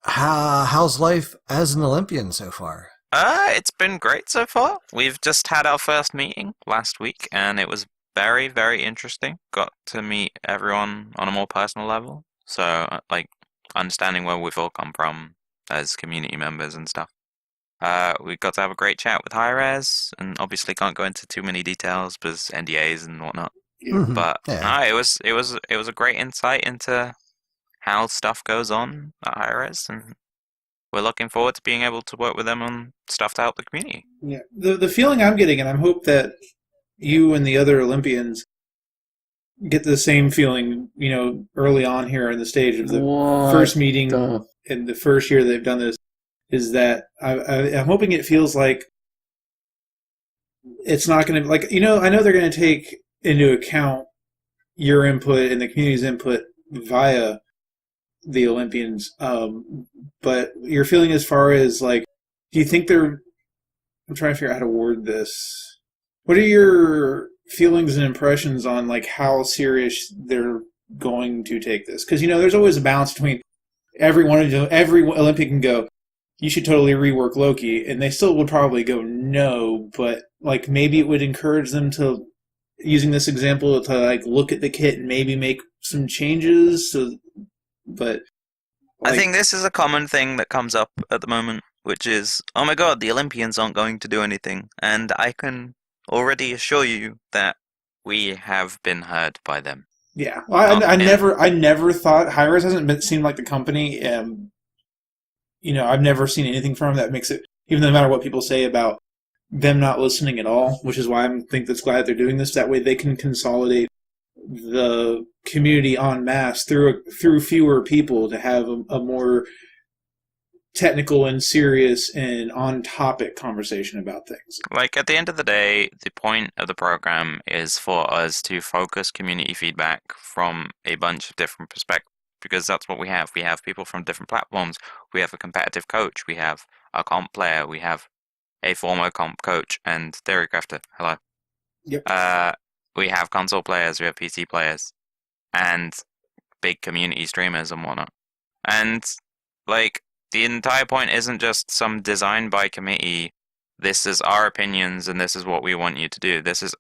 how's life as an Olympian so far? It's been great so far. We've just had our first meeting last week, and it was very, very interesting. Got to meet everyone on a more personal level. So, understanding where we've all come from as community members and stuff. We got to have a great chat with Hi-Res, and obviously can't go into too many details because NDAs and whatnot. Mhm. But Yeah. no, it was a great insight into how stuff goes on at Hi-Res, and we're looking forward to being able to work with them on stuff to help the community. Yeah, the feeling I'm getting, and I hope that you and the other Olympians get the same feeling, early on here in the stage of the What first meeting the- in the first year they've done this, is that I'm hoping it feels like it's not going to, I know they're going to take into account your input and the community's input via the Olympians, but your feeling as far as, do you think I'm trying to figure out how to word this. What are your feelings and impressions on, how serious they're going to take this? Because, there's always a balance between every Olympian can go, you should totally rework Loki, and they still would probably go no, but, maybe it would encourage them to, using this example, to, look at the kit and maybe make some changes, but I think this is a common thing that comes up at the moment, which is, oh my god, the Olympians aren't going to do anything. And I can already assure you that we have been heard by them. yeah. Well, I never thought Hi-Res hasn't seemed like the company. I've never seen anything from them that makes it, even no matter what people say about them not listening at all, which is why I think that's glad they're doing this. That way they can consolidate the community en masse through fewer people to have a more technical and serious and on-topic conversation about things. At the end of the day, the point of the program is for us to focus community feedback from a bunch of different perspectives, because that's what we have. We have people from different platforms. We have a competitive coach. We have a comp player. We have a former comp coach and theory crafter. Hello. Yep. We have console players. We have PC players, and big community streamers and whatnot. And the entire point isn't just some design by committee. This is our opinions, and this is what we want you to do. This is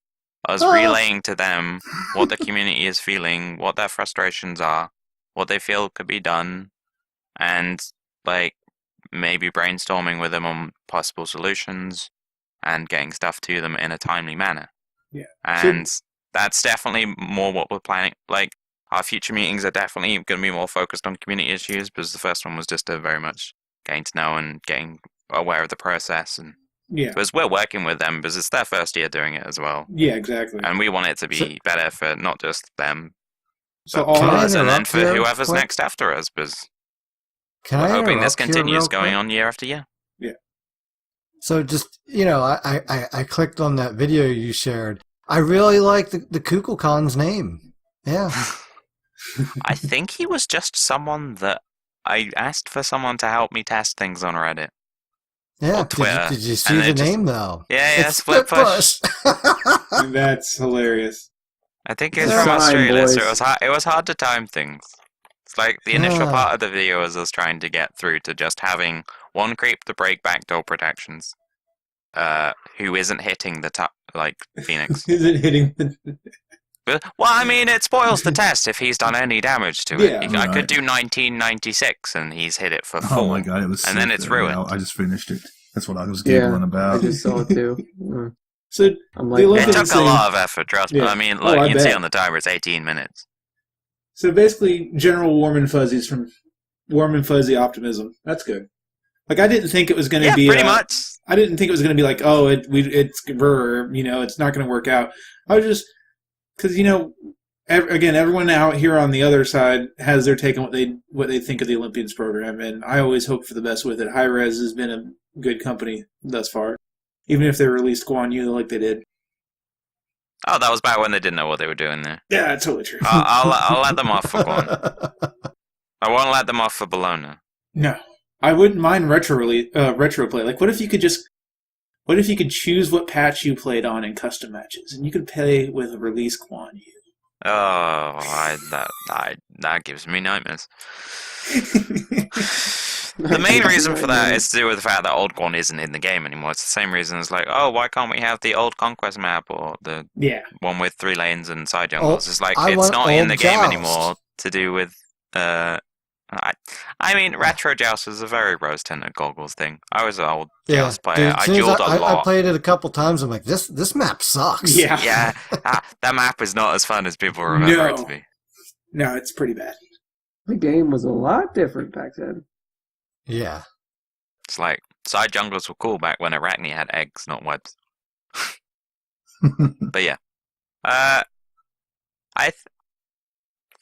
us relaying to them what the community is feeling, what their frustrations are, what they feel could be done, and maybe brainstorming with them on possible solutions and getting stuff to them in a timely manner. Yeah. And that's definitely more what we're planning. Our future meetings are definitely going to be more focused on community issues, because the first one was just a very much getting to know and getting aware of the process. And Yeah. because we're working with them, because it's their first year doing it as well. Yeah, exactly. And we want it to be better for not just them, So but all for Can I us, and then interrupt for here whoever's quick? next after us, because Can we're I hoping this interrupt here continues real going quick? on year after year. So just, I clicked on that video you shared. I really like the Kukulkan's name. Yeah. I think he was just someone that I asked for someone to help me test things on Reddit. Yeah. or Twitter. Did you see and the they just- name though? Yeah, It's Split Push. That's hilarious. I think it's It's from time, Australia, so boys. it was hard to time things. It's like the initial Ah. part of the video was us trying to get through to just having one creep to break backdoor protections, who isn't hitting the top, like Phoenix. Is it hitting the... Well, I mean, it spoils the test if he's done any damage to it. Yeah. I could Right. do 1996 and he's hit it for 4. Oh my god, it was And sick then it's though. Yeah, ruined. I just finished it. That's what I was Yeah, giggling I about. just saw it too. Mm. So, I'm They like, love It Olympians took a saying- lot of effort, trust me. Yeah. I mean, Oh, look, I you can see bet. on the timer it's 18 minutes. so basically, general warm and fuzzies from warm and fuzzy optimism. That's good. Like, I didn't think it was going to Yeah, be... pretty much. I didn't think it was going to be like, oh, it's it's not going to work out. I was just... Because, again, everyone out here on the other side has their take on what they think of the Olympians program, and I always hope for the best with it. Hi-Res has been a good company thus far, even if they released Guan Yu like they did. Oh, that was back when they didn't know what they were doing there. Yeah, totally true. I'll let them off for Guan. I won't let them off for Bologna. No, I wouldn't mind retro play. Like, what if you could choose what patch you played on in custom matches, and you could play with a release Guan Yu? Oh, that gives me nightmares. The main reason for that is to do with the fact that Old Guan isn't in the game anymore. It's the same reason as like, oh, why can't we have the old Conquest map or the Yeah. one with 3 lanes and side jungles? It's like I it's want not in old the game Joust. anymore to do with. I mean, Retro Joust was a very rose-tinted goggles thing. I was an old Joust player. dude, I as soon as dueled a I lot. played it a couple times. I'm like, this map sucks. Yeah. Yeah, that map is not as fun as people remember it to No. be. No, it's pretty bad. the game was a lot different back then. Yeah. It's like side jungles were cool back when Arachne had eggs, not webs. But yeah, I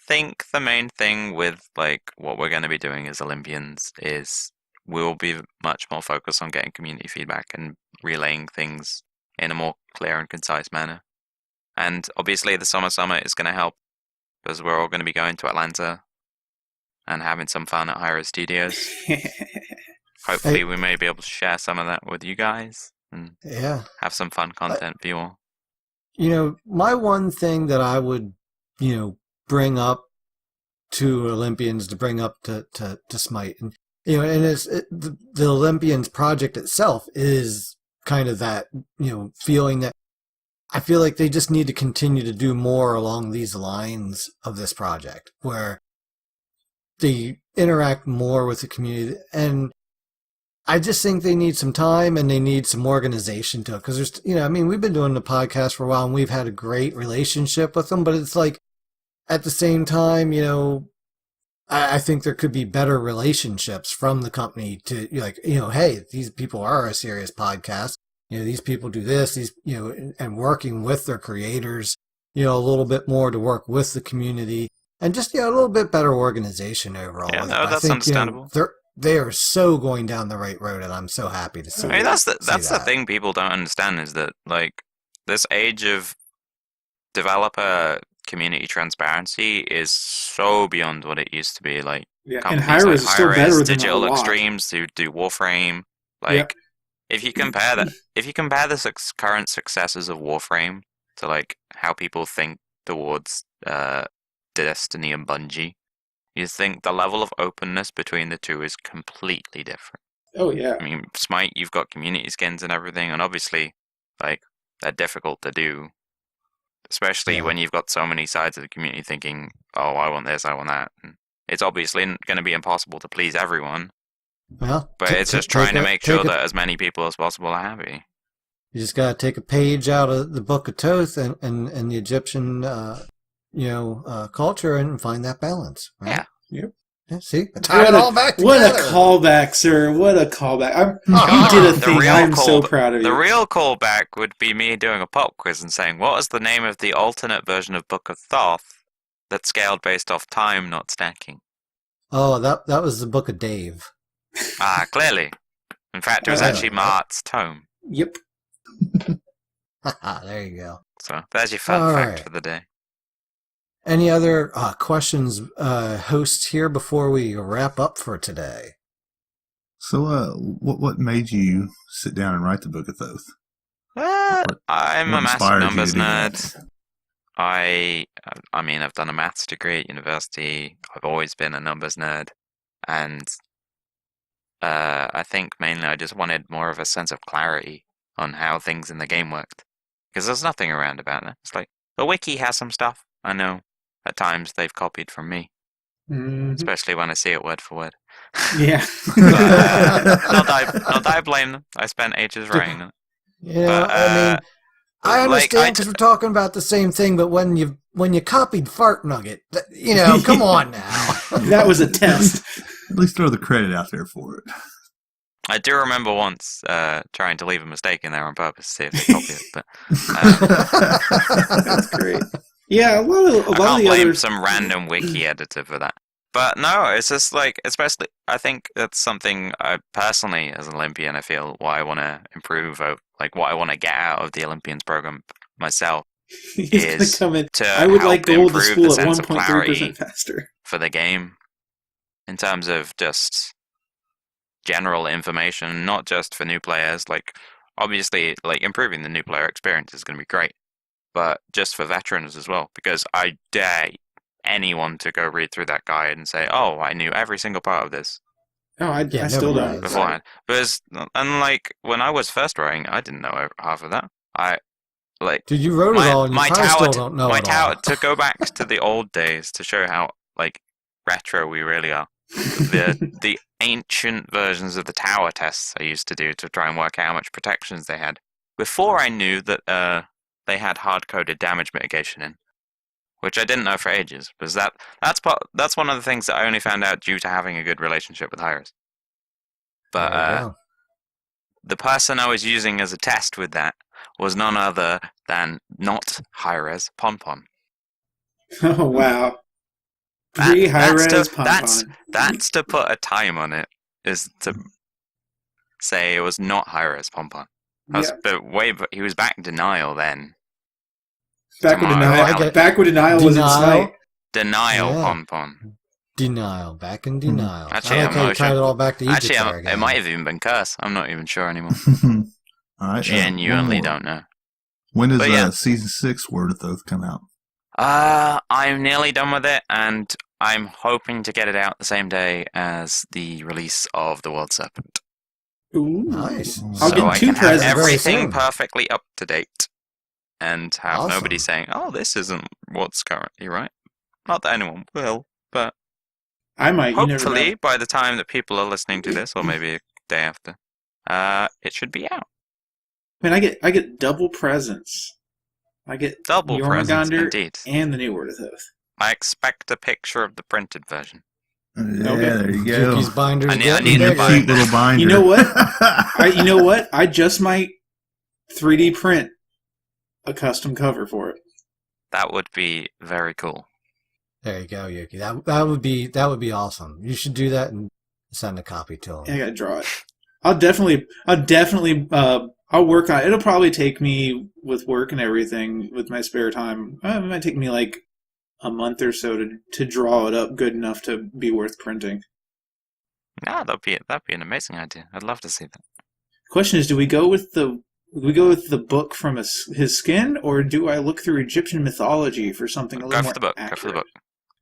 think the main thing with like what we're going to be doing as Olympians is we'll be much more focused on getting community feedback and relaying things in a more clear and concise manner. And obviously, the Summer Summit is going to help because we're all going to be going to Atlanta and having some fun at Hyra Studios. Hopefully, we may be able to share some of that with you guys and Yeah. have some fun content for you all. My one thing that I would, bring up to Olympians, to bring up to Smite, and the Olympians project itself is kind of that, feeling that I feel like they just need to continue to do more along these lines of this project, where they interact more with the community. And I just think they need some time and they need some organization to it. Because there's, we've been doing the podcast for a while and we've had a great relationship with them, but it's like, at the same time, I think there could be better relationships from the company to hey, these people are a serious podcast. These people do this, and working with their creators, a little bit more to work with the community and just, a little bit better organization overall. Yeah, with no, it. that's understandable. They are so going down the right road, and I'm so happy to see. I mean, that's the that. thing people don't understand is that like this age of developer community transparency is so beyond what it used to be. Like Yeah, and companies Hi-Res is still better than Digital a lot. Extremes who do Warframe. Like if you compare the current successes of Warframe to like how people think towards Destiny and Bungie, you think the level of openness between the two is completely different. Oh, yeah. I mean, Smite, you've got community skins and everything, and obviously, like, they're difficult to do. Especially when you've got so many sides of the community thinking, oh, I want this, I want that. And it's obviously going to be impossible to please everyone. Well, But it's just trying to make sure that as many people as possible are happy. You just got to take a page out of the Book of Thoth and the Egyptian, culture and find that balance. Right? Yeah. Yep. Yeah, see, I tied it all back What together. a callback, sir. What a callback. You Ah, did a The thing. real I'm so call- proud of The you. real callback would be me doing a pop quiz and saying, what is the name of the alternate version of Book of Thoth that's scaled based off time, not stacking? Oh, that was the Book of Dave. Ah, clearly. In fact, it was actually Mart's tome. Yep. There you go. So there's your fun All fact right. for the day. Any other questions, hosts here before we wrap up for today? So, what made you sit down and write the Book of Thoth? I'm what a massive inspired you numbers to do nerd. that? I mean, I've done a maths degree at university. I've always been a numbers nerd, and I think mainly I just wanted more of a sense of clarity on how things in the game worked, because there's nothing around about it. It's like the wiki has some stuff. I know at times they've copied from me, especially when I see it word for word. Yeah. But, not that I blame them. I spent ages writing them. Yeah, But, I mean, I like, understand because we're talking about the same thing, but when you copied Fart Nugget, come on now. That was a test. At least throw the credit out there for it. I do remember once trying to leave a mistake in there on purpose to see if they copy it, but That's great. Yeah, a lot I of can't the blame others. some random wiki editor for that. But no, it's just like, especially, I think that's something I personally, as an Olympian, I feel what I want to improve, like what I want to get out of the Olympians program myself He's going is to come in. to I would help like gold to improve school the at sense of 1.3% clarity faster. for the game in terms of just general information, not just for new players. Like, obviously, like improving the new player experience is going to be great, but just for veterans as well, because I dare anyone to go read through that guide and say, "Oh, I knew every single part of this Oh, I Yeah, still nobody don't. does. beforehand." Because, unlike when I was first writing, I didn't know half of that. Dude, you wrote it all, and you probably still don't know my it tower, all. to go back to the old days to show how like retro we really are. The ancient versions of the tower tests I used to do to try and work out how much protections they had before I knew that they had hard-coded damage mitigation in, which I didn't know for ages. Because that's one of the things that I only found out due to having a good relationship with Hyras. But There you go. the person I was using as a test with that was none other than not Hyras Ponpon. Oh, wow. That's Pre-high-res That's to put a time on it, is to say it was not Hyras Pompon. He was back in denial then. Back when Tomorrow. denial was in Denial. sight. Denial Yeah. Pompon. Back in denial. Actually, I like I'm how not you tied sure. it all back to Egypt Actually, there again. it might have even been Curse. I'm not even sure anymore. All right. Genuinely one more. don't know. When does But yeah. season 6 Word of Thoth come out? I'm nearly done with it, and I'm hoping to get it out the same day as the release of The World Serpent. Ooh. Nice. I'll So get I 2 can have presents. Very everything soon. perfectly up to date, and have Awesome. nobody saying, "Oh, this isn't what's currently right." Not that anyone will, but I might. You never hopefully know. by the time that people are listening to this, or maybe a day after, it should be out. Man, I get double presents. I get Double presents, Jormungandr indeed. and the new Word of Thoth. I expect a picture of the printed version. Yeah, Okay. there you go. Yuki's binder's I need getting the In bigger. a cute little binder. You know what? You know what? I just might 3D print a custom cover for it. That would be very cool. There you go, Yuki. That would be awesome. You should do that and send a copy to him. I gotta draw it. I'll definitely I'll work on it. It'll probably take me, with work and everything, with my spare time, it might take me like a month or so to draw it up good enough to be worth printing. Yeah, that'd be an amazing idea. I'd love to see that. Question is, do we go with the book from his skin, or do I look through Egyptian mythology for something a Go little for more the book. accurate? Go for the book.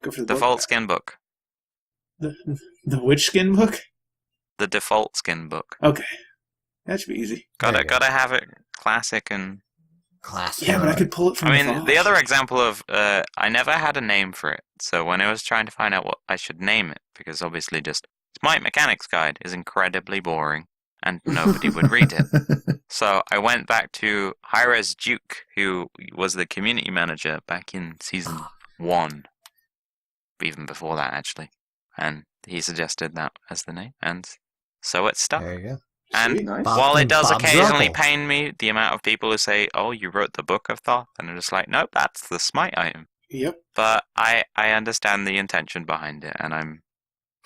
Go for the Default book. skin book. The which skin book? The default skin book. Okay, that should be easy. There you go. Gotta have it classic and. Classic. Yeah, but I could pull it from. I mean, mythology. the other example of I never had a name for it. So when I was trying to find out what I should name it, because obviously just Smite Mechanics Guide is incredibly boring and nobody would read it. So I went back to Hyres Duke, who was the community manager back in season 1, even before that actually, and he suggested that as the name, and so it stuck. There you go. And Sweet. Nice. while it does Bob occasionally Druckle. pain me, the amount of people who say, "Oh, you wrote the Book of Thoth," and I'm just like, "Nope, that's the Smite item." Yep. But I understand the intention behind it, and I'm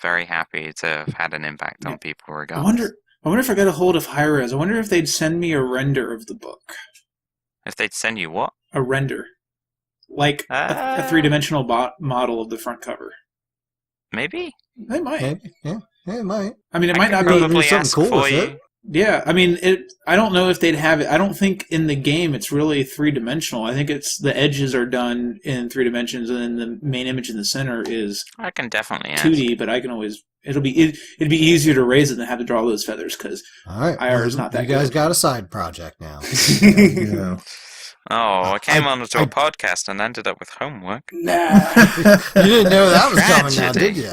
very happy to have had an impact on people I regardless. wonder if I got a hold of Hi-Res. I wonder if they'd send me a render of the book. If they'd send you what? A render. Like a three-dimensional model of the front cover. Maybe? They might. Maybe, yeah. Yeah, it might. I mean, it I might could not Maybe be. probably something ask cool for with you. it. Yeah, I mean, I don't know if they'd have it. I don't think in the game it's really 3-dimensional. I think it's the edges are done in 3 dimensions, and then the main image in the center is I can definitely ask. 2D. But I can always it'd be easier to raise it than have to draw those feathers because All right. IR is not that You guys good. got a side project now. Yeah. Oh, I came I- onto a podcast and ended up with homework. Nah, You didn't know that was coming now, Tragedy. did you?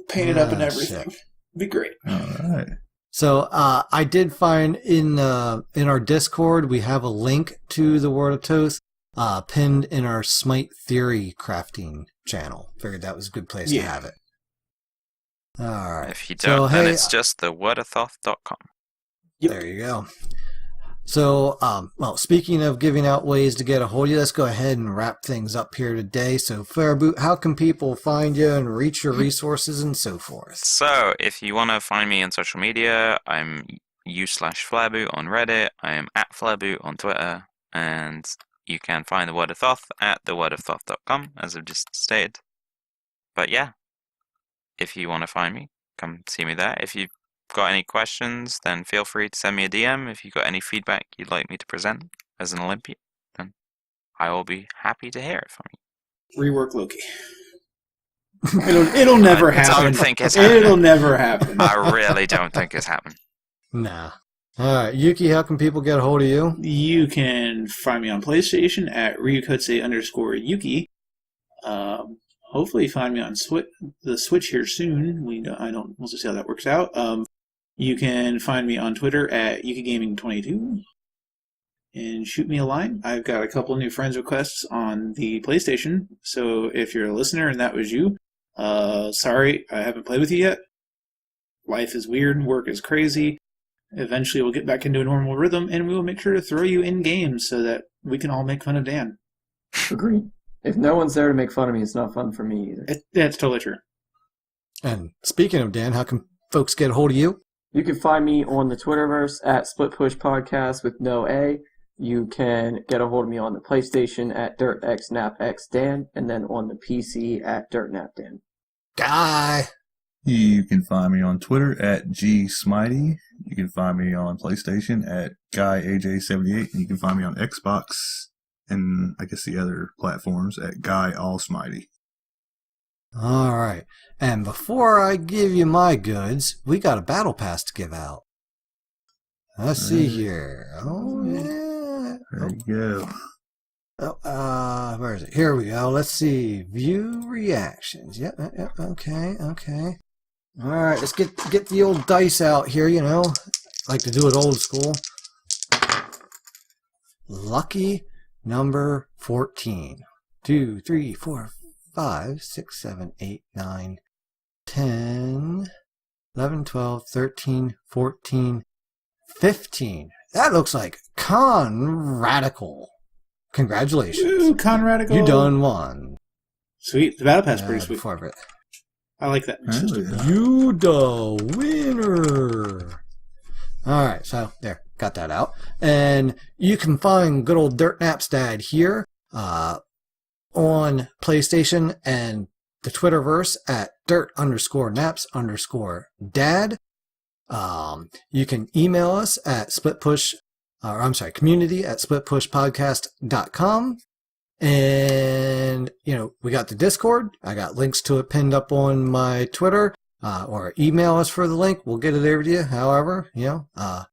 paint it up and Ah, everything. shit. Be great. All right. So I did find in our Discord we have a link to the World of Toth pinned in our Smite Theory crafting channel. Figured that was a good place to Yeah. have it. All right. If you So, don't, then hey, it's just thewordoftoth.com. Yep. There you go. So, well, speaking of giving out ways to get a hold of you, let's go ahead and wrap things up here today. So, Flareb00t, how can people find you and reach your resources and so forth? So, if you want to find me on social media, I'm u/Flareb00t on Reddit. I am at Flareb00t on Twitter, and you can find the Word of Thoth at thewordoftoth.com, as I've just stated. But yeah, if you want to find me, come see me there. If you've got any questions, then feel free to send me a DM. If you've got any feedback you'd like me to present as an Olympian, then I will be happy to hear it from you. Rework Loki. It'll never I happen. don't think it's happening. It'll never happen. I really don't think it's happening. Nah. All right, Yuki, how can people get a hold of you? You can find me on PlayStation at ryukotse_Yuki. Hopefully find me on the Switch here soon. We'll just see how that works out. You can find me on Twitter at YukiGaming22 and shoot me a line. I've got a couple new friends requests on the PlayStation, so if you're a listener and that was you, sorry, I haven't played with you yet. Life is weird, work is crazy. Eventually we'll get back into a normal rhythm, and we will make sure to throw you in games so that we can all make fun of Dan. Agreed. If no one's there to make fun of me, it's not fun for me either. That's totally true. And speaking of Dan, how can folks get a hold of you? You can find me on the Twitterverse at SplitPushPodcast with no A. You can get a hold of me on the PlayStation at DirtXNapXDan, and then on the PC at DirtNapDan. Guy. You can find me on Twitter at GSmitey. You can find me on PlayStation at GuyAJ78. And you can find me on Xbox and I guess the other platforms at GuyAllSmitey. All right. And before I give you my goods, we got a battle pass to give out. Let's see here. Oh, yeah. There you go. Where is it? Here we go. Let's see. View reactions. Yep. Okay. All right. Let's get the old dice out here. You know, like to do it old school. Lucky number 14. 2, 3, 4, 5, 6, 7, 8, 9, 10, 11, 12, 13, 14, 15. That looks like Con-Radical. Congratulations. Ooh, Conradical. You done won. Sweet. The battle pass is pretty sweet. Before I like that. Yeah. You the winner. All right, so there, got that out. And you can find good old Dirt Naps Dad here on PlayStation and the Twitterverse at dirt_naps_dad. You can email us at community at splitpushpodcast.com. And, you know, we got the Discord. I got links to it pinned up on my Twitter, or email us for the link. We'll get it over to you, however, you know,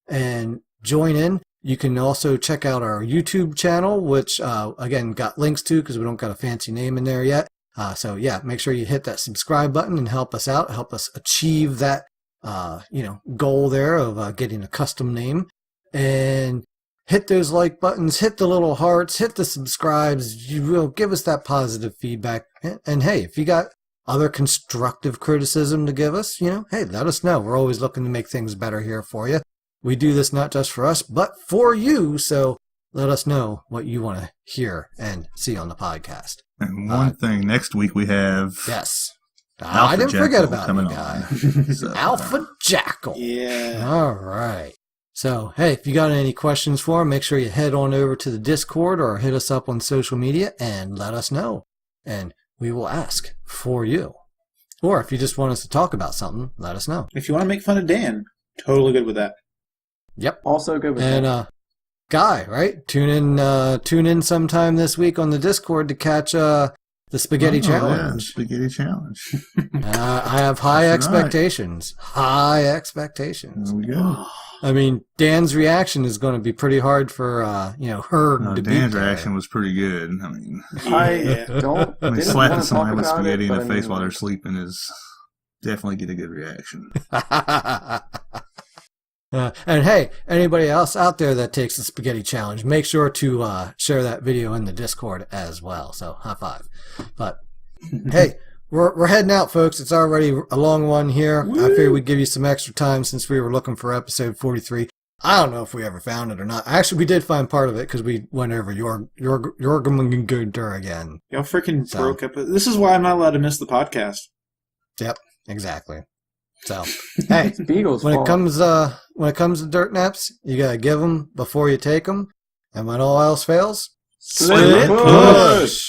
and join in. You can also check out our YouTube channel, which, again, got links to because we don't got a fancy name in there yet. So yeah, make sure you hit that subscribe button and help us out, help us achieve that, goal there of getting a custom name. And hit those like buttons, hit the little hearts, hit the subscribes. You will give us that positive feedback. And hey, if you got other constructive criticism to give us, you know, hey, let us know. We're always looking to make things better here for you. We do this not just for us, but for you. So let us know what you want to hear and see on the podcast. And one thing, next week we have Yes. Alpha I didn't forget Jackal about coming you, guy. on. So, Alpha Jackal. Yeah. All right. So, hey, if you got any questions for him, make sure you head on over to the Discord or hit us up on social media and let us know. And we will ask for you. Or if you just want us to talk about something, let us know. If you want to make fun of Dan, totally good with that. Yep. Also good with And that. Guy, right? Tune in sometime this week on the Discord to catch the Spaghetti Yeah, Challenge. Spaghetti Challenge. I have high That's right. expectations. High expectations. There we go. I mean, Dan's reaction is going to be pretty hard for Herb No, to Dan's beat. reaction was pretty good. I mean, Yeah. Don't I mean didn't slapping wanna somebody talk with about spaghetti it, in but the I face mean, while they're sleeping is definitely get a good reaction. And hey, anybody else out there that takes the Spaghetti Challenge, make sure to share that video in the Discord as well. So high five. But hey, we're heading out, folks. It's already a long one here. I figured we'd give you some extra time since we were looking for episode 43. I don't know if we ever found it or not. Actually, we did find part of it because we went over your again. Y'all freaking broke up. This is why I'm not allowed to miss the podcast. Yep, exactly. So, hey, It's Beagle's when fault. it comes to dirt naps, you gotta give them before you take them, and when all else fails, Split push.